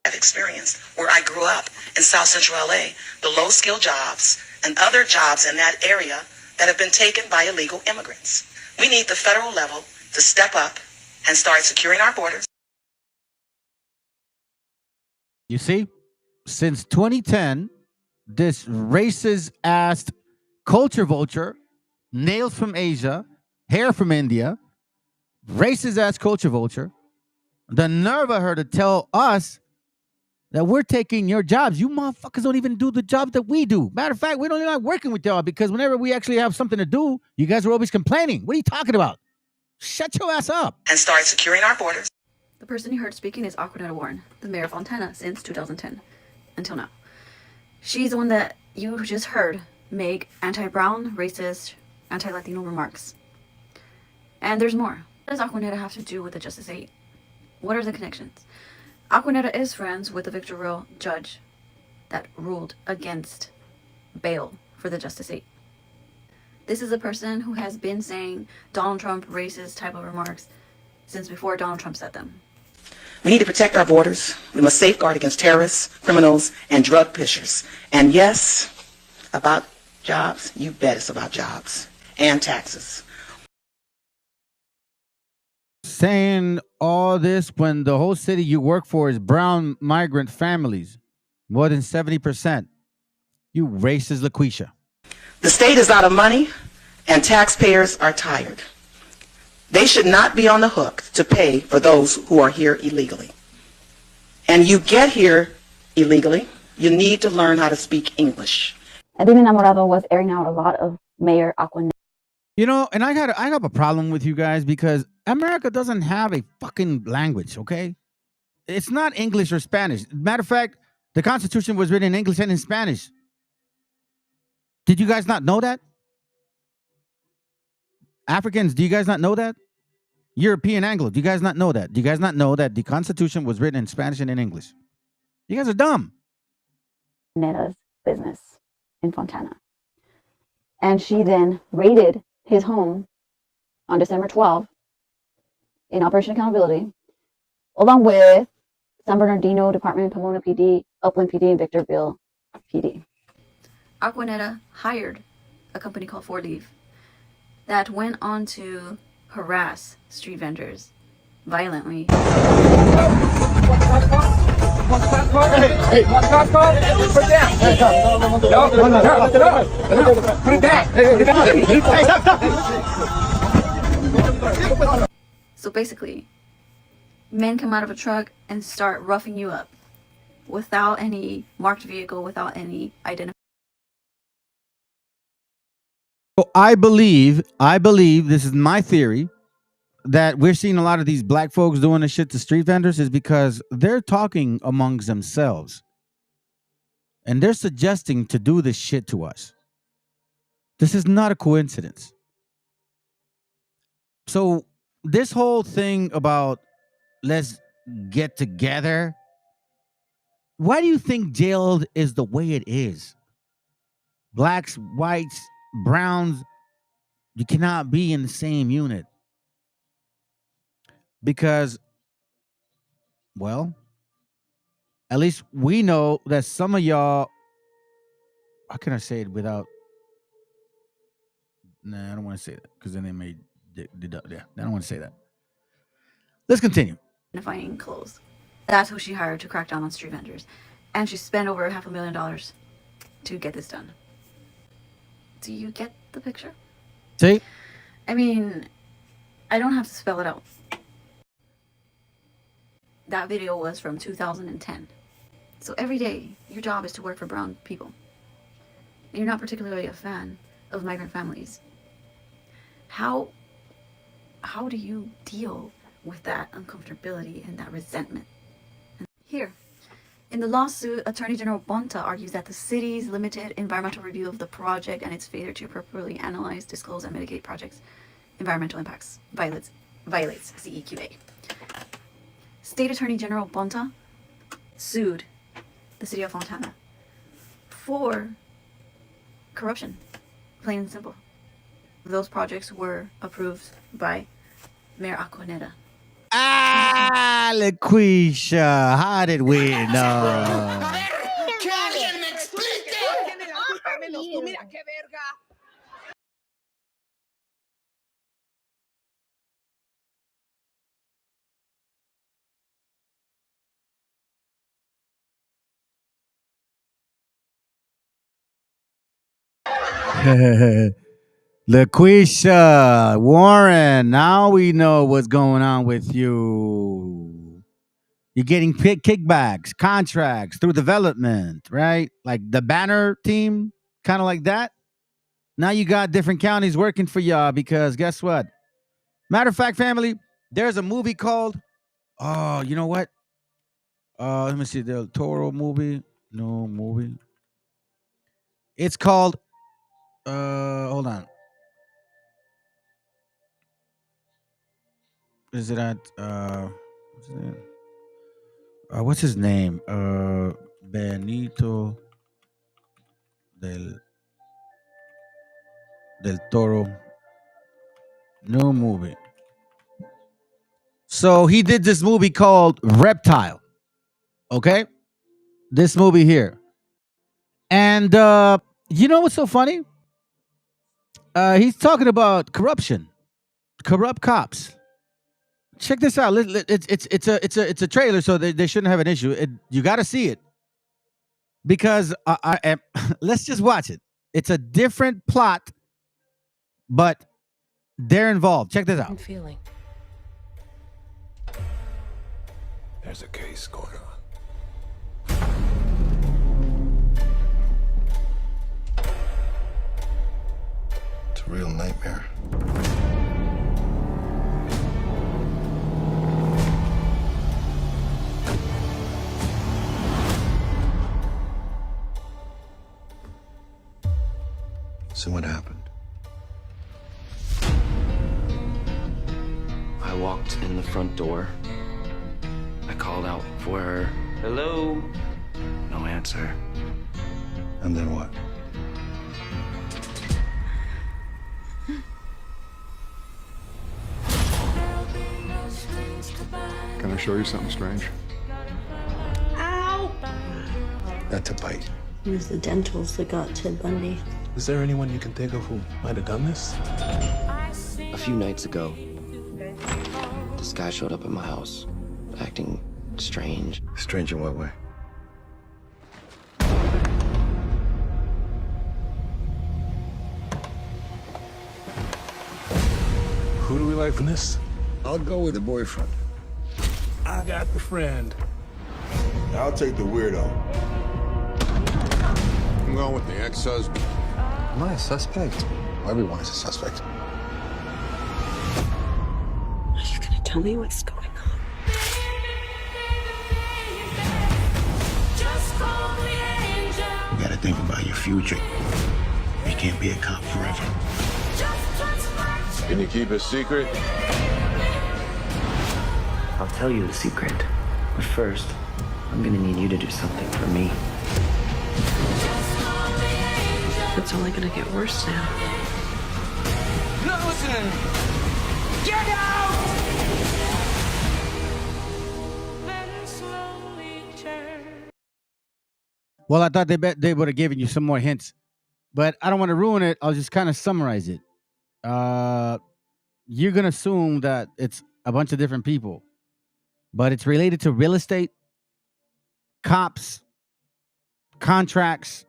have experienced where I grew up in South Central LA, the low-skilled jobs and other jobs in that area that have been taken by illegal immigrants. We need the federal level to step up and start securing our borders. You see, since 2010, this racist ass culture vulture, nails from Asia, hair from India, racist ass culture vulture, the nerve of her to tell us that we're taking your jobs. You motherfuckers don't even do the job that we do. Matter of fact, we don't even like working with y'all, because whenever we actually have something to do, you guys are always complaining. What are you talking about? Shut your ass up. And start securing our borders. The person you heard speaking is Aquanetta Warren, the mayor of Fontana since 2010, until now. She's the one that you just heard make anti-brown, racist, anti-Latino remarks. And there's more. What does Aquanetta have to do with the Justice 8? What are the connections? Aquanetta is friends with the Victor Royal judge that ruled against bail for the Justice 8. This is a person who has been saying Donald Trump racist type of remarks since before Donald Trump said them. We need to protect our borders. We must safeguard against terrorists, criminals, and drug pushers. And yes, about jobs, you bet it's about jobs and taxes. Saying all this when the whole city you work for is brown migrant families, more than 70%. You racist LaQuisha. The state is out of money and taxpayers are tired. They should not be on the hook to pay for those who are here illegally. And you get here illegally, you need to learn how to speak English. Edwin Enamorado was airing out a lot of Mayor Aquanetta. You know, and I have a problem with you guys, because America doesn't have a fucking language, okay? It's not English or Spanish. Matter of fact, the Constitution was written in English and in Spanish. Did you guys not know that? Africans, do you guys not know that? European Anglo, do you guys not know that? Do you guys not know that the Constitution was written in Spanish and in English? You guys are dumb. Netta's business in Fontana. And she then raided his home on December 12th in Operation Accountability, along with San Bernardino Department, Pomona PD, Upland PD, and Victorville PD. Aquanetta hired a company called 4Leaf that went on to harass street vendors violently. So basically, men come out of a truck and start roughing you up without any marked vehicle, without any identification. So I believe, this is my theory, that we're seeing a lot of these black folks doing this shit to street vendors is because they're talking amongst themselves. And they're suggesting to do this shit to us. This is not a coincidence. So this whole thing about let's get together, why do you think jailed is the way it is? Blacks, whites, browns, you cannot be in the same unit. Because, well, at least we know that some of y'all, how can I say it without, nah, I don't want to say that, because then they may deduct. Yeah, I don't want to say that. Let's continue. Identifying clothes. That's who she hired to crack down on street vendors. And she spent over $500,000 to get this done. Do you get the picture? See? I mean, I don't have to spell it out. That video was from 2010. So every day, your job is to work for brown people. And you're not particularly a fan of migrant families. How how do you deal with that uncomfortability and that resentment? And here, in the lawsuit, Attorney General Bonta argues that the city's limited environmental review of the project and its failure to properly analyze, disclose, and mitigate projects' environmental impacts violates CEQA. State Attorney General Bonta sued the city of Fontana for corruption, plain and simple. Those projects were approved by Mayor Aquaneta. Ah, LaQuisha, how did we know? LaQuisha, Warren, now we know what's going on with you. You're getting kickbacks, contracts through development, right? Like the Banner team, kind of like that. Now you got different counties working for y'all because guess what? Matter of fact, family, there's a movie called, oh, you know what? Let me see, the Toro movie. No movie. It's called, hold on. Is it at, what's his name? Benito del Toro. New movie. So he did this movie called Reptile. Okay? This movie here. And you know what's so funny? He's talking about corruption. Corrupt cops. Check this out. It's a trailer, so they shouldn't have an issue. You got to see it. Because let's just watch it. It's a different plot, but they're involved. Check this out. Feeling. There's a case going on. It's a real nightmare. So what happened? I walked in the front door. I called out for her. Hello? No answer. And then what? Can I show you something strange? Ow! That's a bite. It was the dentals that got Ted Bundy. Is there anyone you can think of who might have done this? A few nights ago, this guy showed up at my house, acting strange. Strange in what way? Who do we like from this? I'll go with the boyfriend. I got the friend. I'll take the weirdo. I'm going with the ex-husband. Am I a suspect? Everyone is a suspect. Are you gonna tell me what's going on? You gotta think about your future. You can't be a cop forever. Can you keep a secret? I'll tell you the secret. But first, I'm gonna need you to do something for me. It's only gonna get worse now. Not listening! Get out! Well, I thought they would have given you some more hints, but I don't want to ruin it. I'll just kind of summarize it. You're gonna assume that it's a bunch of different people, but it's related to real estate, cops, contracts,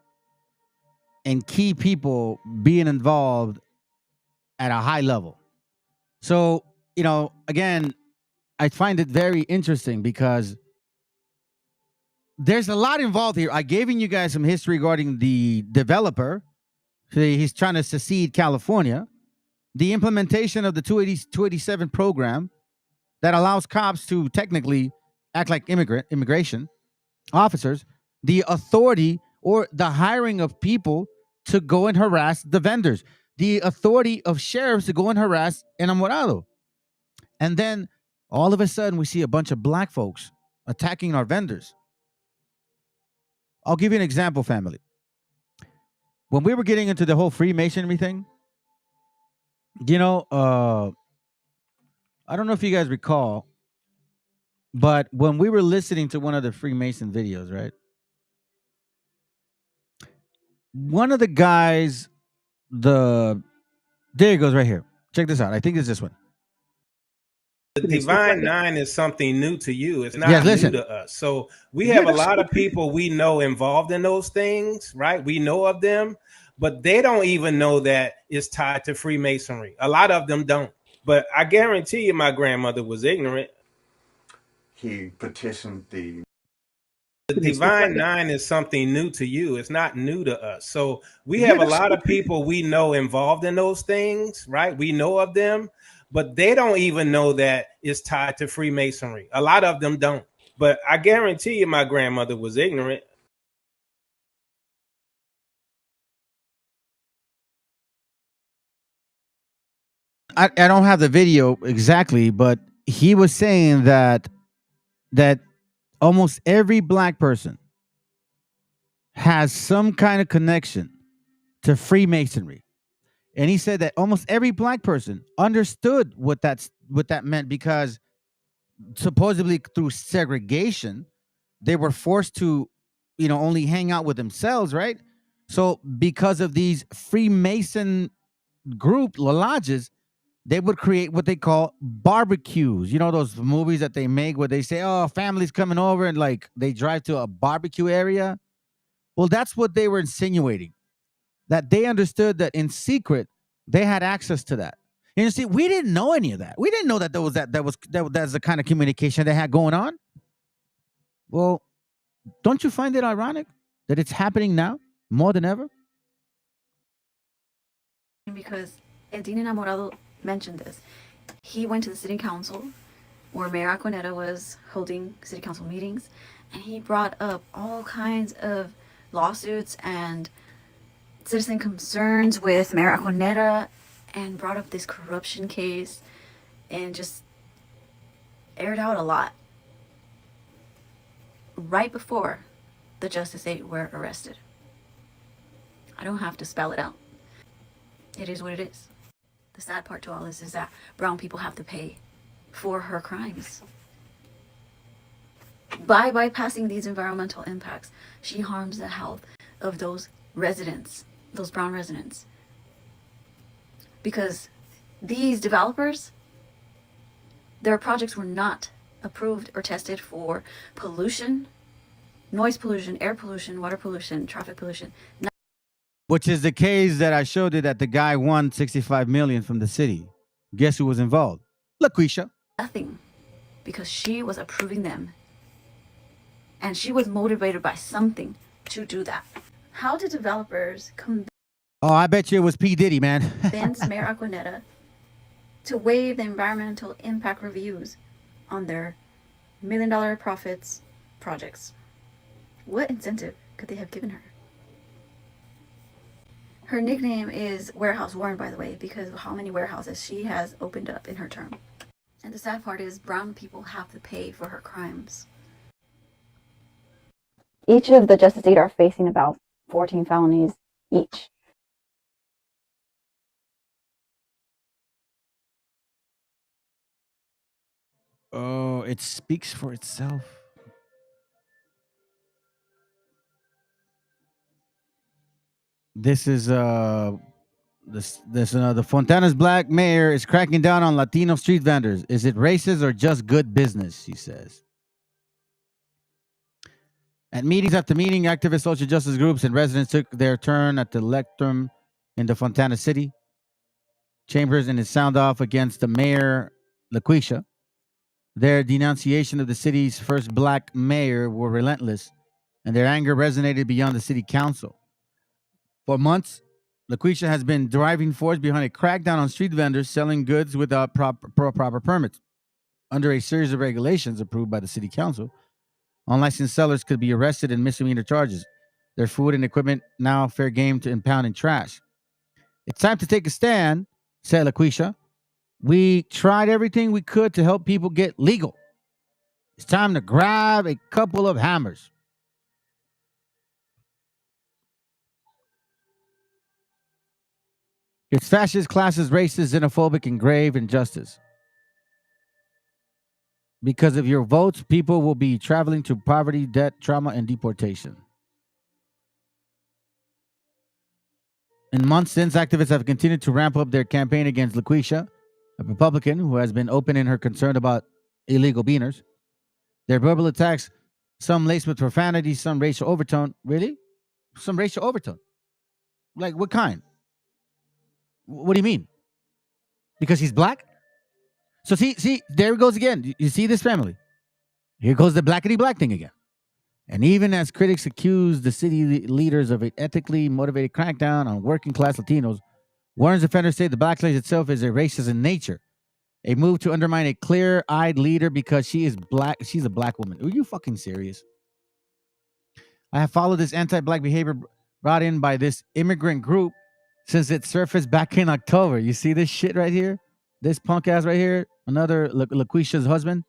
and key people being involved at a high level. So, again, I find it very interesting because there's a lot involved here. I gave you guys some history regarding the developer. He's trying to secede California. the implementation of the 287 program that allows cops to technically act like immigration officers, the authority or the hiring of people to go and harass the vendors, the authority of sheriffs to go and harass enamorado. And then all of a sudden we see a bunch of black folks attacking our vendors. I'll give you an example, family. When we were getting into the whole Freemasonry thing, you know, I don't know if you guys recall, but when we were listening to one of the Freemason videos, right? One of the guys, there it goes right here. Check this out. I think it's this one. The Divine Nine is something new to you. It's not Yes, new listen. to us. So we have a lot of people we know involved in those things, right? We know of them, but they don't even know that it's tied to Freemasonry. A lot of them don't. But I guarantee you my grandmother was ignorant. He petitioned the Divine Nine is something new to you. It's not new to us. So we have a lot of people we know involved in those things, right? We know of them, but they don't even know that it's tied to Freemasonry. A lot of them don't. But I guarantee you my grandmother was ignorant. I don't have the video exactly, but he was saying that almost every black person has some kind of connection to Freemasonry. And he said that almost every black person understood what that meant, because supposedly through segregation, they were forced to, only hang out with themselves, right? So because of these Freemason group lodges, they would create what they call barbecues. You know those movies that they make where they say, oh, family's coming over, and like they drive to a barbecue area? Well, that's what they were insinuating, that they understood that in secret they had access to that. And you see, we didn't know any of that. We didn't know that that's the kind of communication they had going on. Well, don't you find it ironic that it's happening now more than ever? Because Edina Enamorado mentioned this. He went to the city council where Mayor Aquanetta was holding city council meetings, and he brought up all kinds of lawsuits and citizen concerns with Mayor Aquanetta, and brought up this corruption case and just aired out a lot right before the Justice 8 were arrested. I don't have to spell it out. It is what it is. The sad part to all this is that brown people have to pay for her crimes. By bypassing these environmental impacts, she harms the health of those residents, those brown residents. Because these developers, their projects were not approved or tested for pollution, noise pollution, air pollution, water pollution, traffic pollution. Which is the case that I showed you, that the guy won $65 million from the city. Guess who was involved? LaQuisha. Nothing. Because she was approving them. And she was motivated by something to do that. How do developers convince Oh, I bet you it was P. Diddy, man. Mayor Aquanetta to waive the environmental impact reviews on their $1 million profits projects? What incentive could they have given her? Her nickname is Warehouse Warren, by the way, because of how many warehouses she has opened up in her term. And the sad part is brown people have to pay for her crimes. Each of the Justice 8 are facing about 14 felonies each. Oh, it speaks for itself. This is the Fontana's black mayor is cracking down on Latino street vendors. Is it racist or just good business? He says. At meetings after meeting, activist social justice groups and residents took their turn at the lectern in the Fontana city chambers in his sound off against the mayor, LaQuisha. Their denunciation of the city's first black mayor were relentless, and their anger resonated beyond the city council. For months, LaQuisha has been driving force behind a crackdown on street vendors selling goods without proper permits. Under a series of regulations approved by the city council, unlicensed sellers could be arrested and misdemeanor charges. Their food and equipment now fair game to impound and trash. It's time to take a stand, said LaQuisha. We tried everything we could to help people get legal. It's time to grab a couple of hammers. It's fascist, classist, racist, xenophobic, and grave injustice. Because of your votes, people will be traveling to poverty, debt, trauma, and deportation. In months since, activists have continued to ramp up their campaign against LaQuisha, a Republican who has been open in her concern about illegal beaners. Their verbal attacks, some laced with profanity, some racial overtone. Really? Some racial overtone? Like what kind? What do you mean? Because he's black? So see, there it goes again. You see this family? Here goes the blackity black thing again. And even as critics accuse the city leaders of an ethically motivated crackdown on working class Latinos, Warren's defenders say the backlash itself is a racist in nature. A move to undermine a clear-eyed leader because she is black. She's a black woman. Are you fucking serious? I have followed this anti-black behavior brought in by this immigrant group since it surfaced back in October. You see this shit right here? This punk ass right here? Another LaQuisha's husband?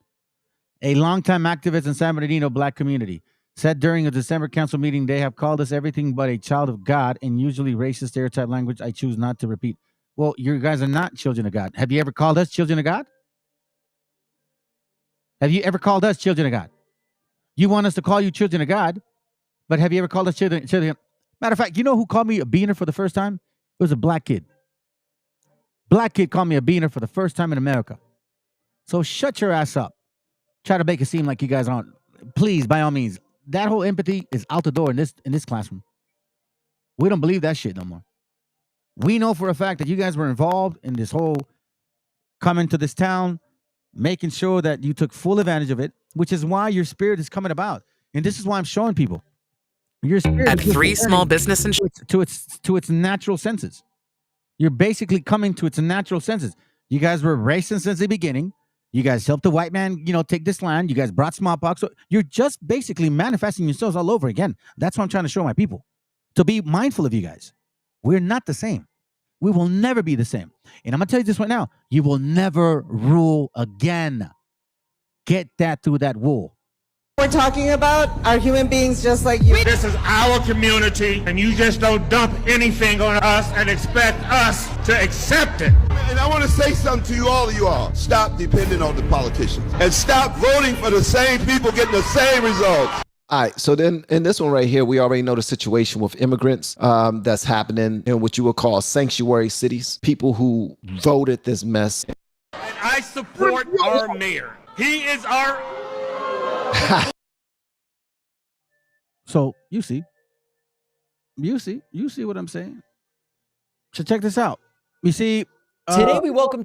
A longtime activist in San Bernardino black community said during a December council meeting, they have called us everything but a child of God and usually racist stereotype language I choose not to repeat. Well, you guys are not children of God. Have you ever called us children of God? Have you ever called us children of God? You want us to call you children of God, but have you ever called us children? Matter of fact, you know who called me a beaner for the first time? It was a black kid. Black kid called me a beaner for the first time in America. So shut your ass up. Try to make it seem like you guys aren't. Please, by all means. That whole empathy is out the door in this classroom. We don't believe that shit no more. We know for a fact that you guys were involved in this whole coming to this town, making sure that you took full advantage of it, which is why your spirit is coming about. And this is why I'm showing people. Your spirit at Three Small Business and to its natural senses. You're basically coming to its natural senses. You guys were racist since the beginning. You guys helped the white man, take this land. You guys brought smallpox. So you're just basically manifesting yourselves all over again. That's what I'm trying to show my people. To be mindful of you guys. We're not the same. We will never be the same. And I'm going to tell you this right now. You will never rule again. Get that through that wool. We're talking about are human beings just like you. This is our community, and you just don't dump anything on us and expect us to accept it. And I want to say something to you all. Stop depending on the politicians. And stop voting for the same people getting the same results. All right, so then in this one right here, we already know the situation with immigrants that's happening in what you would call sanctuary cities, people who voted this mess. And I support our mayor. He is our... So you see what I'm saying? So check this out. You see, today we welcome.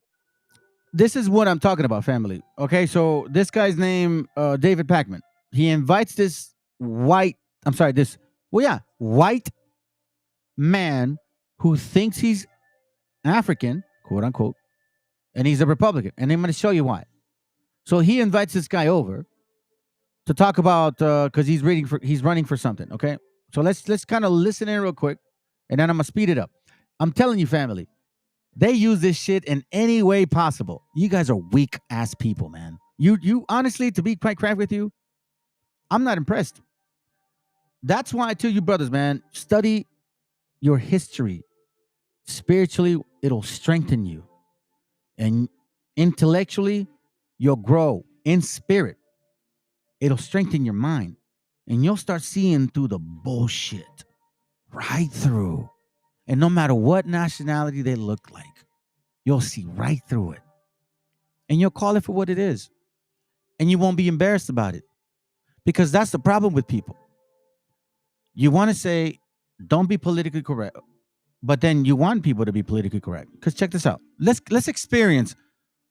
This is what I'm talking about, family. Okay, so this guy's name, David Packman. He invites this white man who thinks he's African, quote unquote, and he's a Republican. And I'm going to show you why. So he invites this guy over to talk about because he's running for something. Okay, so let's kind of listen in real quick, and then I'm gonna speed it up. I'm telling you, family, they use this shit in any way possible. You guys are weak ass people, man. You honestly, to be quite frank with you, I'm not impressed. That's why I tell you, brothers, man, study your history. Spiritually, it'll strengthen you, and intellectually, you'll grow in spirit. It'll strengthen your mind, and you'll start seeing through the bullshit right through. And no matter what nationality they look like, you'll see right through it. And you'll call it for what it is. And you won't be embarrassed about it. Because that's the problem with people. You want to say, don't be politically correct. But then you want people to be politically correct. Because check this out. Let's experience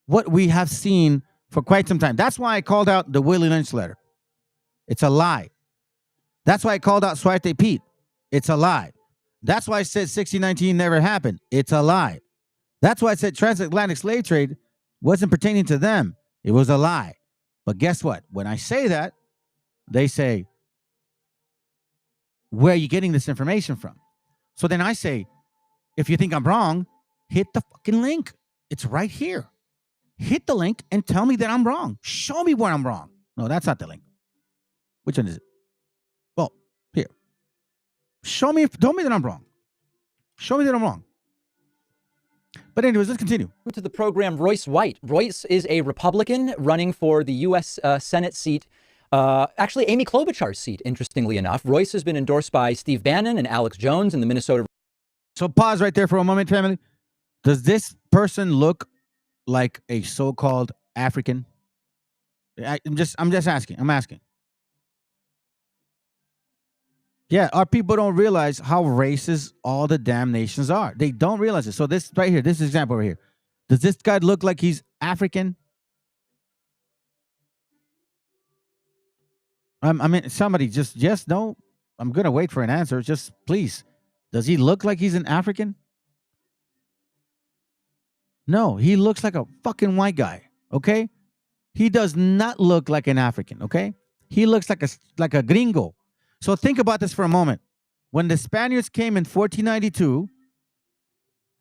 what we have seen for quite some time. That's why I called out the Willie Lynch letter. It's a lie. That's why I called out Suarte Pete. It's a lie. That's why I said 1619 never happened. It's a lie. That's why I said transatlantic slave trade wasn't pertaining to them. It was a lie. But guess what? When I say that, they say, where are you getting this information from? So then I say, if you think I'm wrong, hit the fucking link. It's right here. Hit the link and tell me that I'm wrong. Show me where I'm wrong. No, that's not the link. Which one is it? Well, here. Tell me that I'm wrong. Show me that I'm wrong. But anyways, let's continue. To the program, Royce White. Royce is a Republican running for the U.S. Senate seat. Actually, Amy Klobuchar's seat, interestingly enough. Royce has been endorsed by Steve Bannon and Alex Jones in the Minnesota. So pause right there for a moment, family. Does this person look like a so-called African? I'm just asking. I'm asking. Yeah, our people don't realize how racist all the damn nations are. They don't realize it. So this right here, this example right here. Does this guy look like he's African? I mean, somebody just yes, no. I'm gonna wait for an answer. Just please. Does he look like he's an African? No, he looks like a fucking white guy. Okay, he does not look like an African. Okay, he looks like a gringo. So think about this for a moment. When the Spaniards came in 1492,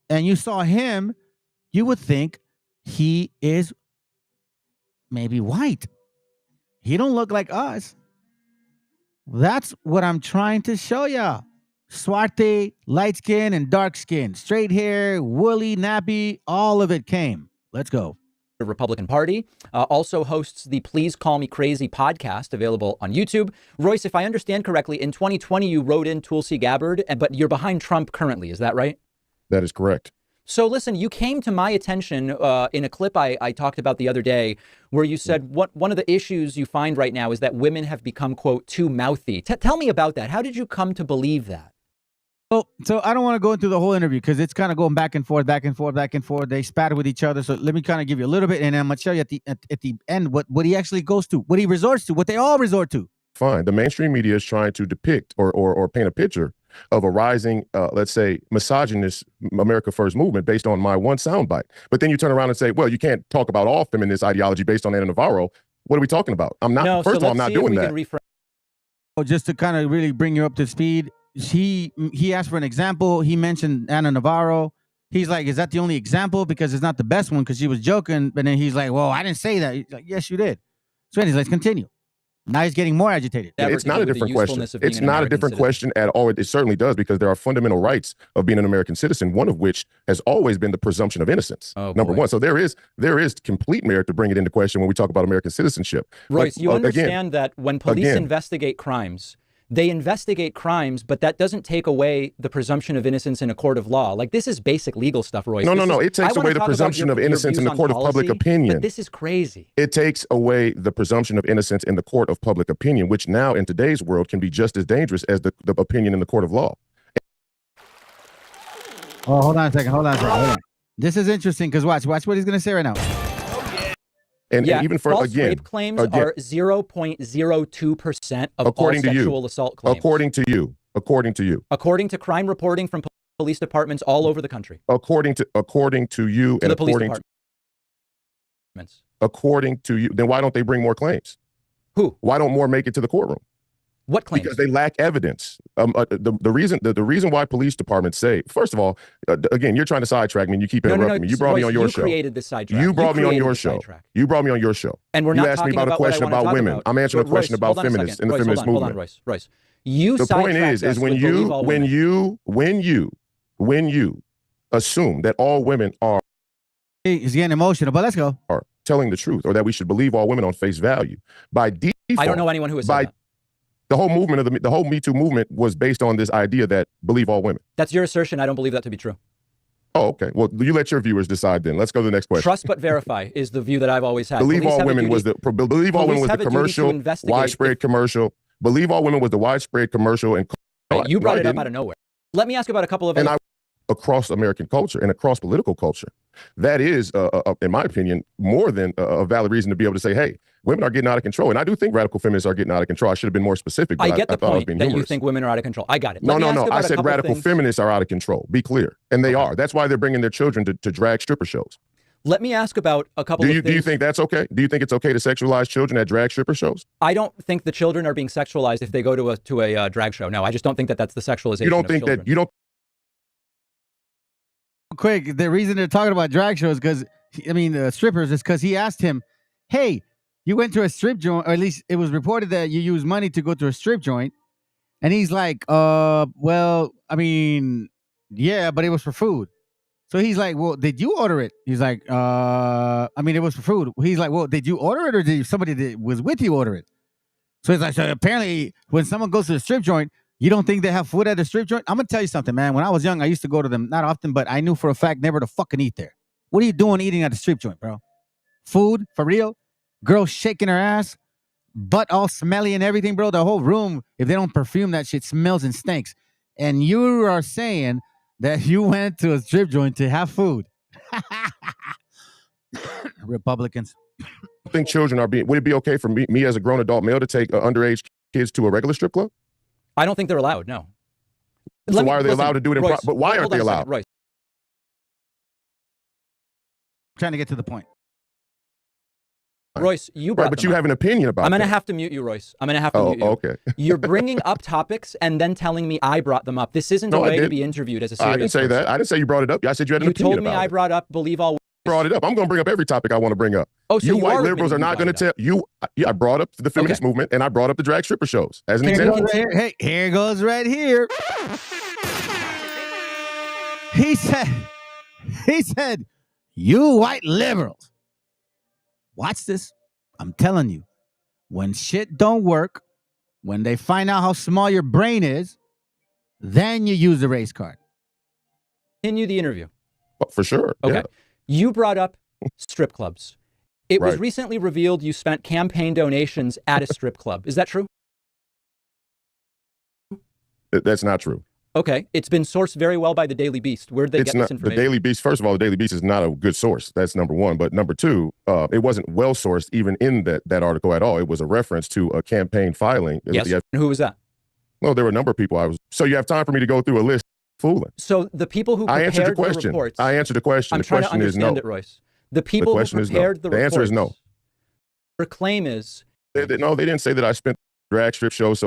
and you saw him, you would think he is maybe white. He don't look like us. That's what I'm trying to show y'all. Swarte, light skin and dark skin, straight hair, woolly, nappy, all of it came. Let's go. The Republican Party also hosts the Please Call Me Crazy podcast, available on YouTube. Royce, if I understand correctly, in 2020, you wrote in Tulsi Gabbard, but you're behind Trump currently. Is that right? That is correct. So listen, you came to my attention in a clip I talked about the other day where you said one of the issues you find right now is that women have become, quote, too mouthy. Tell me about that. How did you come to believe that? So I don't want to go into the whole interview because it's kind of going back and forth, back and forth, back and forth. They spat with each other. So let me kind of give you a little bit, and then I'm going to show you at the end what he actually goes to, what he resorts to, what they all resort to. Fine. The mainstream media is trying to depict or paint a picture of a rising, let's say, misogynist America First movement based on my one soundbite. But then you turn around and say, well, you can't talk about all feminist ideology based on Ana Navarro. What are we talking about? I'm not. No, first of all, I'm not doing that. Just to kind of really bring you up to speed. He asked for an example. He mentioned Ana Navarro. He's like, is that the only example? Because it's not the best one because she was joking. But then he's like, well, I didn't say that. He's like, yes, you did. So anyways, let's continue. Now he's getting more agitated. It's not a different question. It's not a different question at all. It certainly does, because there are fundamental rights of being an American citizen, one of which has always been the presumption of innocence. Number one. So there is complete merit to bring it into question when we talk about American citizenship. Royce, you understand that when police investigate crimes, they investigate crimes, but that doesn't take away the presumption of innocence in a court of law. Like, this is basic legal stuff, Royce. No. It takes away the presumption of innocence in the court of public opinion. But this is crazy. It takes away the presumption of innocence in the court of public opinion, which now in today's world can be just as dangerous as the opinion in the court of law. Oh, hold on a second. This is interesting because watch what he's going to say right now. And even for false rape claims are 0.02% of all sexual assault claims. According to you. According to crime reporting from police departments all over the country. According to you and according to you, then why don't they bring more claims? Who? Why don't more make it to the courtroom? What claims? Because they lack evidence. The reason why police departments say, first of all, again, you're trying to sidetrack me and you keep interrupting me. You brought me on your show. You created this sidetrack. You brought me on your show. You brought me on your show. And we're not asked me about a question about women. I'm answering a question about feminists in the feminist movement. Hold on, Royce. The point is when you assume that all women are. He's getting emotional, but let's go. Are telling the truth, or that we should believe all women on face value. By default, I don't know anyone who has said that. The whole movement of the whole Me Too movement was based on this idea that believe all women. That's your assertion. I don't believe that to be true. Oh, okay. Well, you let your viewers decide then. Let's go to the next question. Trust but verify is the view that I've always had. Believe all women was the commercial, widespread commercial. Believe all women was the widespread commercial. And you brought it up out of nowhere. Let me ask about a couple of across American culture and across political culture. that is, in my opinion, more than a valid reason to be able to say, hey, women are getting out of control. And I do think radical feminists are getting out of control. I should have been more specific. But I get the thought I was point being that you humorous. think women are out of control. I got it. No. I said radical things. feminists are out of control. Be clear. And they are. That's why they're bringing their children to drag stripper shows. Let me ask about a couple of things. Do you think that's okay? Do you think it's okay to sexualize children at drag stripper shows? I don't think the children are being sexualized if they go to a drag show. No, I just don't think that that's the sexualization. You don't think children. that you don't. Quick, the reason they're talking about drag shows because strippers is because he asked him, "Hey, you went to a strip joint, or at least it was reported that you used money to go to a strip joint," and he's like, well, I mean, yeah, but it was for food." So he's like, well, did you order it? He's like, it was for food. He's like, well, did you order it or did somebody that was with you order it? So he's like, so apparently when someone goes to the strip joint, you don't think they have food at the strip joint? I'm going to tell you something, man. When I was young, I used to go to them, not often, but I knew for a fact never to fucking eat there. What are you doing eating at the strip joint, bro? Food, for real? Girl shaking her ass, butt all smelly and everything, bro. The whole room, if they don't perfume that shit, smells and stinks. And you are saying that you went to a strip joint to have food. Republicans. I think children are being. Would it be okay for me as a grown adult male to take underage kids to a regular strip club? I don't think they're allowed. No. So why are they allowed to do it? But why aren't they allowed? Royce. Trying to get to the point. Royce, you brought but you have an opinion about it. I'm going to have to mute you, Royce. I'm going to have to mute you. Okay. You're bringing up topics and then telling me I brought them up. This isn't a way to be interviewed as a serious I didn't say person. that. I didn't say you brought it up. I said you had an opinion about it. You told me I brought up believe all. Brought it up. I'm going to bring up every topic I want to bring up. Oh, so you white liberals are not going to tell you. Yeah, I brought up the feminist movement and I brought up the drag stripper shows as an example. Hey, here goes right here. He said, you white liberals. Watch this. I'm telling you, when shit don't work, when they find out how small your brain is, then you use the race card. Continue the interview. For sure. Okay. Yeah. You brought up strip clubs. It was recently revealed you spent campaign donations at a strip club. Is that true? That's not true. Okay. It's been sourced very well by the Daily Beast. Where did they get this information? The Daily Beast, first of all, the Daily Beast is not a good source. That's number one. But number two, it wasn't well sourced even in that article at all. It was a reference to a campaign filing. Yes. And who was that? Well, there were a number of people. So you have time for me to go through a list? Fooling. So the people who prepared the question. reports. I answered the question. I'm the trying question to is no. understand it, Royce. The people who prepared the reports. The answer is no. Their claim is. No, they didn't say that I spent drag strip shows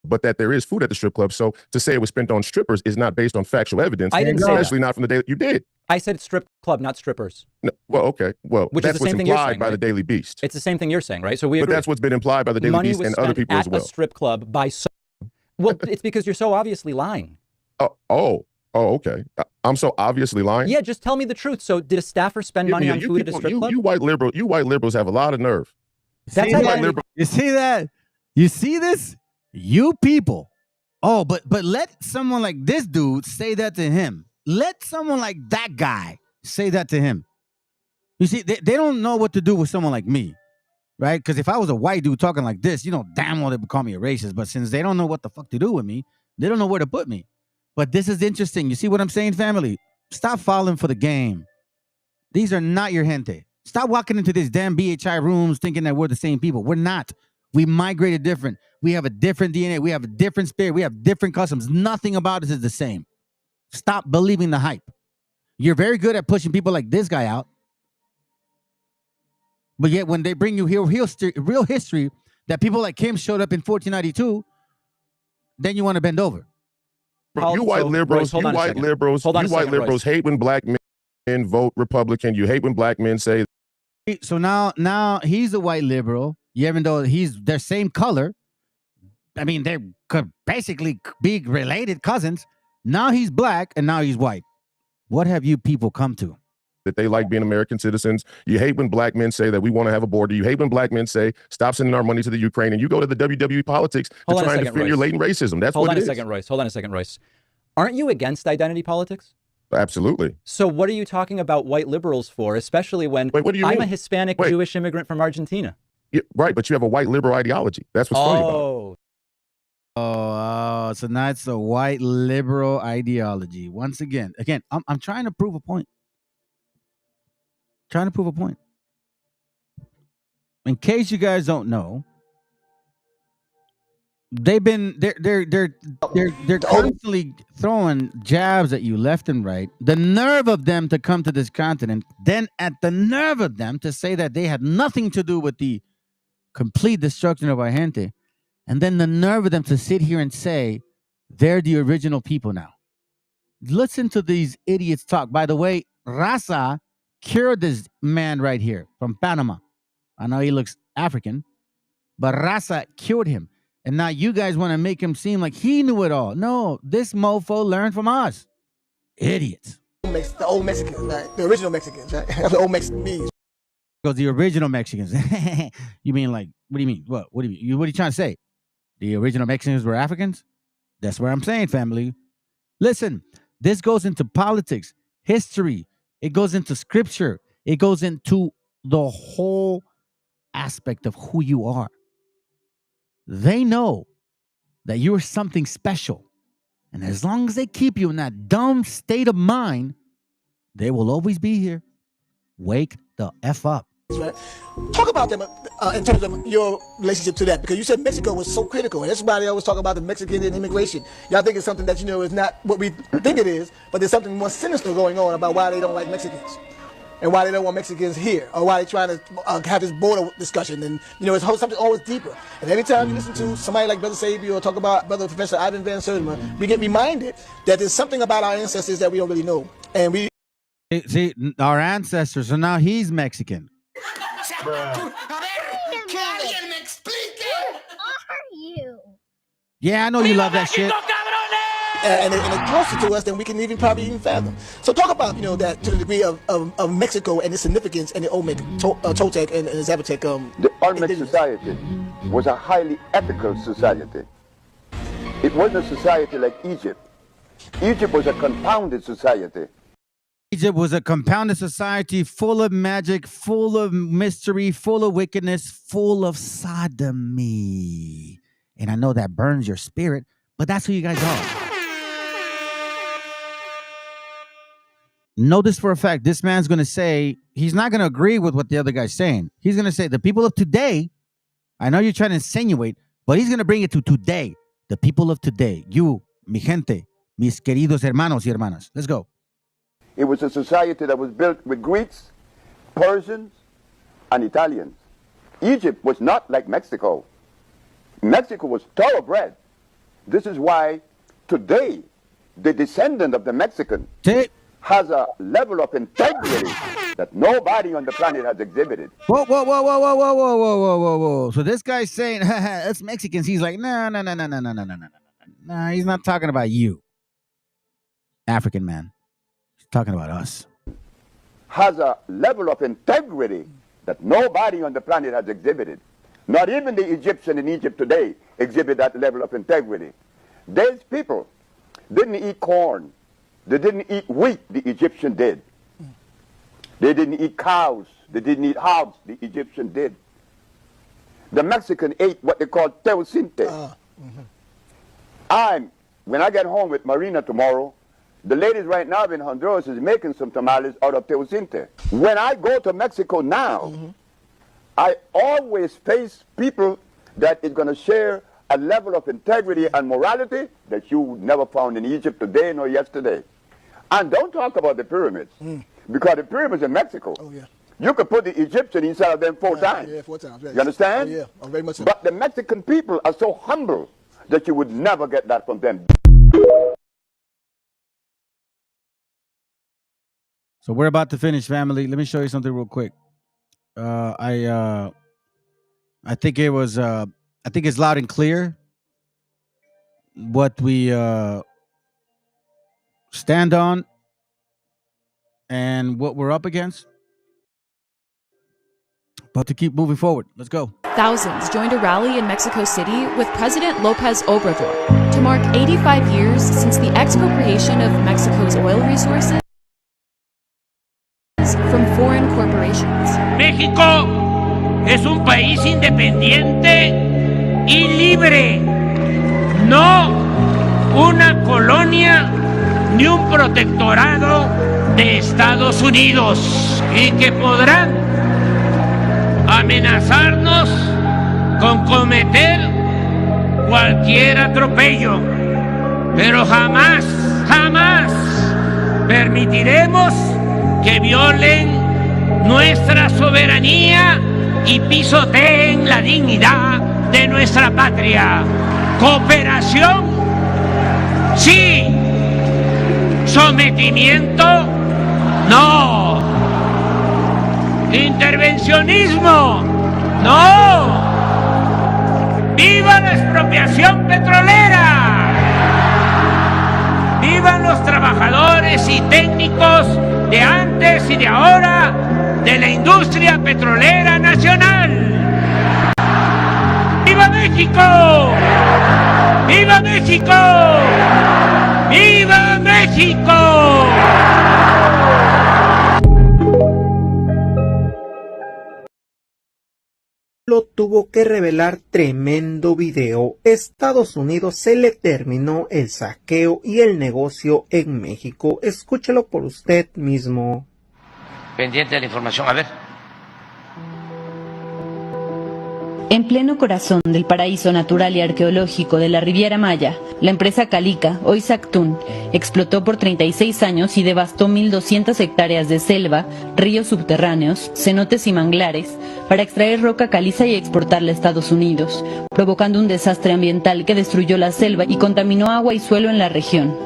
but that there is food at the strip club. So to say it was spent on strippers is not based on factual evidence. I didn't say especially not from the Daily. You did. I said strip club, not strippers. No, well, okay. Well, which that's is the what's same thing you're implied saying, by right? the Daily Beast. It's the same thing you're saying, right? So we. But that's what's been implied by the Daily Beast and other people as well. Money was spent at a strip club by. Well, it's because you're so obviously lying. Oh, okay. I'm so obviously lying. Yeah, just tell me the truth. So, did a staffer spend money on food at a strip club? You white liberals have a lot of nerve. You see that? You see this? You people. Oh, but let someone like this dude say that to him. Let someone like that guy say that to him. You see, they don't know what to do with someone like me, right? Because if I was a white dude talking like this, damn well they would call me a racist. But since they don't know what the fuck to do with me, they don't know where to put me. But this is interesting. You see what I'm saying, family? Stop falling for the game. These are not your gente. Stop walking into these damn BHI rooms thinking that we're the same people. We're not. We migrated different. We have a different DNA. We have a different spirit. We have different customs. Nothing about us is the same. Stop believing the hype. You're very good at pushing people like this guy out. But yet when they bring you real history that people like Kim showed up in 1492, then you want to bend over. Bro, you white liberals hate when black men vote Republican. You hate when black men say. So now he's a white liberal, even though he's their same color. I mean, they could basically be related cousins. Now he's black and now he's white. What have you people come to? That they like being American citizens. You hate when black men say that we want to have a border. You hate when black men say stop sending our money to the Ukraine, and you go to the WWE politics to try and defend your latent racism. That's what it is. Hold on a second, Royce. Aren't you against identity politics? Absolutely. So what are you talking about white liberals for, especially when what do you I'm mean? A Hispanic Jewish immigrant from Argentina? Yeah, right, but you have a white liberal ideology. That's what's funny about it. So now it's a white liberal ideology. Once again, I'm trying to prove a point. Trying to prove a point. In case you guys don't know, they're constantly throwing jabs at you left and right. The nerve of them to come to this continent, then at the nerve of them to say that they had nothing to do with the complete destruction of our gente, and then the nerve of them to sit here and say they're the original people now. Listen to these idiots talk. By the way, Raza cured this man right here from Panama. I know he looks African, but Raza cured him. And now you guys want to make him seem like he knew it all. No, this mofo learned from us. Idiots. The old Mexicans, right? The original Mexicans, right? The old Mexican. Goes the original Mexicans. You mean like, what do you mean? What do you mean? What are you trying to say? The original Mexicans were Africans? That's what I'm saying, family. Listen, this goes into politics, history. It goes into scripture. It goes into the whole aspect of who you are. They know that you're something special. And as long as they keep you in that dumb state of mind, they will always be here. Wake the F up. Right. Talk about them in terms of your relationship to that, because you said Mexico was so critical, and that's why they always talk about the Mexican and immigration. Y'all think it's something that, is not what we think it is, but there's something more sinister going on about why they don't like Mexicans and why they don't want Mexicans here, or why they're trying to have this border discussion. And, it's something always deeper. And every time you listen to somebody like Brother Sabio or talk about Brother Professor Ivan Van Sertima, we get reminded that there's something about our ancestors that we don't really know. And we see our ancestors, so now he's Mexican. Yeah, I know you love that shit. And it's closer to us than we can probably even fathom. So talk about, that to the degree of Mexico and its significance and the Olmec, Toltec, and Zapotec. The Olmec society was a highly ethical society. It wasn't a society like Egypt. Egypt was a confounded society. Egypt was a compounded society full of magic, full of mystery, full of wickedness, full of sodomy. And I know that burns your spirit, but that's who you guys are. Know this for a fact. This man's going to say, he's not going to agree with what the other guy's saying. He's going to say, the people of today, I know you're trying to insinuate, but he's going to bring it to today. The people of today. You, mi gente, mis queridos hermanos y hermanas. Let's go. It was a society that was built with Greeks, Persians, and Italians. Egypt was not like Mexico. Mexico was thoroughbred. This is why today the descendant of the Mexican has a level of integrity that nobody on the planet has exhibited. Whoa, whoa, whoa, whoa, whoa, whoa, whoa, whoa, whoa, whoa, whoa. So this guy's saying, that's Mexicans. He's like, no. Nah, he's not talking about you, African man. He's talking about us. Has a level of integrity that nobody on the planet has exhibited. Not even the Egyptian in Egypt today exhibit that level of integrity. These people didn't eat corn. They didn't eat wheat, the Egyptian did. They didn't eat cows. They didn't eat hogs, the Egyptian did. The Mexican ate what they call teocinte. When I get home with Marina tomorrow, the ladies right now in Honduras is making some tamales out of teocinte. When I go to Mexico now, I always face people that is going to share a level of integrity and morality that you never found in Egypt today nor yesterday. And don't talk about the pyramids, because the pyramids in Mexico, you could put the Egyptian inside of them 4 times. Yeah, 4 times. Right. You understand? Oh, yeah, very much so. But the Mexican people are so humble that you would never get that from them. So we're about to finish, family. Let me show you something real quick. I think it was I think it's loud and clear what we stand on and what we're up against. But to keep moving forward, let's go. Thousands joined a rally in Mexico City with President López Obrador to mark 85 years since the expropriation of Mexico's oil resources from foreign corporations. México es un país independiente y libre, no una colonia ni un protectorado de Estados Unidos y que podrán amenazarnos con cometer cualquier atropello, pero jamás, jamás permitiremos que violen nuestra soberanía y pisoteen la dignidad de nuestra patria. Cooperación, sí. Sometimiento, no. Intervencionismo, no. ¡Viva la expropiación petrolera! ¡Vivan los trabajadores y técnicos de antes y de ahora de la industria petrolera nacional! ¡Viva México! ¡Viva México! ¡Viva México! Tuvo que revelar tremendo video. Estados Unidos se le terminó el saqueo y el negocio en México. Escúchelo por usted mismo. Pendiente de la información, a ver. En pleno corazón del paraíso natural y arqueológico de la Riviera Maya, la empresa Calica, hoy Sactún, explotó por 36 años y devastó 1.200 hectáreas de selva, ríos subterráneos, cenotes y manglares para extraer roca caliza y exportarla a Estados Unidos, provocando un desastre ambiental que destruyó la selva y contaminó agua y suelo en la región.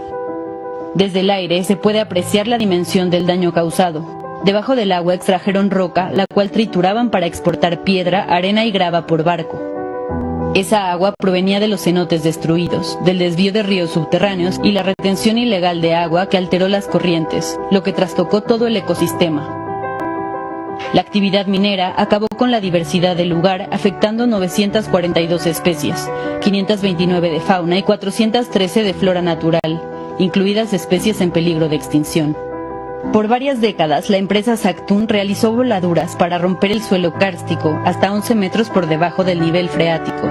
Desde el aire se puede apreciar la dimensión del daño causado. Debajo del agua extrajeron roca, la cual trituraban para exportar piedra, arena y grava por barco. Esa agua provenía de los cenotes destruidos, del desvío de ríos subterráneos y la retención ilegal de agua que alteró las corrientes, lo que trastocó todo el ecosistema. La actividad minera acabó con la diversidad del lugar, afectando 942 especies, 529 de fauna y 413 de flora natural, incluidas especies en peligro de extinción. Por varias décadas, la empresa Sactún realizó voladuras para romper el suelo kárstico hasta 11 metros por debajo del nivel freático.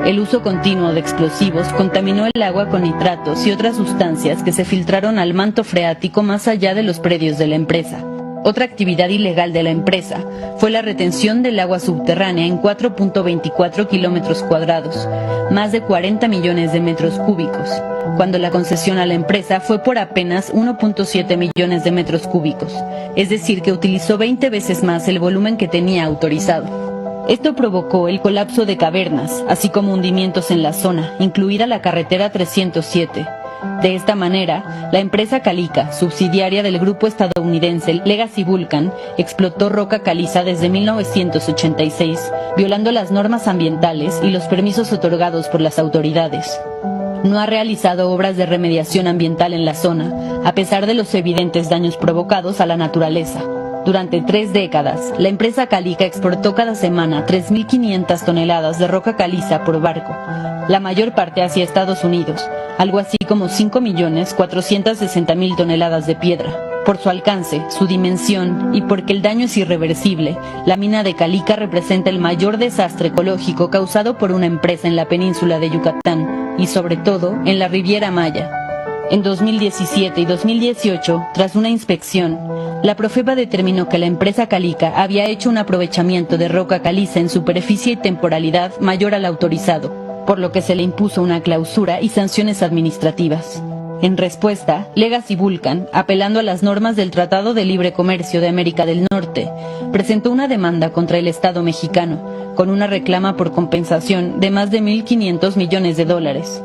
El uso continuo de explosivos contaminó el agua con nitratos y otras sustancias que se filtraron al manto freático más allá de los predios de la empresa. Otra actividad ilegal de la empresa fue la retención del agua subterránea en 4.24 kilómetros cuadrados, más de 40 millones de metros cúbicos, cuando la concesión a la empresa fue por apenas 1.7 millones de metros cúbicos, es decir, que utilizó 20 veces más el volumen que tenía autorizado. Esto provocó el colapso de cavernas, así como hundimientos en la zona, incluida la carretera 307. De esta manera, la empresa Calica, subsidiaria del grupo estadounidense Legacy Vulcan, explotó roca caliza desde 1986, violando las normas ambientales y los permisos otorgados por las autoridades. No ha realizado obras de remediación ambiental en la zona, a pesar de los evidentes daños provocados a la naturaleza. Durante 3 décadas, la empresa Calica exportó cada semana 3.500 toneladas de roca caliza por barco, la mayor parte hacia Estados Unidos, algo así como 5.460.000 toneladas de piedra. Por su alcance, su dimensión y porque el daño es irreversible, la mina de Calica representa el mayor desastre ecológico causado por una empresa en la península de Yucatán y sobre todo en la Riviera Maya. En 2017 y 2018, tras una inspección, la Profepa determinó que la empresa Calica había hecho un aprovechamiento de roca caliza en superficie y temporalidad mayor al autorizado, por lo que se le impuso una clausura y sanciones administrativas. En respuesta, Legacy Vulcan, apelando a las normas del Tratado de Libre Comercio de América del Norte, presentó una demanda contra el Estado mexicano, con una reclama por compensación de más de $1.500 millones.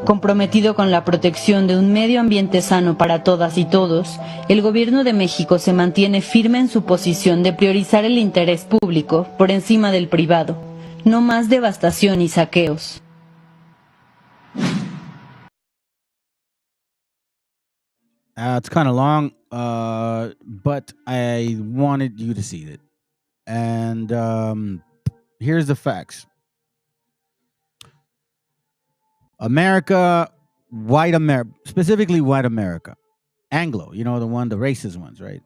Comprometido con la protección de un medio ambiente sano para todas y todos, el gobierno de México se mantiene firme en su posición de priorizar el interés público por encima del privado. No más devastación y saqueos. It's kind of long, but I wanted you to see it. And here's the facts. America, white America, specifically white America, Anglo, you know, the racist ones, right?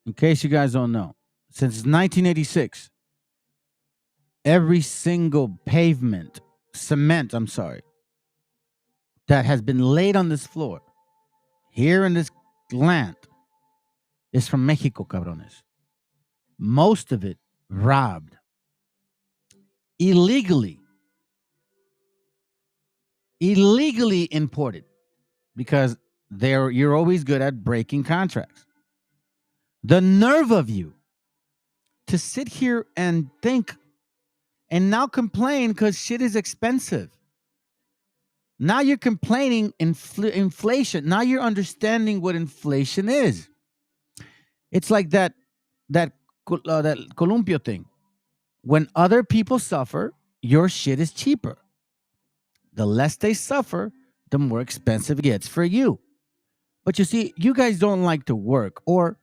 In case you guys don't know, since 1986, every single cement, that has been laid on this floor, here in this land, is from Mexico, cabrones. Most of it robbed illegally imported because you're always good at breaking contracts. The nerve of you to sit here and think and now complain because shit is expensive. Now you're complaining inflation. Now you're understanding what inflation is. It's like that columpio thing. When other people suffer, your shit is cheaper. The less they suffer, the more expensive it gets for you. But you see, you guys don't like to work, or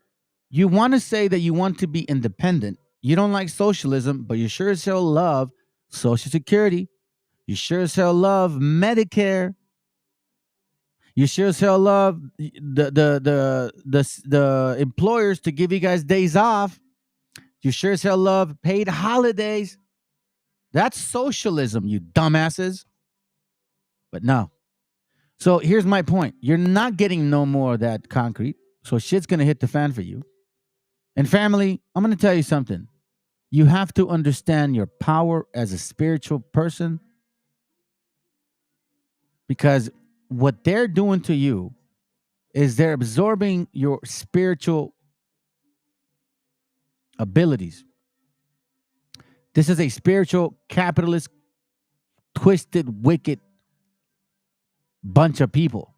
you want to say that you want to be independent. You don't like socialism, but you sure as hell love Social Security. You sure as hell love Medicare. You sure as hell love the employers to give you guys days off. You sure as hell love paid holidays. That's socialism, you dumbasses. But no. So here's my point. You're not getting no more of that concrete. So shit's going to hit the fan for you. And family, I'm going to tell you something. You have to understand your power as a spiritual person, because what they're doing to you is they're absorbing your spiritual abilities. This is a spiritual, capitalist, twisted, wicked bunch of people.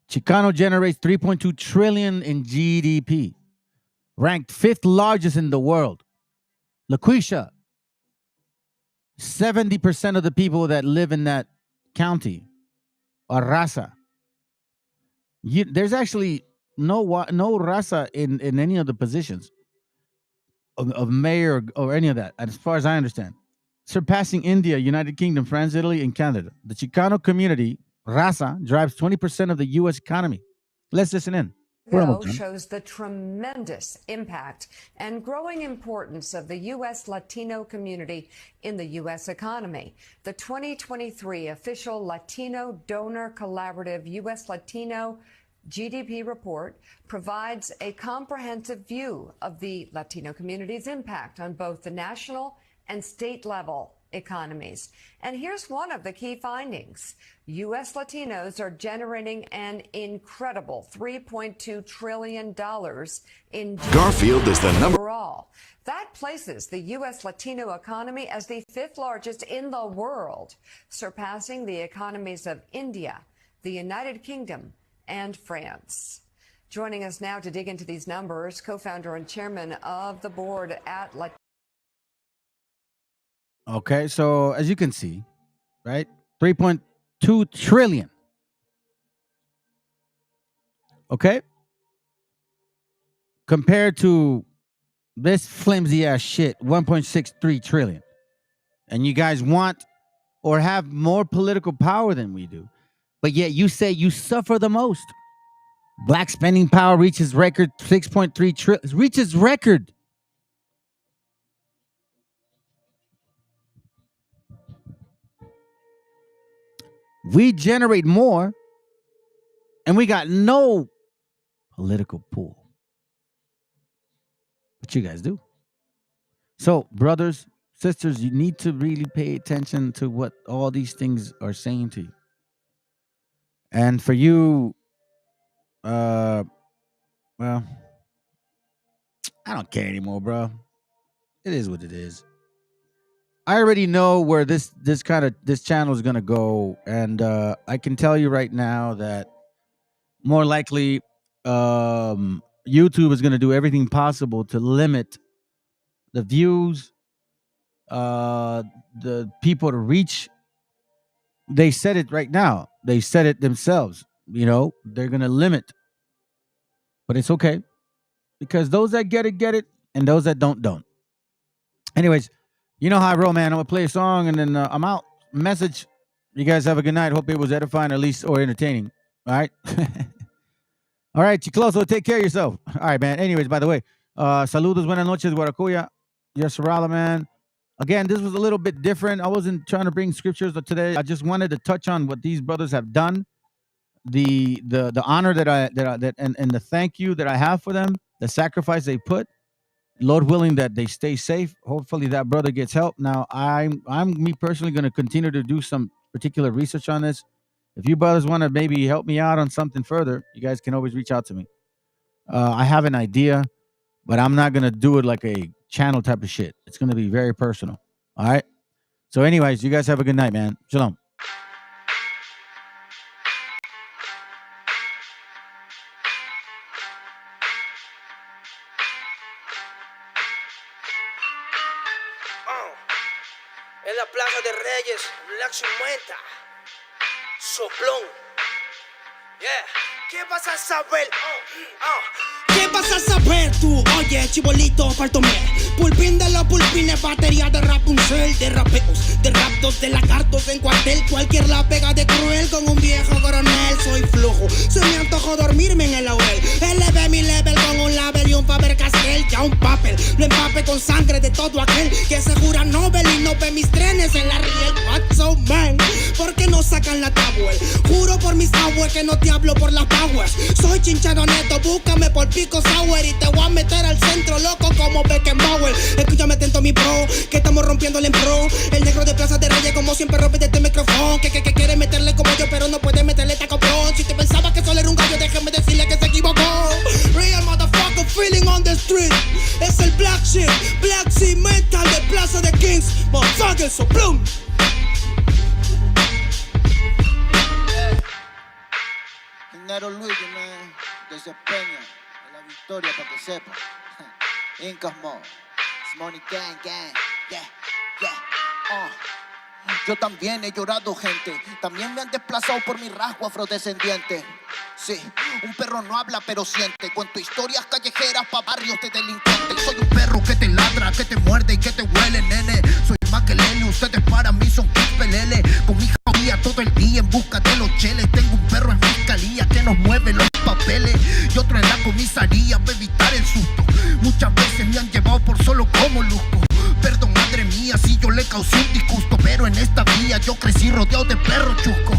Chicano generates 3.2 trillion in GDP, ranked 5th largest in the world. LaQuisha, 70% of the people that live in that county are raza. There's actually no raza in any of the positions of mayor or any of that, as far as I understand. Surpassing India, United Kingdom, France, Italy, and Canada. The Chicano community, raza, drives 20% of the U.S. economy. Let's listen in. Shows the tremendous impact and growing importance of the U.S. Latino community in the U.S. economy. The 2023 official Latino Donor Collaborative U.S. Latino GDP report provides a comprehensive view of the Latino community's impact on both the national and state level economies. And here's one of the key findings. U.S. Latinos are generating an incredible $3.2 trillion in Garfield is the number overall. That places the U.S. Latino economy as the 5th largest in the world, surpassing the economies of India, the United Kingdom, and France. Joining us now to dig into these numbers, co-founder and chairman of the board at Okay, so as you can see, right, 3.2 trillion. Okay? Compared to this flimsy ass shit, 1.63 trillion. And you guys want or have more political power than we do. But yet you say you suffer the most. Black spending power reaches record 6.3 trillion. Reaches record. We generate more, and we got no political pool. But you guys do. So, brothers, sisters, you need to really pay attention to what all these things are saying to you. And for you, well, I don't care anymore, bro. It is what it is. I already know where this channel is gonna go, and I can tell you right now that more likely YouTube is gonna do everything possible to limit the views, the people to reach. They said it right now. They said it themselves. You know, they're gonna limit, but it's okay because those that get it, and those that don't. Anyways. You know how I roll, man. I'm going to play a song, and then I'm out. Message. You guys have a good night. Hope it was edifying, at least, or entertaining. All right? All right, Chicloso, take care of yourself. All right, man. Anyways, by the way, saludos, buenas noches, Guaracuya. Yes, Sarala, man. Again, this was a little bit different. I wasn't trying to bring scriptures today. I just wanted to touch on what these brothers have done. the honor that and the thank you that I have for them, the sacrifice they put, Lord willing that they stay safe. Hopefully that brother gets help. Now I'm me personally going to continue to do some particular research on this. If you brothers want to maybe help me out on something further, you guys can always reach out to me. I have an idea, but I'm not going to do it like a channel type of shit. It's going to be very personal. All right. So anyways, you guys have a good night, man. Shalom. En la Plaza de Reyes, Black 50, soplón. Yeah. ¿Qué vas a saber? ¿Qué vas a saber tú? Oye, chibolito, faltomé. Pulpín de los pulpines, batería de Rapunzel, de rapeos, de raptos, de lagartos en cuartel. Cualquier la pega de cruel con un viejo coronel. Soy flujo, se me antojó dormirme en el laurel. Eleve mi level con un label y un Faber-Castell. Ya un papel, lo empape con sangre de todo aquel que se jura Nobel y no ve mis trenes en la riel. What's so man? ¿Por qué no sacan la tablet? Juro por mis abuelos que no te hablo por las powers. Soy chinchado neto, búscame por pico sour y te voy a meter al centro loco como Beckenbauer. Escúchame atento mi pro, que estamos rompiéndole en pro. El negro de Plaza de Reyes como siempre rompe de este micrófono. Que quiere meterle como yo pero no puede meterle taco pro. Si te pensaba que solo era un gallo, déjame decirle que se equivocó. Real motherfucker feeling on the street. Es el Black Sheep, Black Sea Metal de Plaza de Kings. Motherfucker, so bloom. Nero Luigi, man, desempeño en la victoria para que sepa. Incas Mo, Money Gang Gang, yeah, yeah, Yo también he llorado, gente. También me han desplazado por mi rasgo afrodescendiente. Sí, un perro no habla pero siente. Cuento historias callejeras pa' barrios de delincuentes. Soy un perro que te ladra, que te muerde y que te huele, nene. Soy más que Lele, ustedes para mí son pelele. Con mi jodía todo el día en busca de los cheles. Tengo un perro en fiscalía que nos mueve los papeles y otro en la comisaría para evitar el susto. Muchas veces me han llevado por solo como luzco. Perdón, madre mía, si yo le causé un disgusto, pero en esta vía yo crecí rodeado de perros chuscos.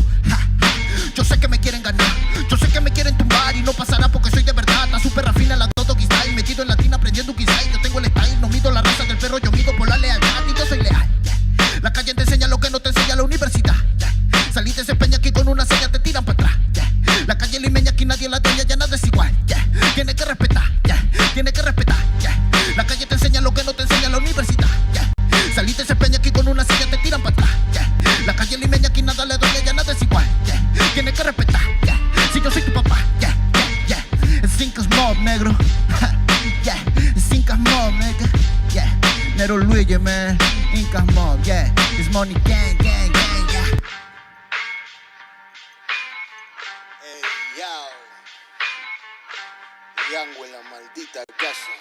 Yo sé que me quieren ganar, yo sé que me quieren tumbar y no pasará porque soy de verdad. Está súper rafina la Dodo Style, metido en latina aprendiendo un style. Yo tengo el style, no mido la raza del perro, yo mido por la lealtad y yo soy leal. Yeah. La calle te enseña lo que no te enseña la universidad. Yeah. Saliste ese peña aquí con una seña te tiran para atrás. Yeah. La calle limeña aquí nadie la dueña, ya nada es igual. Yeah. Tiene que respetar, yeah. Tiene que respetar. Yeah. La calle te enseña lo que no te enseña la universidad. Yeah. Saliste ese peña aquí con una seña te tiran para atrás. Yeah. La calle limeña aquí nada le dueña, ya nada es igual. Yeah. Tiene que respetar, yeah. Si yo soy tu papá, yeah, yeah, yeah. Cinco Mob, negro. Yeah, Cinco Mob, nigga. Yeah, Nero Luigi, man. Incas Mob, yeah. It's Money Gang, gang, gang, yeah. Hey, yo. Yango en la maldita casa.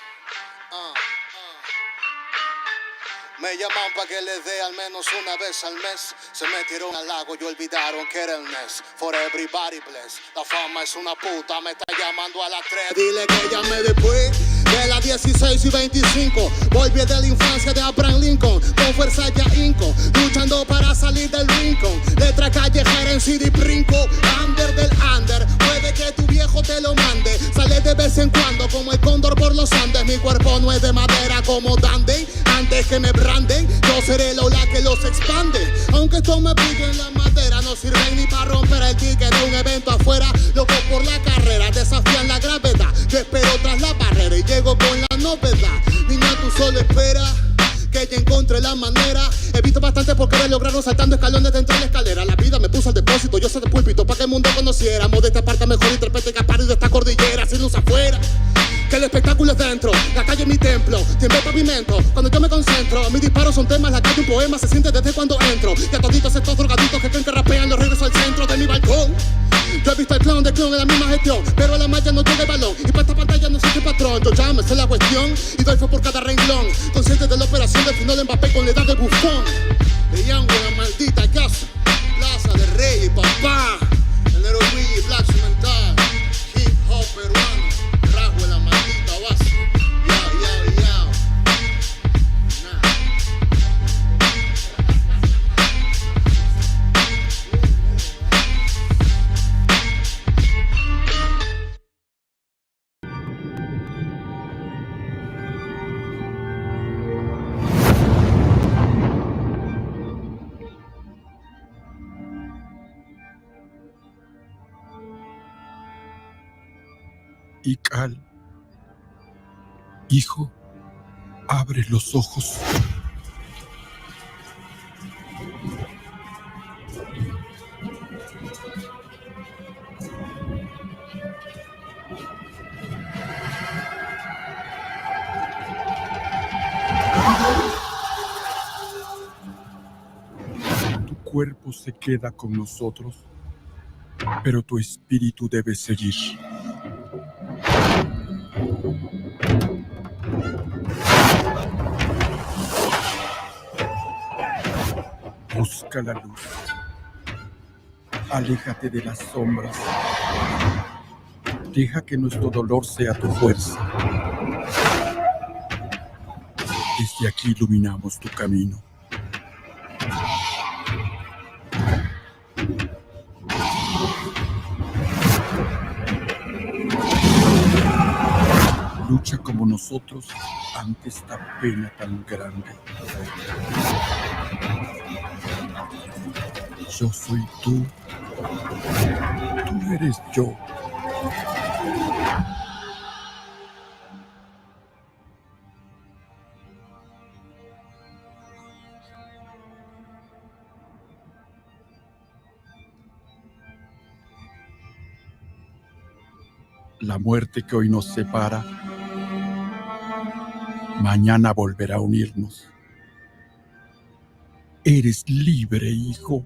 Me llaman pa' que les dé al menos una vez al mes. Se metieron al lago y olvidaron que era el mes. For everybody bless. La fama es una puta, me está llamando a las 3. Dile que llame después de las 16 y 25. Volví de la infancia de Abraham Lincoln. Con fuerza ya inco, luchando para salir del rincón. Letra callejera en CD brinco. Under del under, puede que tu viejo te lo mande. Sale de vez en cuando como el cóndor por los Andes. Mi cuerpo no es de madera como Dandy. Antes que me branden, yo seré la ola que los expande. Aunque esto me pique en la madera, no sirven ni para romper el ticket de un evento afuera. Loco por la carrera, desafían la gravedad. Yo espero tras la barrera y llego con la novedad. Niña, tú solo espera que ya encontré la manera. He visto bastante por querer lograrlo saltando escalones dentro de la escalera. La vida me puso al depósito, yo soy de púlpito pa' que el mundo conociéramos. De esta parte mejor interprete que paro de esta cordillera. Sin luz afuera, que el espectáculo es dentro. La calle es mi templo, tiembla el pavimento. Cuando yo me concentro, mis disparos son temas. La calle un poema, se siente desde cuando entro. Y a toditos estos drogaditos que creen que rapean, los regreso al centro de mi balcón. Yo he visto el clon del clon en la misma gestión, pero a la malla no llega el balón. Y para esta pantalla no existe patrón. Yo ya me sé la cuestión y doy fe por cada renglón. Consciente de la operación del final de Mbappé con la edad de bufón. De Yango en la maldita casa, Plaza de Reyes, papá. El Nero Luigi, Black Mental, hip hop peruano. Rasgo en la maldita base. Yao, yao, yao. y cal. Hijo, abre los ojos. Tu cuerpo se queda con nosotros, pero tu espíritu debe seguir. Busca la luz. Aléjate de las sombras. Deja que nuestro dolor sea tu fuerza. Desde aquí iluminamos tu camino. Lucha como nosotros ante esta pena tan grande. Yo soy tú. Tú eres yo. La muerte que hoy nos separa, mañana volverá a unirnos. Eres libre, hijo.